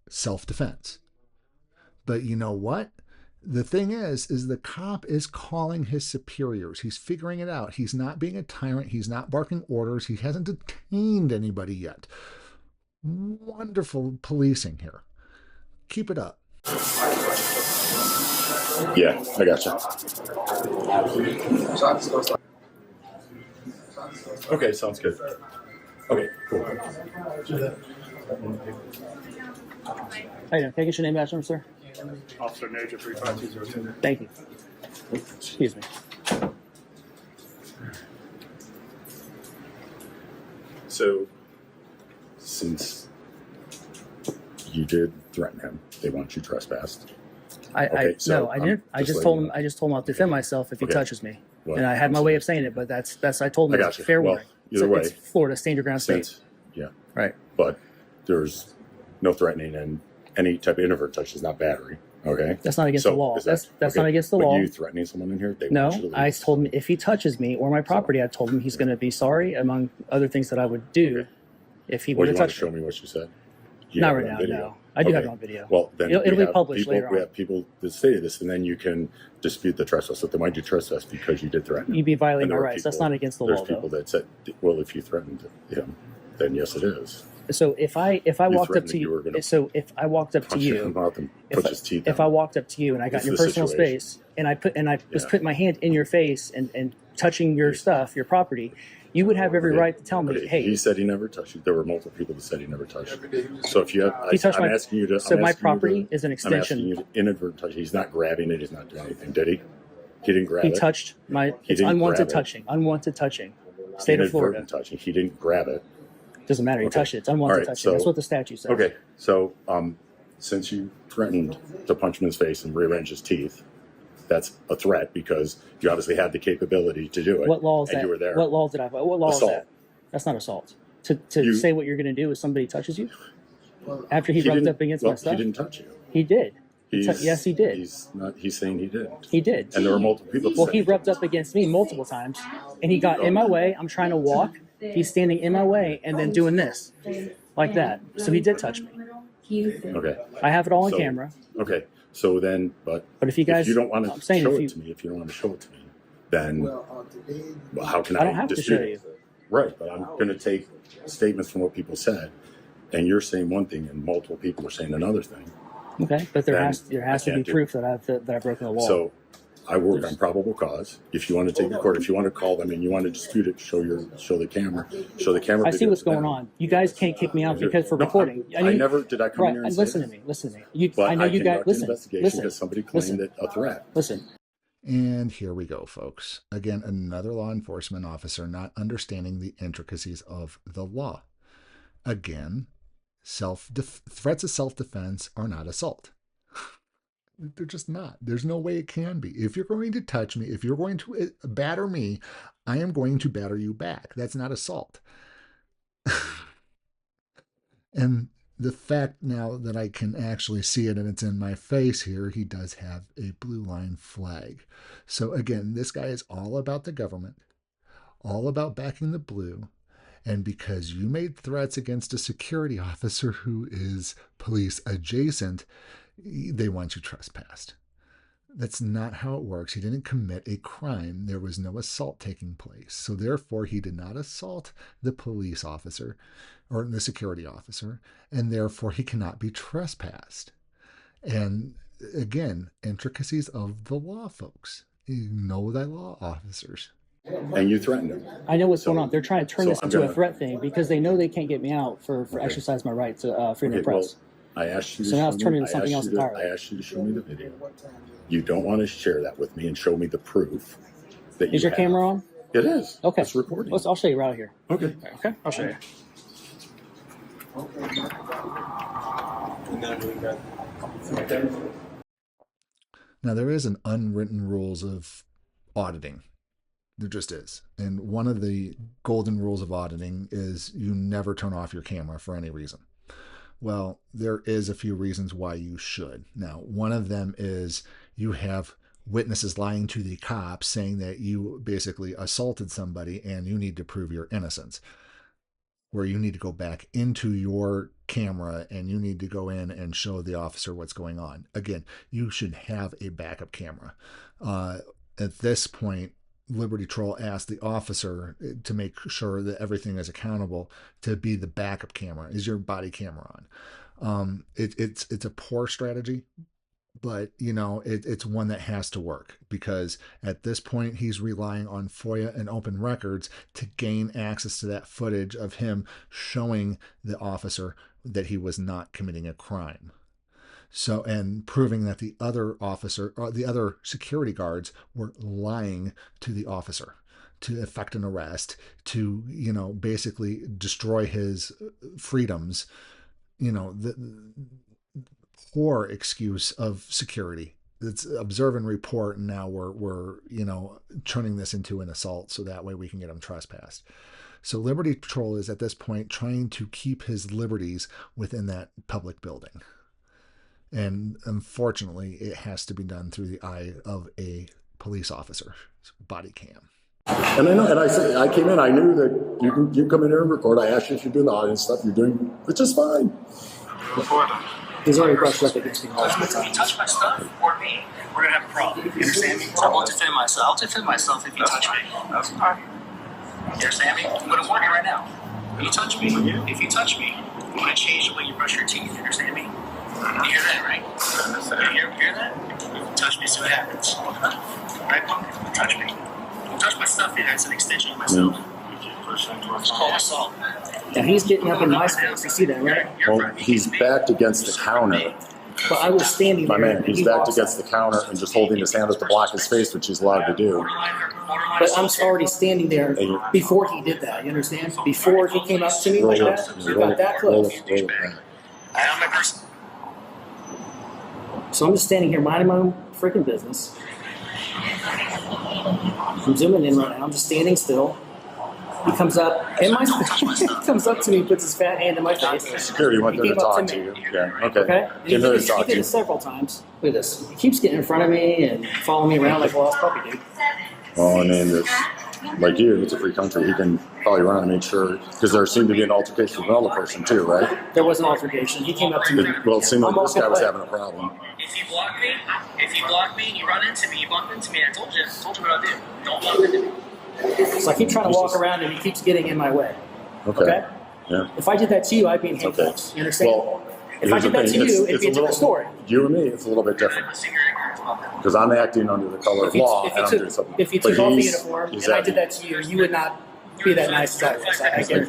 self-defense. But you know what? The thing is the cop is calling his superiors. He's figuring it out. He's not being a tyrant. He's not barking orders. He hasn't detained anybody yet. Wonderful policing here. Keep it up. Yeah, I gotcha. Okay, sounds good. Okay, cool. Hey, can I get your name, badge number, sir? Officer Major 35202. Thank you. Excuse me. So, since you did threaten him, they want you trespassed. I didn't. I just told him I'll defend myself if he touches me, and I had my way of saying it. But that's I told him it's fair warning. Either way, it's Florida, stand your ground state. Yeah, right. But there's no threatening, and any type of inadvertent touch is not battery. Okay, that's not against the law. That's not against the law. But you threatening someone in here? I told him if he touches me or my property, I told him he's going to be sorry, among other things that I would do if he would have touched me. Show me what you said. Not right now. No, I do have it on video. Well, then it'll be published later on. We have people that say this, and then you can dispute the trespass. So they might do trespass because you did threaten. You'd be violating my rights. That's not against the law, There's people that said, well, if you threatened him, then yes, it is. So if I walked up to you, so if I walked up to you, if I walked up to you and I got in your personal space and I was putting my hand in your face and touching your stuff, your property, you would have every right to tell me, hey. He said he never touched you. There were multiple people that said he never touched you. So if you have, I'm asking you to. So my property is an extension. I'm asking you to inadvertently touch. He's not grabbing it. He's not doing anything. Did he? He didn't grab it. He touched my. It's unwanted touching. Unwanted touching. State of Florida. Touching. He didn't grab it. Doesn't matter. He touched it. It's unwanted touching. That's what the statute says. Okay. So since you threatened to punch him in his face and rearrange his teeth, that's a threat because you obviously had the capability to do it. What law is that? You were there. What law did I? What law is that? That's not assault. To say what you're going to do if somebody touches you after he rubbed up against my stuff. He didn't touch you. He did. Yes, he did. He's saying he didn't. He did. And there were multiple people. Well, he rubbed up against me multiple times, and he got in my way. I'm trying to walk. He's standing in my way and then doing this, like that. So he did touch me. Okay. I have it all on camera. Okay. So then, but if you guys, if you don't want to show it to me, if you don't want to show it to me, then how can I don't have to show you. Right, but I'm going to take statements from what people said, and you're saying one thing, and multiple people are saying another thing. Okay, but there has to be proof that I've broken the law. So I work on probable cause. If you want to take the court, if you want to call them and you want to dispute it, show the camera. I see what's going on. You guys can't kick me out because for recording. I never did. I come right, here and listen to me. I know you guys. Listen. Because somebody claimed it a threat. Listen. And here we go, folks. Again, another law enforcement officer not understanding the intricacies of the law. Again, threats of self-defense are not assault. They're just not. There's no way it can be. If you're going to touch me, if you're going to batter me, I am going to batter you back. That's not assault. And the fact now that I can actually see it and it's in my face here, he does have a blue line flag. So again, this guy is all about the government, all about backing the blue. And because you made threats against a security officer who is police adjacent, they want you trespassed. That's not how it works. He didn't commit a crime. There was no assault taking place. So therefore, he did not assault the police officer or the security officer, and therefore he cannot be trespassed. And again, intricacies of the law, folks. You know thy law, officers. And you threatened him. I know what's going on. They're trying to turn this into a threat thing because they know they can't get me out for exercise my right to freedom of press. I asked you. So now it's turning into something else entirely. I asked you to show me the video. You don't want to share that with me and show me the proof that is your camera on? It is. Okay. It's recording. I'll show you right here. Okay. Okay. I'll show you. Now there is an unwritten rules of auditing. There just is. And one of the golden rules of auditing is you never turn off your camera for any reason. Well, there is a few reasons why you should. Now, one of them is you have witnesses lying to the cops saying that you basically assaulted somebody and you need to prove your innocence, where you need to go back into your camera and you need to go in and show the officer what's going on. Again, you should have a backup camera. At this point, Liberty Troll asked the officer to make sure that everything is accountable to be the backup camera. Is your body camera on? It's a poor strategy, but it's one that has to work because at this point he's relying on FOIA and open records to gain access to that footage of him showing the officer that he was not committing a crime. So, and proving that the other officer or the other security guards were lying to the officer to effect an arrest, to, basically destroy his freedoms, the poor excuse of security. It's observe and report. And now we're turning this into an assault. So that way we can get him trespassed. So Liberty Patrol is at this point trying to keep his liberties within that public building. And unfortunately, it has to be done through the eye of a police officer's body cam. And I know, and I came in, I knew that you come in here and record. I asked you if you're doing the audience stuff. You're doing, which is fine. He's already brushed up against me all the time. If you touch my stuff or me, we're gonna have a problem. You understand me? So I won't defend myself. I'll defend myself if you touch me. That's fine. You understand me? I'm gonna warn you right now. You touch me. If you touch me, I'm going to change the way you brush your teeth. You understand me? You hear that, right? You hear that? Touch me, see what happens. Right, punk? Touch me. Don't touch my stuff here. That's an extension of myself. It's called assault. Now he's getting up in my space. You see that, right? Well, he's backed against the counter. But I was standing My there. man, he's backed against the counter and just holding his hand up to block his face, which he's allowed to do. But I'm already standing there before he did that. You understand? Before he came up to me like that, he got that close. So I'm just standing here minding my own freaking business. I'm zooming in right now. I'm just standing still. He comes up in my he comes up to me, puts his fat hand in my face. Security went there to talk to you. Yeah, okay. He did it several times. Look at this. He keeps getting in front of me and following me around like a lost puppy, dude. Oh, and then it's like you, it's a free country. He can probably run and make sure, because there seemed to be an altercation with another person too, right? There was an altercation. He came up to me. Well, it seemed like this guy was having a problem. If you block me and you run into me, you bump into me, I told you what I'll do. Don't bump into me. So I keep trying to walk around and he keeps getting in my way. Okay. Yeah. If I did that to you, I'd be in handcuffs. You understand? Well, if I did that to you, it'd be a different story. You and me, it's a little bit different. Because I'm acting under the color of law and I'm doing something. If you took off the uniform and I did that to you, you would not be that nice as I was.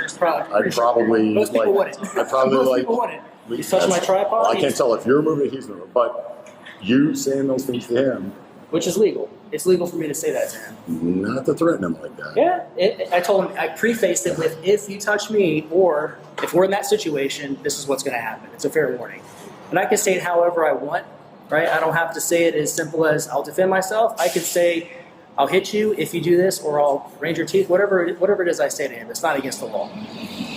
I probably most people wouldn't. I'd probably most like. people wouldn't. You touch my tripod. Well, I can't tell if you're moving, he's moving, but you saying those things to him, which is legal. It's legal for me to say that to him. Not to threaten him like that. Yeah, I told him, I prefaced it with, if you touch me, or if we're in that situation, this is what's going to happen. It's a fair warning. And I can say it however I want, right? I don't have to say it as simple as, I'll defend myself. I could say, I'll hit you if you do this, or I'll range your teeth, whatever it is I say to him. It's not against the law.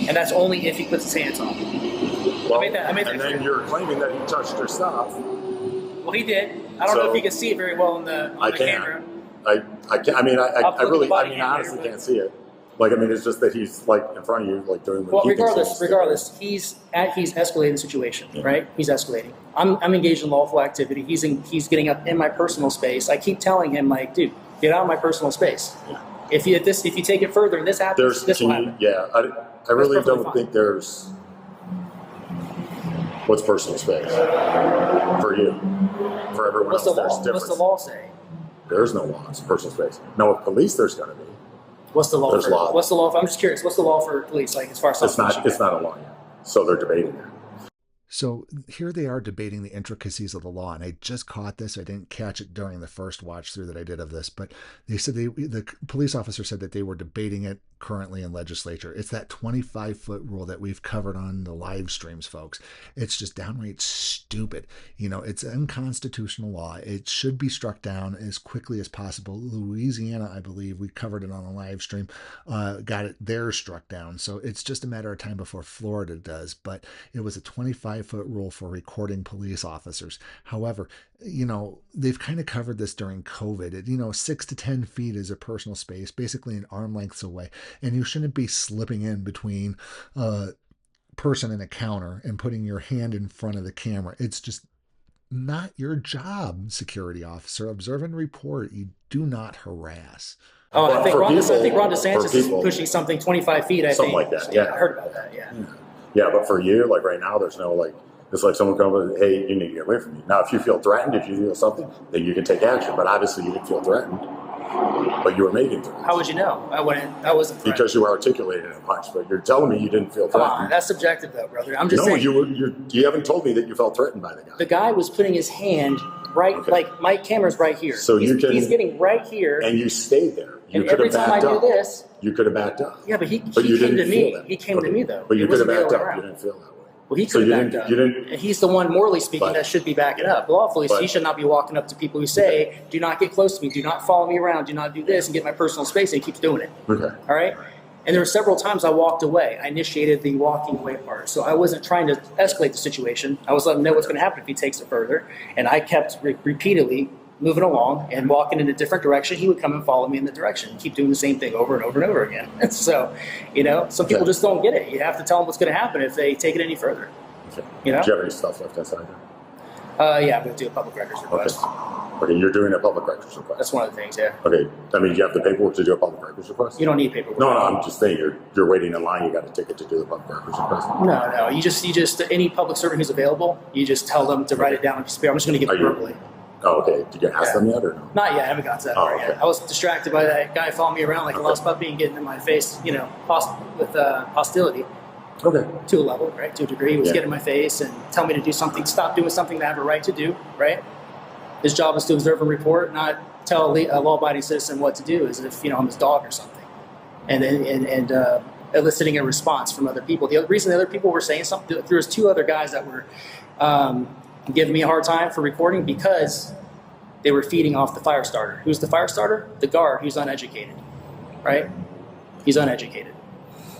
And that's only if he puts his hands on me. Well, and then you're claiming that he touched your stuff. Well, he did. I don't know if you can see it very well on the camera. I can't. I mean, I honestly can't see it. Like, I mean, it's just that he's like in front of you, like doing what he thinks regardless, he's escalating the situation, right? He's escalating. I'm engaged in lawful activity. He's getting up in my personal space. I keep telling him, like, dude, get out of my personal space. Yeah. If you take it further and this happens, this will happen. Yeah, I really don't think there's. What's personal space for you? For everyone else, there's difference. What's the law say? There's no law. It's personal space. No, with police, there's going to be. What's the law? There's law. What's the law? I'm just curious. What's the law for police? Like, as far as it's not a law yet. So they're debating it. So here they are debating the intricacies of the law, and I just caught this. I didn't catch it during the first watch through that I did of this, but they said the police officer said that they were debating it currently in legislature. It's that 25-foot rule that we've covered on the live streams, folks. It's just downright stupid. You know, it's unconstitutional law. It should be struck down as quickly as possible. Louisiana, I believe, we covered it on a live stream, got it there struck down. So it's just a matter of time before Florida does. But it was a 25-foot rule for recording police officers. However, you know, they've kind of covered this during COVID. 6 to 10 feet is a personal space, basically an arm lengths away. And you shouldn't be slipping in between a person and a counter and putting your hand in front of the camera. It's just not your job, security officer. Observe and report. You do not harass. Oh, I think Ron DeSantis is pushing something 25 feet, something like that. Yeah. I heard about that, yeah. Yeah, but for you, like right now, there's no like, it's like someone comes with, hey, you need to get away from me. Now, if you feel threatened, if you feel something, then you can take action. But obviously, you didn't feel threatened. But you were making threats. How would you know? I wasn't threatened. Because you were articulating it much. But you're telling me you didn't feel threatened. Come on, that's subjective, though, brother. I'm just saying. No, you haven't told me that you felt threatened by the guy. The guy was putting his hand right, like my camera's right here. So he's getting right here. And you stayed there. You and every time I do this. You could have backed up. Yeah, but he came to me. He came to me, though. But you could have backed up. You didn't feel that way. Well, he could have backed up. And he's the one, morally speaking, that should be backing up. Lawfully, so he should not be walking up to people who say, do not get close to me, do not follow me around, do not do this, and get my personal space, and he keeps doing it. Okay. All right? And there were several times I walked away. I initiated the walking away part. So I wasn't trying to escalate the situation. I was letting him know what's going to happen if he takes it further. And I kept repeatedly moving along and walking in a different direction. He would come and follow me in the direction, keep doing the same thing over and over and over again. So, some people just don't get it. You have to tell them what's going to happen if they take it any further. Do you have any stuff left outside there? Yeah, I'm going to do a public records request. Okay. Okay, you're doing a public records request. That's one of the things, yeah. Okay, I mean, you have the paperwork to do a public records request? You don't need paperwork. No, I'm just saying you're waiting in line. You got a ticket to do the public records request. No. You just any public servant who's available, you just tell them to write it down on a piece of paper. I'm just going to give it verbally. Oh, okay. Did you ask them yet or no? Not yet. I haven't got to that part okay. yet. I was distracted by that guy following me around like a lost puppy and getting in my face, with hostility. Okay. To a level, right? To a degree, he was getting in my face and tell me to do something, stop doing something that I have a right to do, right? His job is to observe and report, not tell a law-abiding citizen what to do, as if I'm his dog or something, and eliciting a response from other people. The reason the other people were saying something, there was 2 other guys that were giving me a hard time for recording because they were feeding off the fire starter. Who's the fire starter? The guard, who's uneducated, right? He's uneducated.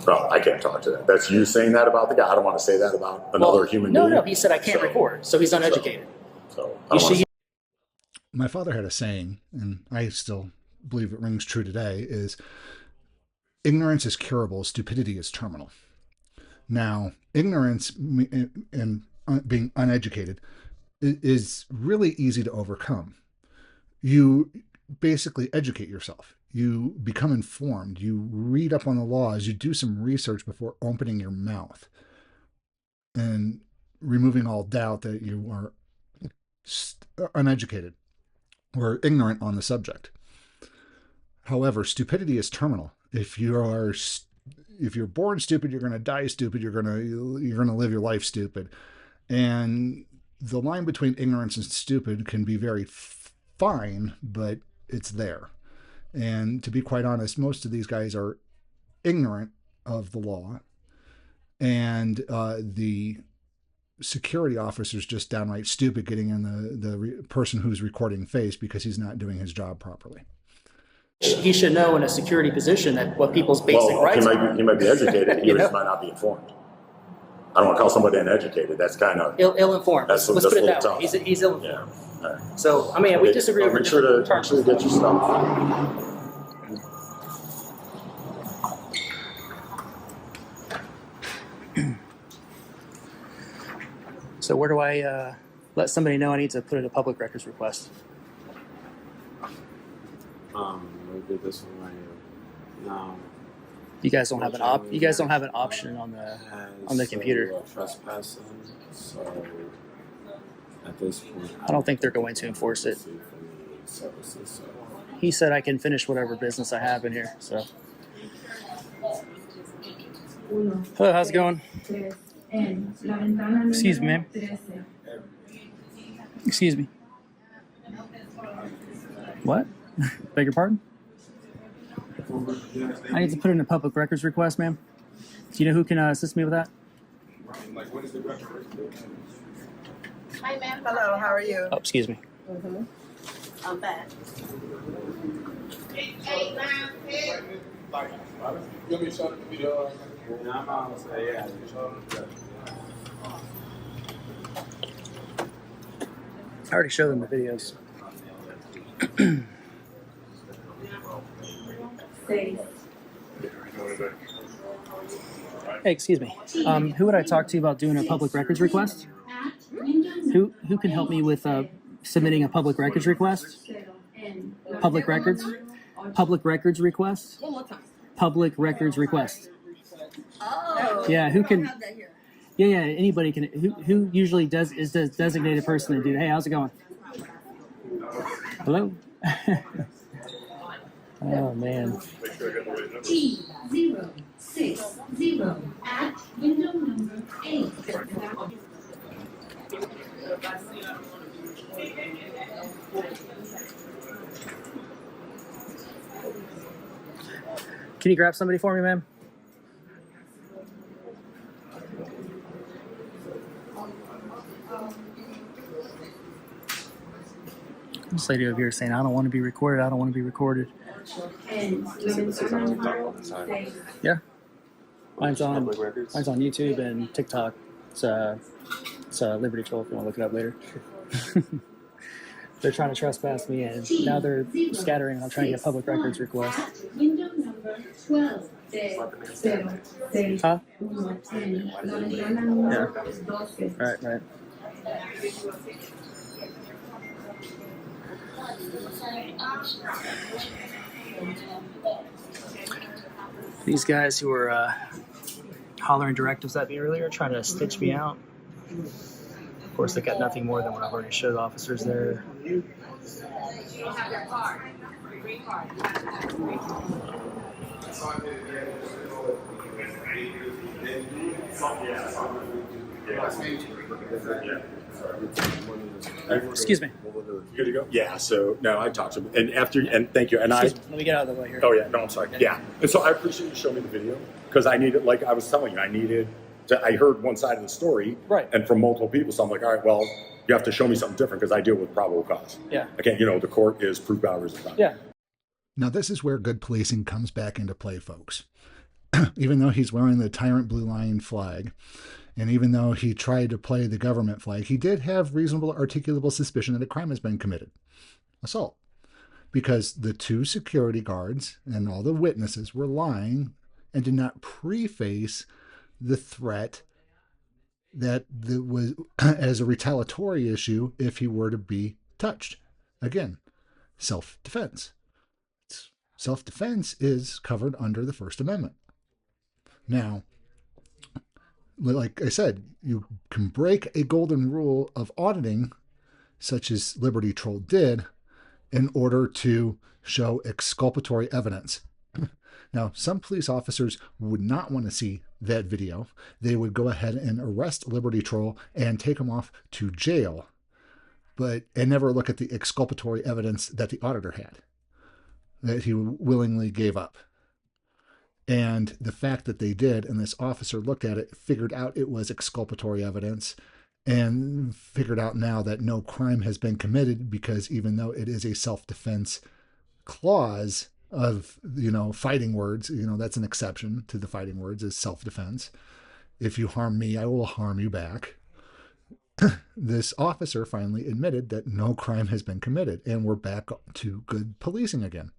Well, I can't talk to that. That's you saying that about the guy. I don't want to say that about another human being. No, he said I can't record, so he's uneducated. My father had a saying, and I still believe it rings true today, is ignorance is curable, stupidity is terminal. Now, ignorance and being uneducated is really easy to overcome. You basically educate yourself. You become informed. You read up on the laws. You do some research before opening your mouth and removing all doubt that you are uneducated or ignorant on the subject. However, stupidity is terminal. If you're born stupid, you're going to die stupid. You're going to live your life stupid. And the line between ignorance and stupid can be very fine, but it's there. And to be quite honest, most of these guys are ignorant of the law, and the security officer's just downright stupid getting in the person who's recording face because he's not doing his job properly. He should know in a security position that what people's basic rights are. He might be educated. He just might not be informed. I don't want to call somebody uneducated. That's kind of ill-informed. Let's put it that way. He's ill-informed. Yeah. Right. So we disagree over. Make sure to get your stuff. So where do I let somebody know I need to put in a public records request? Maybe this one right here. No. You guys don't have an option on the computer. Trespassing. So at this point, I don't think they're going to enforce it. He said I can finish whatever business I have in here. So. Hello, how's it going? Excuse me, ma'am. Excuse me. What? Beg your pardon? I need to put in a public records request, ma'am. Do you know who can assist me with that? Hi, ma'am. Hello, how are you? Oh, excuse me. I'm back. I already showed them the videos. Hey, excuse me. Who would I talk to about doing a public records request? Who can help me with submitting a public records request? Public records? Public records request? One more time. Public records request. Oh. Yeah, who can? Yeah, anybody can. Who usually is the designated person to do that? Hey, how's it going? Hello? Oh, man. T060 at window number 8. Can you grab somebody for me, ma'am? This lady over here saying, I don't want to be recorded. I don't want to be recorded. Yeah. Mine's on YouTube and TikTok. It's Liberty 12 if you want to look it up later. They're trying to trespass me, and now they're scattering, and I'm trying to get a public records request. Window number 12. Huh? Yeah. Right. These guys who were hollering directives at me earlier, trying to stitch me out. Of course, they got nothing more than what I've already showed officers there. Excuse me. You good to go? Yeah. So no, I talked to him, and thank you. And Let me get out of the way here. Oh yeah, no, I'm sorry. Yeah, and so I appreciate you showing me the video because I needed, like I was telling you, I heard one side of the story, right, and from multiple people. So I'm like, all right, well, you have to show me something different because I deal with probable cause. Yeah. I can't. The court is proof beyond reasonable doubt. Yeah. Now this is where good policing comes back into play, folks. Even though he's wearing the Tyrant Blue Line flag, and even though he tried to play the government flag, he did have reasonable articulable suspicion that a crime has been committed. Assault. Because the two security guards and all the witnesses were lying and did not preface the threat that was as a retaliatory issue if he were to be touched. Again, self-defense. Self-defense is covered under the First Amendment. Now, like I said, you can break a golden rule of auditing, such as Liberty Troll did, in order to show exculpatory evidence. Now, some police officers would not want to see that video. They would go ahead and arrest Liberty Troll and take him off to jail, and never look at the exculpatory evidence that the auditor had, that he willingly gave up. And the fact that they did, and this officer looked at it, figured out it was exculpatory evidence, and figured out now that no crime has been committed because even though it is a self-defense clause of, fighting words, that's an exception to the fighting words is self-defense. If you harm me, I will harm you back. This officer finally admitted that no crime has been committed, and we're back to good policing again.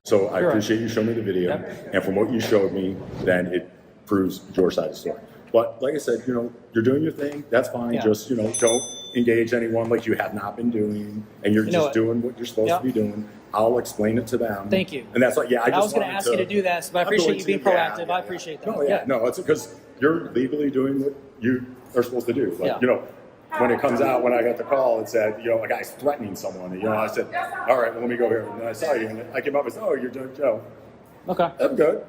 So I appreciate you showing me the video, and from what you showed me, then it proves your side of the story. But like I said, you're doing your thing. That's fine. Just, don't engage anyone like you have not been doing, and you're just doing what you're supposed to be doing. I'll explain it to them. Thank you. And that's like, I was going to ask you to do that, but I appreciate you being proactive. I appreciate that. No, it's because you're legally doing what you are supposed to do. Like, when it comes out, when I got the call, it said, a guy's threatening someone. I said, all right, well, let me go here. And I saw you, and I came up and said, oh, you're doing, Okay. I'm good.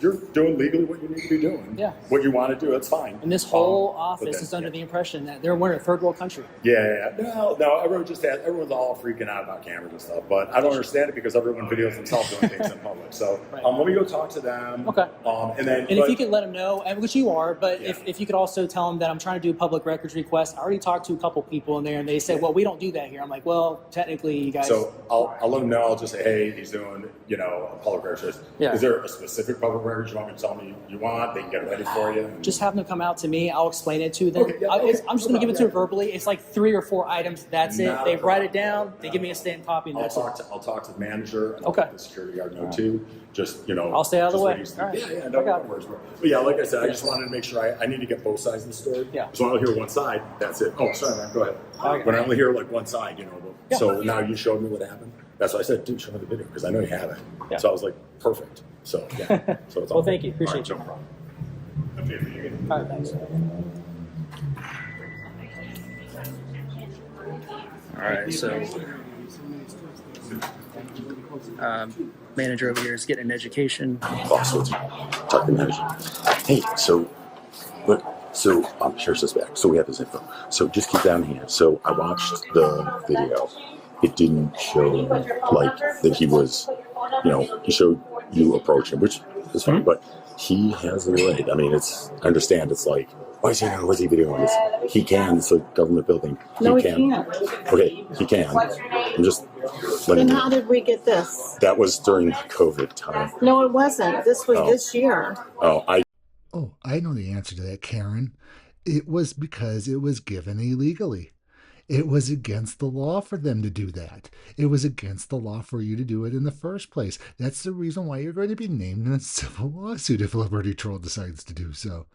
You're doing legally what you need to be doing. Yeah. What you want to do, it's fine. And this whole office is under the impression that we're in a third world country. Yeah. No, everyone's all freaking out about cameras and stuff, but I don't understand it because everyone videos themselves doing things in public. So let me go talk to them. Okay. And if you could let them know, which you are, but if you could also tell them that I'm trying to do a public records request. I already talked to a couple people in there, and they said, well, we don't do that here. I'm like, well, technically, you guys. So I'll let them know. I'll just say, hey, he's doing, a public records. Yeah. Is there a specific public record you want me to tell me you want? They can get it ready for you. Just have them come out to me. I'll explain it to them. Okay, I'm just going to give it to them verbally. It's like 3 or 4 items. That's it. They write it down. They give me a stamped copy. And I'll talk to the manager. And okay. The security guard know too. Just I'll stay out of the way. All right. No worries. But yeah, like I said, I just wanted to make sure I need to get both sides of the story. Yeah. So I'll hear one side. That's it. Oh, sorry, man. Go ahead. Okay. When I only hear like one side, So now you showed me what happened. That's why I said, dude, show me the video because I know you have it. Yeah. So I was like, perfect. So yeah. So it's well, thank you. Appreciate you. No problem. All right, thanks. All right, so manager over here is getting an education. Boss, what's talk to manager. Hey, so look, here's this back. So we have this info. So just keep that in hand. So I watched the video. It didn't show like that he was, he showed you approach him, which is fine, but he has the right. I mean, I understand it's like, what's he videoing this? He can, it's a government building. He can't. Okay, he can. I'm just letting Then how did we get this? That was during COVID time. No, it wasn't. This was this year. Oh, I know the answer to that, Karen. It was because it was given illegally. It was against the law for them to do that. It was against the law for you to do it in the first place. That's the reason why you're going to be named in a civil lawsuit if Liberty Troll decides to do so.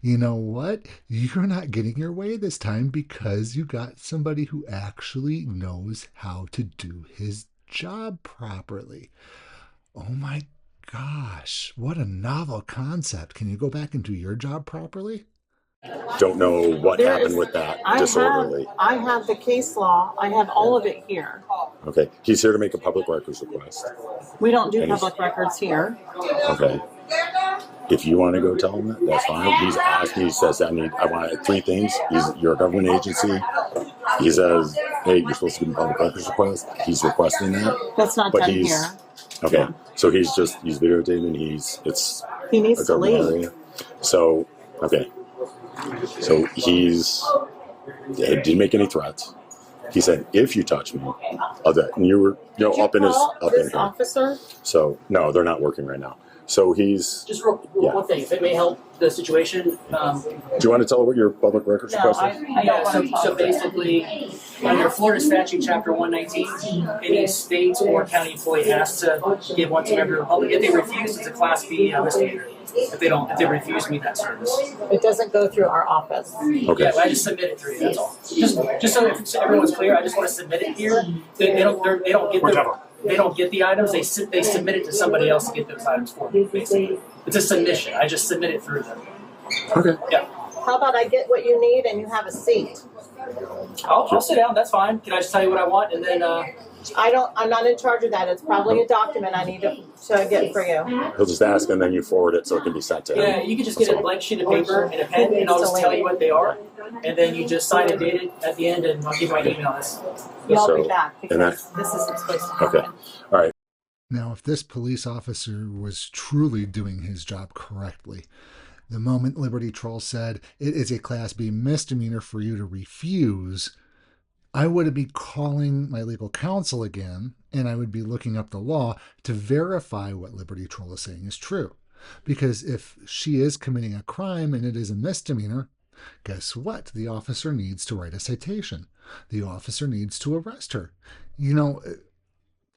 You know what? You're not getting your way this time because you got somebody who actually knows how to do his job properly. Oh my gosh, what a novel concept. Can you go back and do your job properly? Don't know what There happened is- with that I disorderly. I have the case law. I have all of it here. Okay, he's here to make a public records request. We don't do And he's- public records here. Okay. If you want to go tell him that, that's fine. He's asked me, he says, I want 3 things. You're a government agency. He says, hey, you're supposed to give him a public records request. He's requesting that. That's not but done he's, here. Okay, so he's videotaping. It's He needs a to government leave. area. So, okay. So he didn't make any threats. He said, if you touch me, I'll do it. And you were, up in his, up in This here. officer? So, no, they're not working right now. So he's, Just one thing, if it may help the situation. do you want to tell her what your public records No, request I is? don't want to talk. So basically, under Florida statute chapter 119, any state or county employee has to give one to every republic. If they refuse, it's a class B misdemeanor. If they refuse me that service. It doesn't go through our office. Okay. Yeah, but I just submit it through. That's all. Just so everyone's clear, I just want to submit it here. They don't get the items. They submit it to somebody else to get those items for me. Basically, it's a submission. I just submit it through them. Okay. Yeah. How about I get what you need and you have a seat? I'll sit down. That's fine. Can I just tell you what I want and then? I'm not in charge of that. It's probably a document I need to get for you. He'll just ask and then you forward it so it can be sent to him. Yeah, you can just get a blank sheet of paper and a pen, and I'll just tell you what they are, and then you just sign and date it at the end, and I'll give you my email. I'll be back because and that- this isn't supposed to happen. Okay. All right. Now, if this police officer was truly doing his job correctly, the moment Liberty Troll said it is a Class B misdemeanor for you to refuse, I would be calling my legal counsel again, and I would be looking up the law to verify what Liberty Troll is saying is true. Because if she is committing a crime and it is a misdemeanor, guess what? The officer needs to write a citation. The officer needs to arrest her.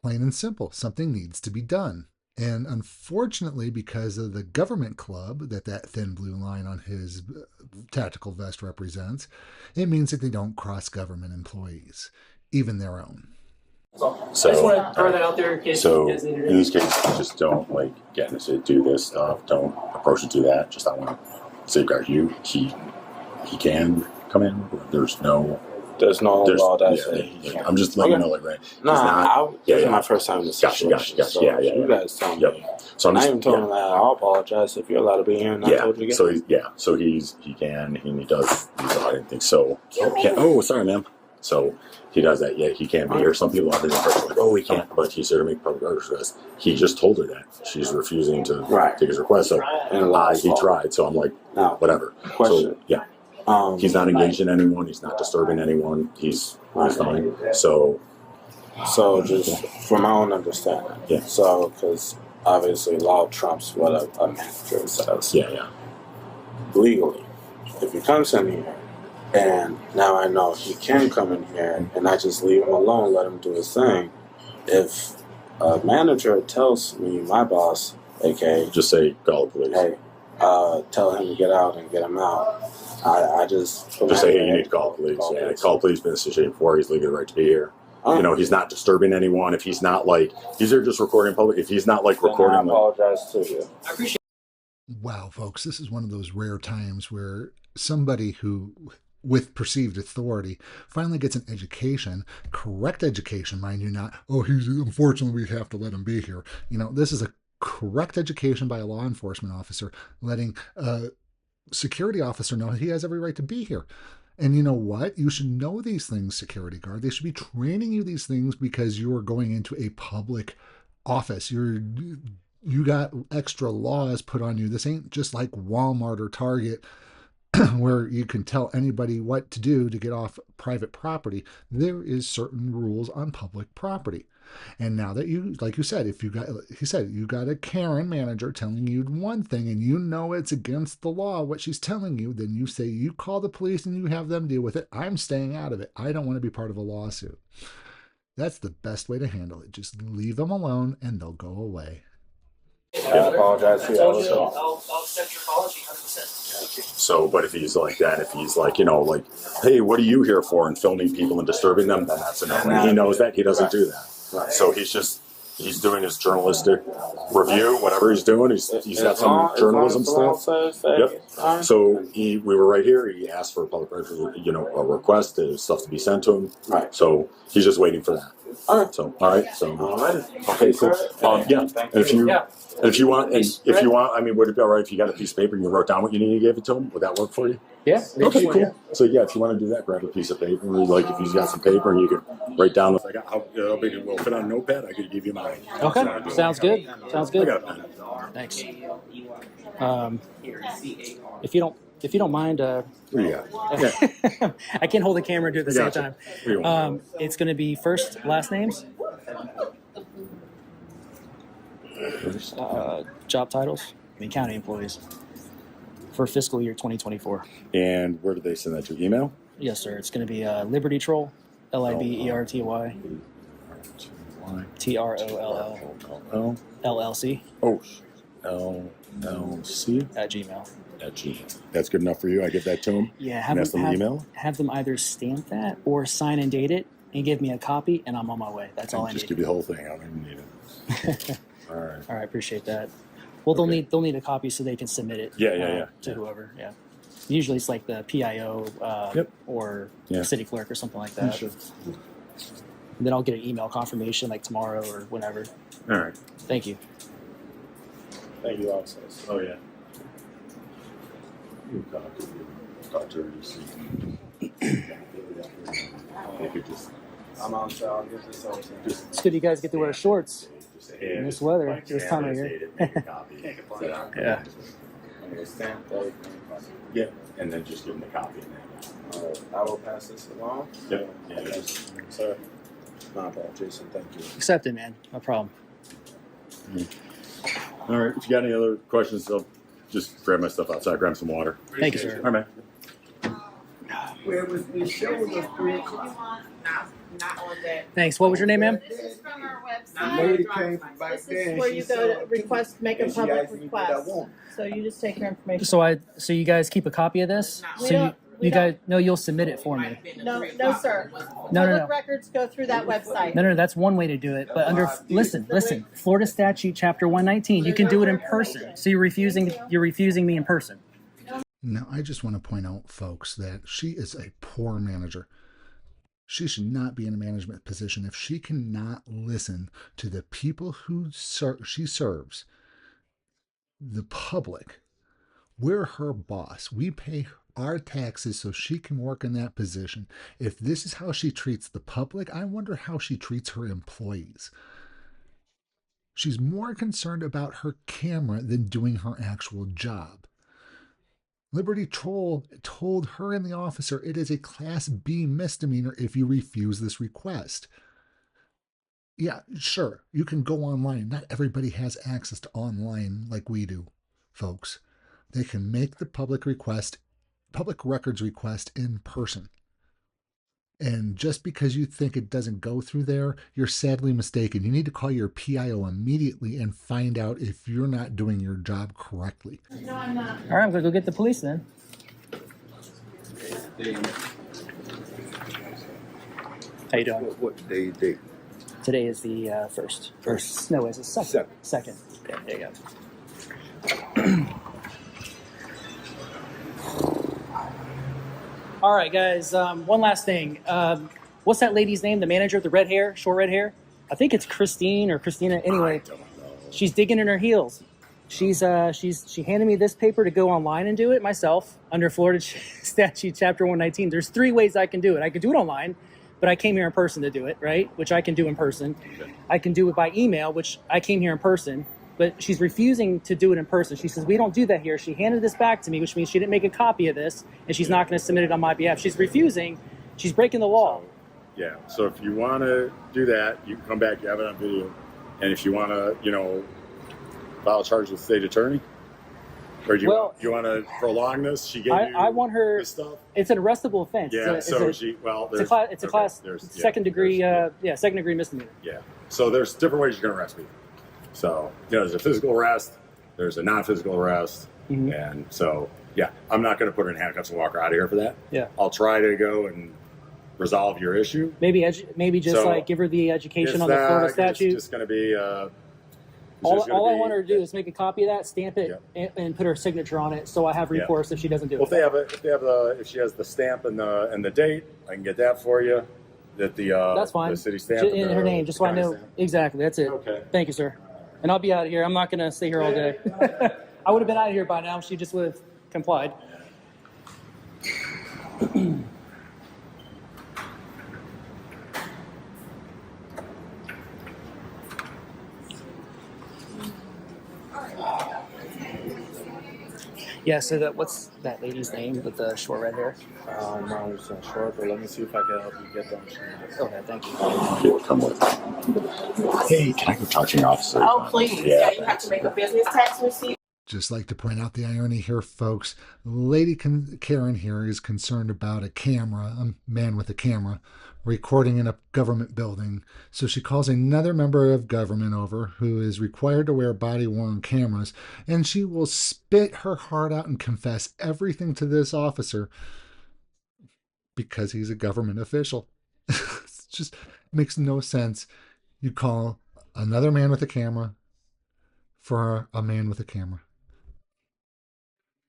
Plain and simple, something needs to be done. And unfortunately, because of the government club that thin blue line on his tactical vest represents, it means that they don't cross government employees, even their own. So I just want to throw that out there in case So you guys need it. in these cases, just don't get into it, do this stuff. Don't approach it, do that. Just I want to safeguard you. He can come in. There's no law that says. I'm just letting you know, right? This is my first time in this Gotcha. situation. So you guys tell me. So I'm I just, even told him that I'll apologize if you're allowed to be here, and I told you to get So he can, and he does these auditing things. So sorry, ma'am. So he does that. Yeah, he can't be here. Some people are like, he can't, but he's here to make public records request. He just told her that she's refusing to take his request. So he tried. So I'm like, whatever. Question. So he's not engaging anyone. He's not disturbing anyone. He's fine. So just from my own understanding. So because obviously law trumps what a manager says. Legally, if he comes in here and now I know he can come in here and I just leave him alone, let him do his thing. If a manager tells me, my boss, aka just say call the police. Hey, tell him to get out and get him out. I just say, hey, you need to call the police. Call the police. Been in this situation before. He's legally right to be here. He's not disturbing anyone. If he's not he's there just recording public. If he's not recording, I apologize to you. I appreciate. Wow, folks, this is one of those rare times where somebody who, with perceived authority, finally gets an education, correct education, mind you, not, unfortunately, we have to let him be here. This is a correct education by a law enforcement officer, letting a security officer know he has every right to be here. And you know what? You should know these things, security guard. They should be training you these things because you are going into a public office. You got extra laws put on you. This ain't just like Walmart or Target where you can tell anybody what to do to get off private property. There is certain rules on public property. And now that you, like you said, if you got, he said, you got a Karen manager telling you one thing and you know it's against the law, what she's telling you, then you say, you call the police and you have them deal with it. I'm staying out of it. I don't want to be part of a lawsuit. That's the best way to handle it. Just leave them alone and they'll go away. I apologize for I'll that. accept your apology 100%. So, but if he's like that, if he's like, like, hey, what are you here for? And filming people and disturbing them, then that's a no. And he knows that. He doesn't do that. So he's doing his journalistic review, whatever he's doing. He's got some journalism stuff. Yep. So we were right here. He asked for a public record, a request, stuff to be sent to him. Right. So he's just waiting for that. All right. So okay, cool. Yeah. And if you want, I mean, would it be all right if you got a piece of paper and you wrote down what you needed and gave it to him? Would that work for you? Yeah. Okay, cool. Yeah. So if you want to do that, grab a piece of paper. Like if he's got some paper and you could write down how big it will fit on a notepad, I could give you mine. Okay. Sounds good. Sounds good. I got a pen. Thanks. If you don't mind, what do you got? I can't hold the camera and do it at the same time. It's going to be first, last names, job titles, county employees for fiscal year 2024. And where do they send that to? Email? Yes, sir. It's going to be Liberty Troll, LIBERTY TROLL LLC. Oh, LLC at Gmail. At Gmail. That's good enough for you. I give that to them. Yeah, have them either stamp that or sign and date it and give me a copy, and I'm on my way. That's all I need. Just give you the whole thing. I don't even need it. All right. All right. Appreciate that. Well, they'll need a copy so they can submit it. To whoever. Yeah. Usually it's like the PIO or city clerk or something like that. Sure. And then I'll get an email confirmation like tomorrow or whenever. All right. Thank you. Thank you, also. Oh yeah. Talk to her. I'm on, so I'll give this over to you. It's good you guys get to wear shorts in this weather, this time of year. Yeah. Yeah, and then just give them a copy. I will pass this along. Yep. Sir. My bad, Jason. Thank you. Accept it, man. No problem. All right. If you got any other questions, I'll just grab my stuff outside, grab some water. Thank you, sir. All right, man. Where was the show? Thanks. What was your name, ma'am? This is from our website. This is where you go to request, make a public request. So you just take your information. So you guys keep a copy of this? You'll submit it for me. No, sir. No. Public records go through that website. No, that's one way to do it. But listen, Florida Statute Chapter 119, you can do it in person. So you're refusing me in person. Now, I just want to point out, folks, that she is a poor manager. She should not be in a management position if she cannot listen to the people who she serves, the public. We're her boss. We pay our taxes so she can work in that position. If this is how she treats the public, I wonder how she treats her employees. She's more concerned about her camera than doing her actual job. Liberty Troll told her and the officer it is a Class B misdemeanor if you refuse this request. Yeah, sure, you can go online. Not everybody has access to online like we do, folks. They can make the public records request in person. And just because you think it doesn't go through there, you're sadly mistaken. You need to call your PIO immediately and find out if you're not doing your job correctly. No, I'm not. All right, I'm going to go get the police then. How you doing? What day is it? Today is the first. No, it's the second. Second. Yeah, there you go. All right, guys. One last thing. What's that lady's name? The manager, the red hair, short red hair. I think it's Christine or Christina. Anyway, she's digging in her heels. She handed me this paper to go online and do it myself under Florida Statute Chapter 119. There's 3 ways I can do it. I can do it online, but I came here in person to do it, right? Which I can do in person. I can do it by email, which I came here in person. but she's refusing to do it in person. She says, we don't do that here. She handed this back to me, which means she didn't make a copy of this, and she's not going to submit it on my behalf. She's refusing. She's breaking the law. Yeah, so if you want to do that, you can come back, you have it on video. And if you want to, you know, file charges with the state attorney, or do you, you want to prolong this? She gave you I want her, this stuff? It's an arrestable offense. Yeah, it's a class, second degree misdemeanor. Yeah, so there's different ways you can arrest people. So, you know, there's a physical arrest, there's a non-physical arrest, and so, yeah, I'm not going to put her in handcuffs and walk her out of here for that. Yeah. I'll try to go and resolve your issue. Maybe just like give her the education on the Florida statute. It's just going to be... all I want her to do is make a copy of that, stamp it, and put her signature on it, so I have recourse if she doesn't do it. Well, if she has the stamp and the date, I can get that for you. That's fine. The city stamp in her name, just so I know exactly. That's it. Okay. Thank you, sir. And I'll be out of here. I'm not going to stay here all day. I would have been out of here by now. She just would have complied. Yeah, so what's that lady's name with the short red hair? I'm not sure, but let me see if I can help you get that. Okay, thank you. Here, come with me. Hey, can I go talk to your officer? Oh, please. Yeah, you have to make a business tax receipt. Just like to point out the irony here, folks. Lady Karen here is concerned about a man with a camera, recording in a government building. So she calls another member of government over who is required to wear body-worn cameras, and she will spit her heart out and confess everything to this officer because he's a government official. It just makes no sense. You call another man with a camera for a man with a camera.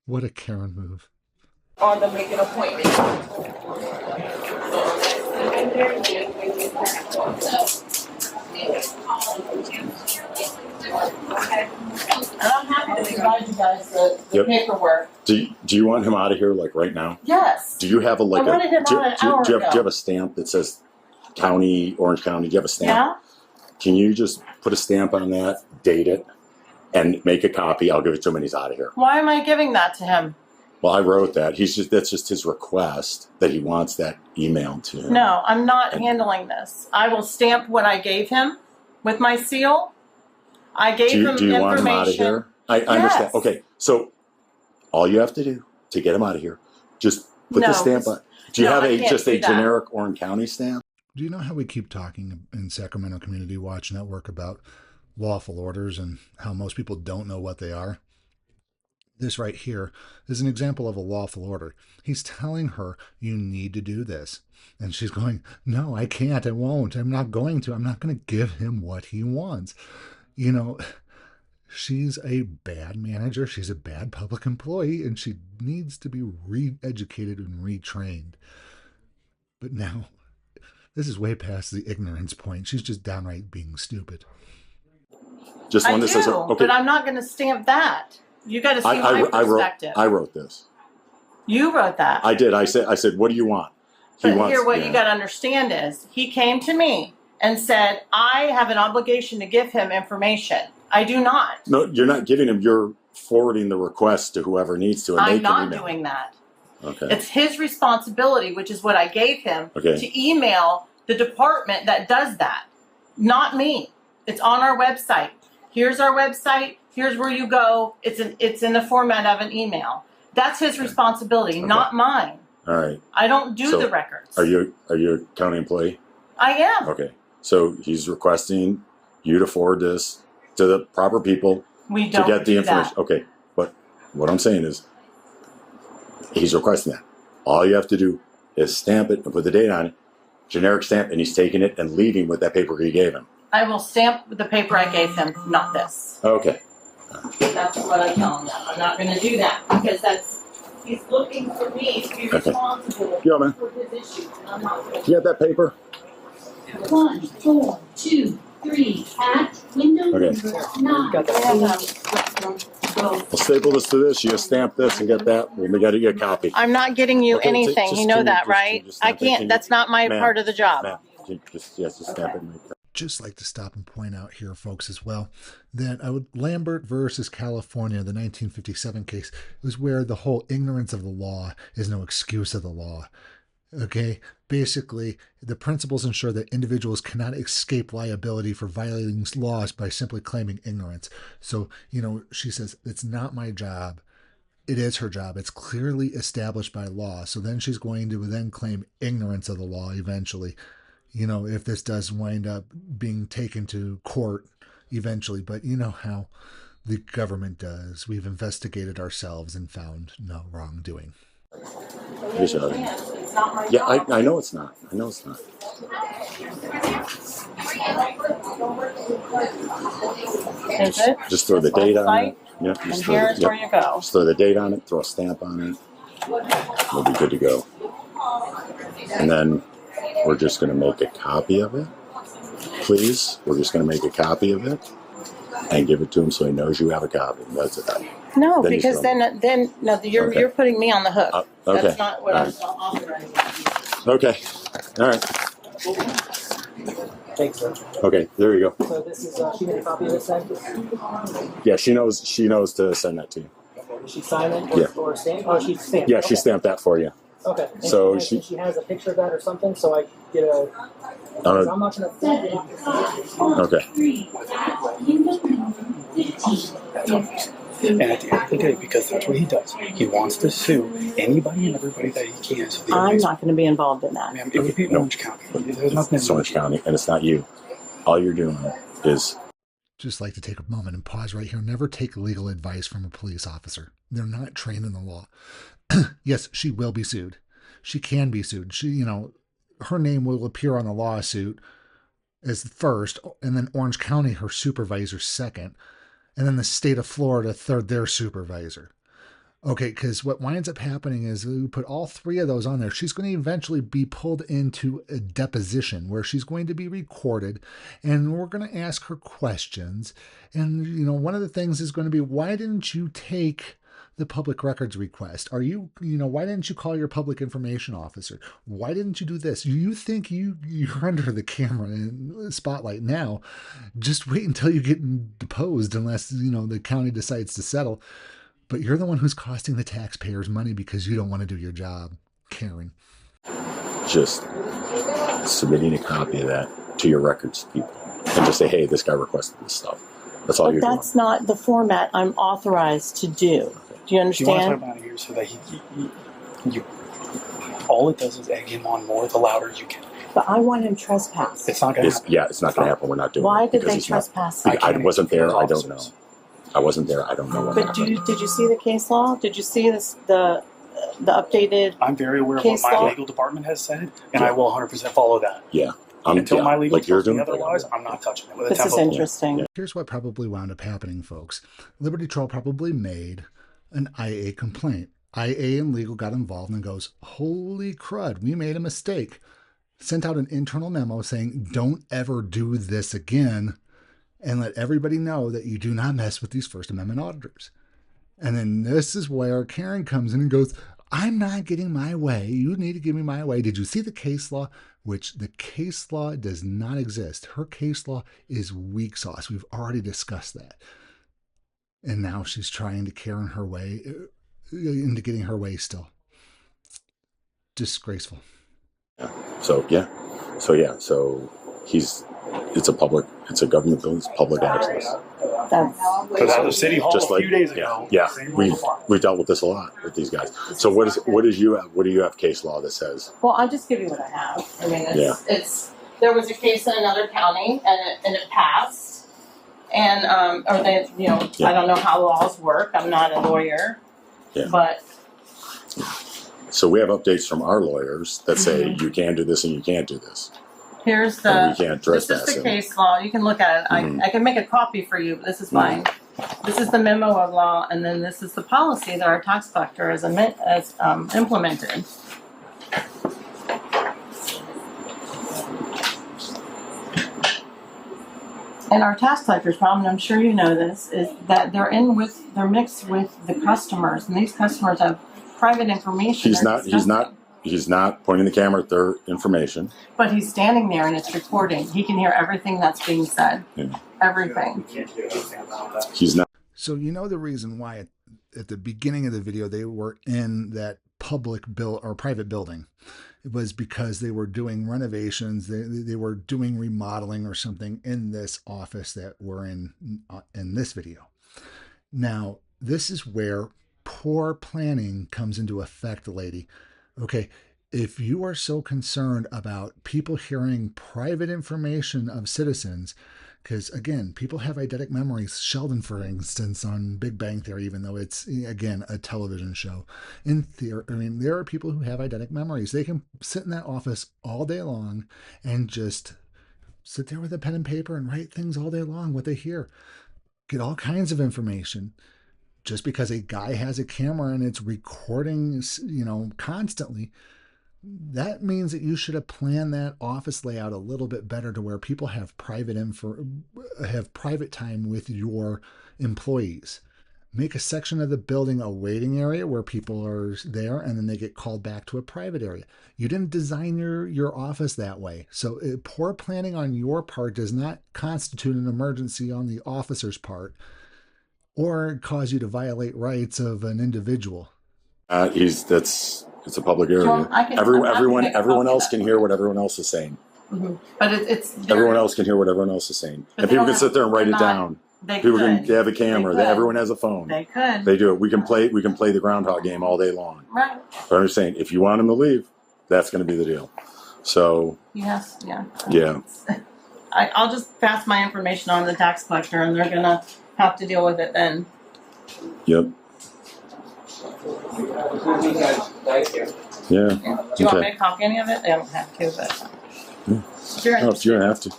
What a Karen move. On the make an appointment. And I'm happy to provide you guys the paperwork. Do you want him out of here like right now? Yes. Do you have I wanted him out an hour do you ago. have a stamp that says Orange County? Do you have a stamp? Yeah. Can you just put a stamp on that, date it, and make a copy? I'll give it to him and he's out of here. Why am I giving that to him? Well, I wrote that. That's just his request that he wants that emailed to him. No, I'm not handling this. I will stamp what I gave him with my seal. I gave him information. Do you want him out of here? I understand. Okay, so all you have to do to get him out of here, just put the stamp on. Do you have just a generic Orange County stamp? Do you know how we keep talking in Sacramento Community Watch Network about lawful orders and how most people don't know what they are? This right here is an example of a lawful order. He's telling her, you need to do this. And she's going, no, I can't. I won't. I'm not going to. I'm not going to give him what he wants. You know, she's a bad manager. She's a bad public employee, and she needs to be re-educated and retrained. But now, this is way past the ignorance point. She's just downright being stupid. Just one that says, okay. But I'm not going to stamp that. You got to see my perspective. I wrote this. You wrote that. I did. I said, what do you want? But here, what you got to understand is, he came to me and said, I have an obligation to give him information. I do not. No, you're not giving him. You're forwarding the request to whoever needs to. And I'm not doing that. Okay. It's his responsibility, which is what I gave him, to email the department that does that, not me. It's on our website. Here's our website. Here's where you go. It's in the format of an email. That's his responsibility, not mine. All right. I don't do the records. Are you a county employee? I am. Okay. So he's requesting you to forward this to the proper people We don't to get the do information. that. Okay. But what I'm saying is he's requesting that. All you have to do is stamp it and put the date on it, generic stamp, and he's taking it and leaving with that paper he gave him. I will stamp the paper I gave him, not this. Okay. That's what I tell him now. I'm not going to do that because he's looking for me to be responsible for his issues. I'm not going to. You got that paper? 1, 4, 2, 3 at window number 9. We'll staple this to this. You just stamp this and get that. We got to get a copy. I'm not getting you Okay, anything. just You know can you that, just- right? just I stamp it? can't. Can you- That's not my Ma'am, part of the job. ma'am, just stamp it and make just like to stop and point out here, folks, as well, that Lambert versus California, the 1957 case, was where the whole ignorance of the law is no excuse of the law. Okay, basically, the principles ensure that individuals cannot escape liability for violating laws by simply claiming ignorance. So, she says, it's not my job. It is her job. It's clearly established by law. So then she's going to then claim ignorance of the law eventually, if this does wind up being taken to court eventually. But you know how the government does. We've investigated ourselves and found no wrongdoing. Yeah, I know it's not. I know it's not. Is it? Just throw the date on it. Yeah, And here's where you go. Just throw the date on it, throw a stamp on it. We'll be good to go. And then we're just going to make a copy of it. Please, we're just going to make a copy of it and give it to him so he knows you have a copy. That's it. No, because then you're putting me on the hook. Okay. That's not what I'm authorizing. Okay. All right. Thanks, sir. Okay, there you go. So this is, she made a copy of this then? Yeah, she knows to send that to you. Did she sign it or stamp? Oh, she stamped. Yeah, she stamped that for you. Okay. And So she has a picture of that or something, so I get a. I'm not gonna. Okay. And at the end of the day, because that's what he does, he wants to sue anybody and everybody that he can. So I'm not going to be involved in that. It would be Orange County. There's nothing. It's Orange County, and it's not you. All you're doing is. Just like to take a moment and pause right here. Never take legal advice from a police officer. They're not trained in the law. Yes, she will be sued. She can be sued. Her name will appear on the lawsuit as first, and then Orange County, her supervisor, second, and then the state of Florida, third, their supervisor. Okay, because what winds up happening is we put all three of those on there. She's going to eventually be pulled into a deposition where she's going to be recorded, and we're going to ask her questions. And, one of the things is going to be, why didn't you take the public records request? Why didn't you call your public information officer? Why didn't you do this? You think you're under the camera and spotlight now. Just wait until you get deposed, unless, the county decides to settle. But you're the one who's costing the taxpayers money because you don't want to do your job, Karen. Just submitting a copy of that to your records people and just say, hey, this guy requested this stuff. That's all you're doing. That's not the format I'm authorized to do. Do you understand? You want to talk about it here so that you all it does is egg him on more the louder you can. But I want him trespassed. It's not going to happen. Yeah, it's not going to happen. We're not doing it. Why did they trespass? I wasn't there. I don't know. I wasn't there. I don't know what But did you see the case law? Did you see this, the updated? I'm very aware of what my legal department has said, and I will 100% follow that. Yeah. Until my legal tells me otherwise, I'm not touching it. This is interesting. Yeah. Here's what probably wound up happening, folks. Liberty Troll probably made an IA complaint. IA and legal got involved and goes, holy crud, we made a mistake. Sent out an internal memo saying, don't ever do this again, and let everybody know that you do not mess with these First Amendment auditors. And then this is where Karen comes in and goes, I'm not getting my way. You need to give me my way. Did you see the case law? Which the case law does not exist. Her case law is weak sauce. We've already discussed that. And now she's trying to Karen her way into getting her way still. Disgraceful. So it's a government building, it's public access. Because at the city hall Just a few days ago, yeah, we've dealt with this a lot with these guys. So what do you have case law that says? Well, I'll just give you what I have. I mean, there was a case in another county and it passed, and I don't know how laws work. I'm not a lawyer, but. So we have updates from our lawyers that say you can do this and you can't do this. Here's we can't this is the case law. You can look at it. I can make a copy for you, but this is fine. This is the memo of law, and then this is the policy that our tax collector has implemented. And our tax collector's problem, and I'm sure you know this, is that they're mixed with the customers, and these customers have private information. He's not he's not pointing the camera at their information. But he's standing there and it's recording. He can hear everything that's being said. Yeah. Everything. He's not. So you know the reason why at the beginning of the video they were in that public or private building. It was because they were doing renovations. They were doing remodeling or something in this office that we're in this video. Now, this is where poor planning comes into effect, lady. Okay, if you are so concerned about people hearing private information of citizens, because again, people have eidetic memories. Sheldon, for instance, on Big Bang Theory, even though it's, again, a television show. In theory, I mean, there are people who have eidetic memories. They can sit in that office all day long and just sit there with a pen and paper and write things all day long, what they hear. Get all kinds of information. Just because a guy has a camera and it's recording, constantly, that means that you should have planned that office layout a little bit better to where people have private time with your employees. Make a section of the building a waiting area where people are there and then they get called back to a private area. You didn't design your office that way. So poor planning on your part does not constitute an emergency on the officer's part or cause you to violate rights of an individual. It's a public area. Well, everyone else can hear what everyone else is saying. Mm-hmm. But it's everyone else can hear what everyone else is saying, and people can sit there and write it down. People can have a camera. Everyone has a phone. They could. They do it. We can play the groundhog game all day long. Right. But I'm just saying, if you want them to leave, that's going to be the deal. So. Yes. Yeah. Yeah. I'll just pass my information on to the tax collector, and they're gonna have to deal with it then. Yep. Thank you. Yeah. Do you want me to copy any of it? I don't have to, but if you're if you don't have to.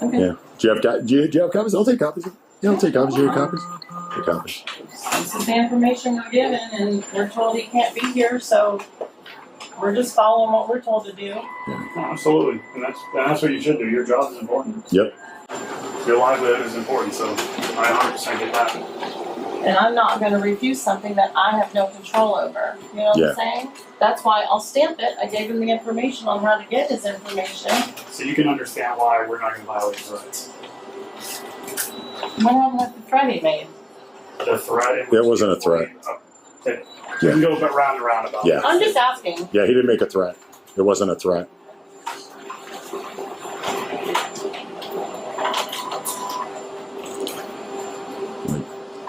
Okay. Yeah. Do you have copies? I'll take copies. Yeah, I'll take copies. Do you have copies? Take copies. This is the information we're given, and we're told he can't be here, so we're just following what we're told to do. No, absolutely, and that's what you should do. Your job is important. Yep. Your livelihood is important, so I 100% get that. And I'm not going to refuse something that I have no control over. You know what I'm saying? That's why I'll stamp it. I gave him the information on how to get his information. So you can understand why we're not going to violate his rights. What happened with the threat he made? The threat? It wasn't a threat. You can go round and round about it. I'm just asking. Yeah, he didn't make a threat. It wasn't a threat.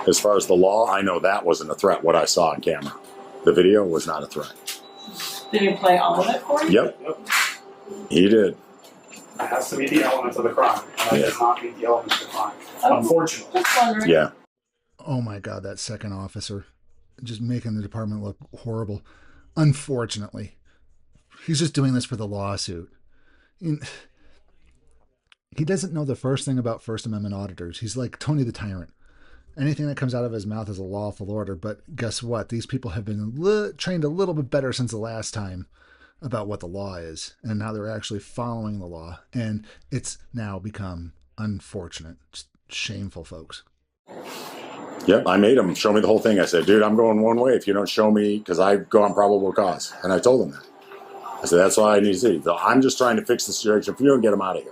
As far as the law, I know that wasn't a threat, what I saw on camera. The video was not a threat. Did he play all of it for you? Yep. He did. It has to meet the elements of the crime. And it does not meet the elements of the crime. Unfortunately. Just wondering. Yeah. Oh my God, that second officer. Just making the department look horrible. Unfortunately. He's just doing this for the lawsuit. He doesn't know the first thing about First Amendment auditors. He's like Tony the Tyrant. Anything that comes out of his mouth is a lawful order. But guess what? These people have been trained a little bit better since the last time about what the law is and now they're actually following the law. And it's now become unfortunate. Just shameful, folks. Yep, I made him show me the whole thing. I said, dude, I'm going one way if you don't show me, because I go on probable cause. And I told him that. I said, that's all I need to see. So I'm just trying to fix the situation for you and get him out of here.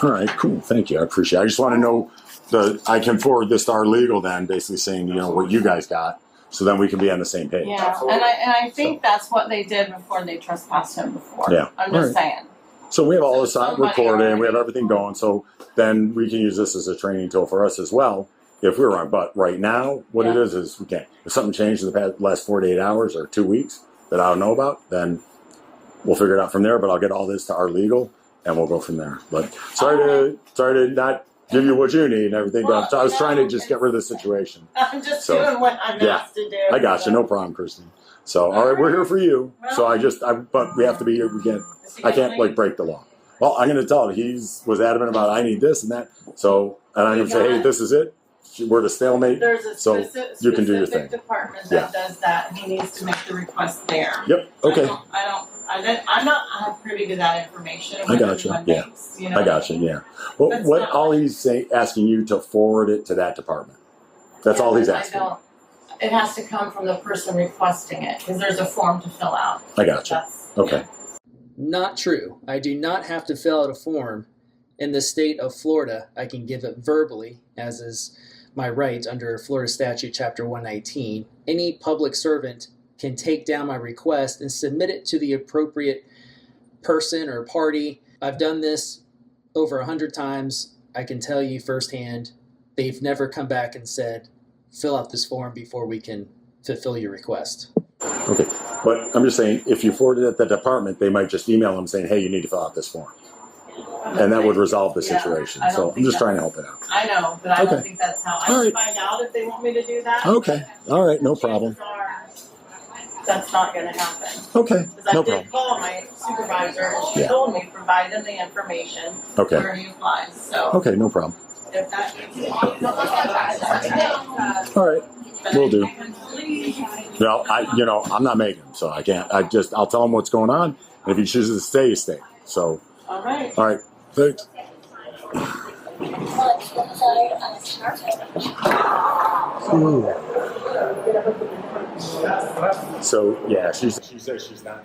All right, cool. Thank you. I appreciate it. I just want to know I can forward this to our legal then, basically saying, what you guys got, so then we can be on the same page. Yeah, and I think that's what they did before they trespassed him before. Yeah. I'm just saying. So we have all this recording, we have everything going, so then we can use this as a training tool for us as well if we're wrong. But right now, what it is we can't. If something changed in the last 48 hours or 2 weeks that I don't know about, then we'll figure it out from there. But I'll get all this to our legal and we'll go from there. But sorry to not give you what you need and everything. But I was trying to just get rid of the situation. I'm just doing what I'm asked to do. I got you. No problem, Kristen. So, all right, we're here for you. So but we have to be here. I can't break the law. Well, I'm going to tell him he was adamant about I need this and that. So, and I'm going to say, hey, this is it. We're to stalemate. There's a so specific you can do your thing. department that does that. He needs to make the request there. Yep. Okay. I'm not privy to that information. I got you. Yeah. I got you. Yeah. Well, what all he's asking you to forward it to that department. That's all he's asking. It has to come from the person requesting it because there's a form to fill out. I got you. Okay. Not true. I do not have to fill out a form. In the state of Florida, I can give it verbally, as is my right under Florida Statute Chapter 119. Any public servant can take down my request and submit it to the appropriate person or party. I've done this over 100 times. I can tell you firsthand, they've never come back and said, fill out this form before we can fulfill your request. Okay. But I'm just saying, if you forward it at the department, they might just email them saying, hey, you need to fill out this form. And that would resolve the situation. So I'm just trying to help it out. I know, but I don't think that's how. I can find out if they want me to do that. Okay. All right. No problem. That's not going to happen. Okay. No problem. I did call my supervisor, and she told me provide them the information where he applies. So. Okay. No problem. If that. All right. Will do. No, I'm not making him, so I can't. I'll tell him what's going on, and if he chooses to stay, he stay. So. All right. All right. Thanks. So yeah, she says she's not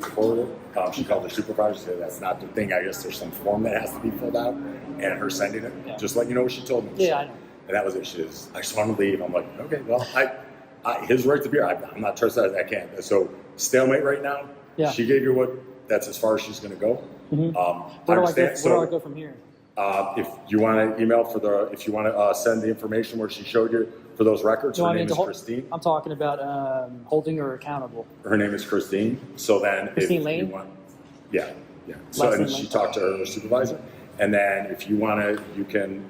supportive. She called the supervisor, said that's not the thing. I guess there's some form that has to be filled out, and her sending it. Yeah. Just let you know what she told me. Yeah, I know. And that was it. She says, I just want to leave. I'm like, okay, well, his right to be here. I'm not trusted. I can't. So stalemate right now. Yeah. She gave you that's as far as she's going to go. Mm-hmm. Where do I go from here? If you want to email if you want to send the information where she showed you for those records, her name is Christine. I'm talking about holding her accountable. Her name is Christine. So then, Christine Lane. Yeah. So and she talked to her supervisor, and then if you want to, you can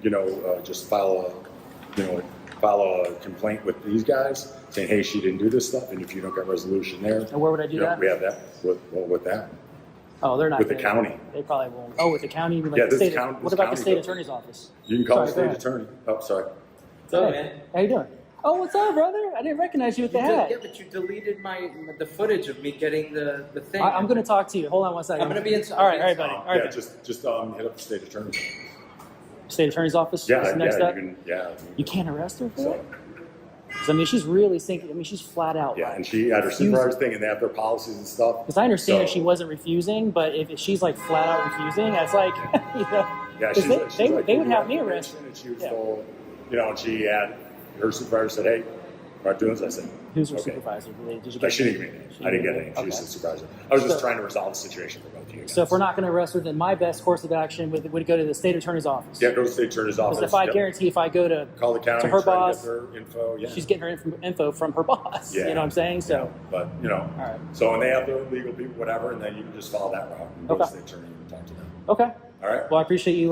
just file a complaint with these guys saying, hey, she didn't do this stuff, and if you don't get resolution there, and where would I do that? We have that with that. Oh, they're not with the county. They probably won't. Oh, with the county? Like yeah, what about the state attorney's office? You can call the state attorney. Oh, sorry. What's up, man? How you doing? Oh, what's up, brother? I didn't recognize you with the hat. Yeah, but you deleted the footage of me getting the thing. I'm going to talk to you. Hold on one second. I'm going to be in. All right, buddy. All right. Yeah, just hit up the state attorney. State attorney's office? Yeah, next up? You can't arrest her for it? I mean, she's really thinking. I mean, she's flat out. Yeah, and she had her supervisor thing, and they have their policies and stuff. Because I understand if she wasn't refusing, but if she's like flat out refusing, that's like, Yeah, they would have me arrested. And she was told, and she had her supervisor said, "Hey, we're not doing this." I said, "Who's her supervisor?" She didn't give me any. I didn't get any. She was the supervisor. I was just trying to resolve the situation for both of you guys. So if we're not going to arrest her, then my best course of action would go to the state attorney's office. Yeah, go to the state attorney's office. Because if I guarantee if I go to call the county, to her boss, to get her info, she's getting her info from her boss. Yeah. You know what I'm saying? So, but all right. So when they have their legal people, whatever, and then you can just follow that route and go to the state attorney and talk to them. Okay. All right. Well, I appreciate you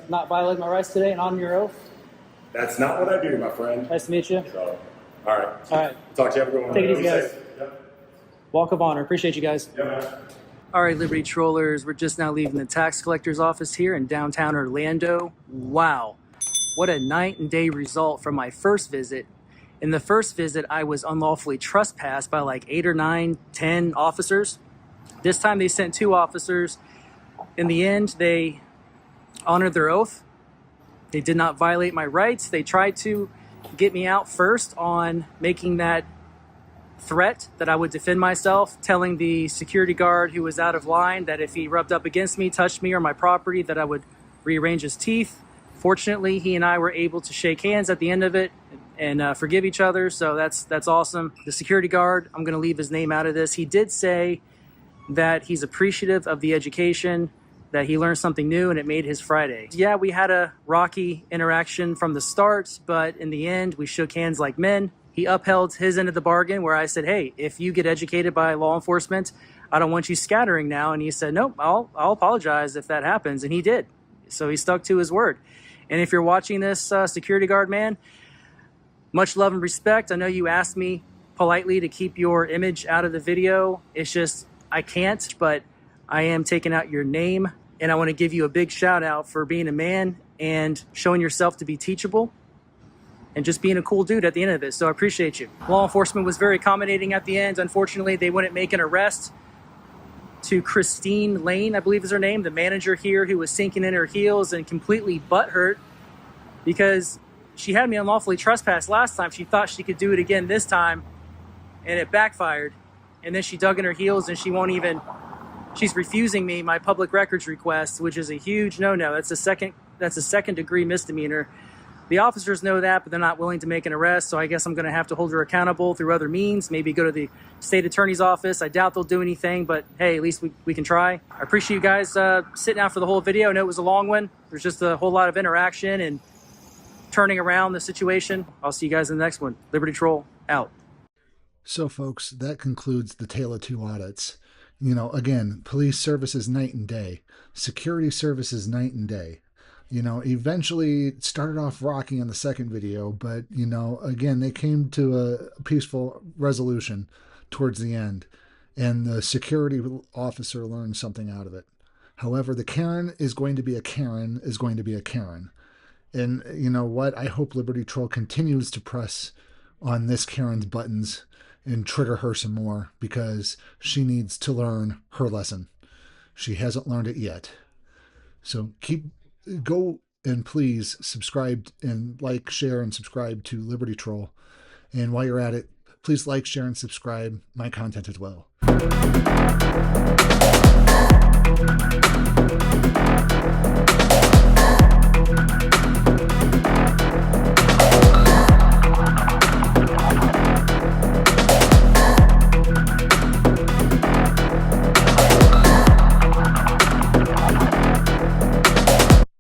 not violating my rights today and on your oath. That's not what I do, my friend. Nice to meet you. So, all right. All right. Talk to you. Have a good one. Take it easy, guys. Walk of honor. Appreciate you guys. All right, Liberty Trollers. We're just now leaving the tax collector's office here in downtown Orlando. Wow. What a night and day result from my first visit. In the first visit, I was unlawfully trespassed by like 8 or 9, 10 officers. This time they sent 2 officers. In the end, they honored their oath. They did not violate my rights. They tried to get me out first on making that threat that I would defend myself, telling the security guard who was out of line that if he rubbed up against me, touched me or my property, that I would rearrange his teeth. Fortunately, he and I were able to shake hands at the end of it and forgive each other, so that's awesome. The security guard, I'm going to leave his name out of this. He did say that he's appreciative of the education, that he learned something new and it made his Friday. Yeah, we had a rocky interaction from the start, but in the end, we shook hands like men. He upheld his end of the bargain where I said, hey, if you get educated by law enforcement, I don't want you scattering now. And he said, nope, I'll apologize if that happens. And he did. So he stuck to his word. And if you're watching this, security guard man, much love and respect. I know you asked me politely to keep your image out of the video. It's just, I can't, but I am taking out your name. And I want to give you a big shout out for being a man and showing yourself to be teachable and just being a cool dude at the end of this. So I appreciate you. Law enforcement was very accommodating at the end. Unfortunately, they wouldn't make an arrest to Christine Lane, I believe is her name, the manager here, who was sinking in her heels and completely butthurt because she had me unlawfully trespassed last time. She thought she could do it again this time, and it backfired. And then she dug in her heels, and she's refusing me my public records request, which is a huge no-no. That's a second degree misdemeanor. The officers know that, but they're not willing to make an arrest, so I guess I'm going to have to hold her accountable through other means, maybe go to the state attorney's office. I doubt they'll do anything, but hey, at least we can try. I appreciate you guys sitting out for the whole video. I know it was a long one. There's just a whole lot of interaction and turning around the situation. I'll see you guys in the next one. Liberty Troll, out. So, folks, that concludes the Tale of Two Audits. You know, again, police services night and day, security services night and day. You know, eventually it started off rocky on the second video, but, you know, again, they came to a peaceful resolution towards the end, and the security officer learned something out of it. However, the Karen is going to be a Karen is going to be a Karen. And you know what? I hope Liberty Troll continues to press on this Karen's buttons and trigger her some more, because she needs to learn her lesson. She hasn't learned it yet. So go and please subscribe and like, share, and subscribe to Liberty Troll. And while you're at it, please like, share, and subscribe my content as well.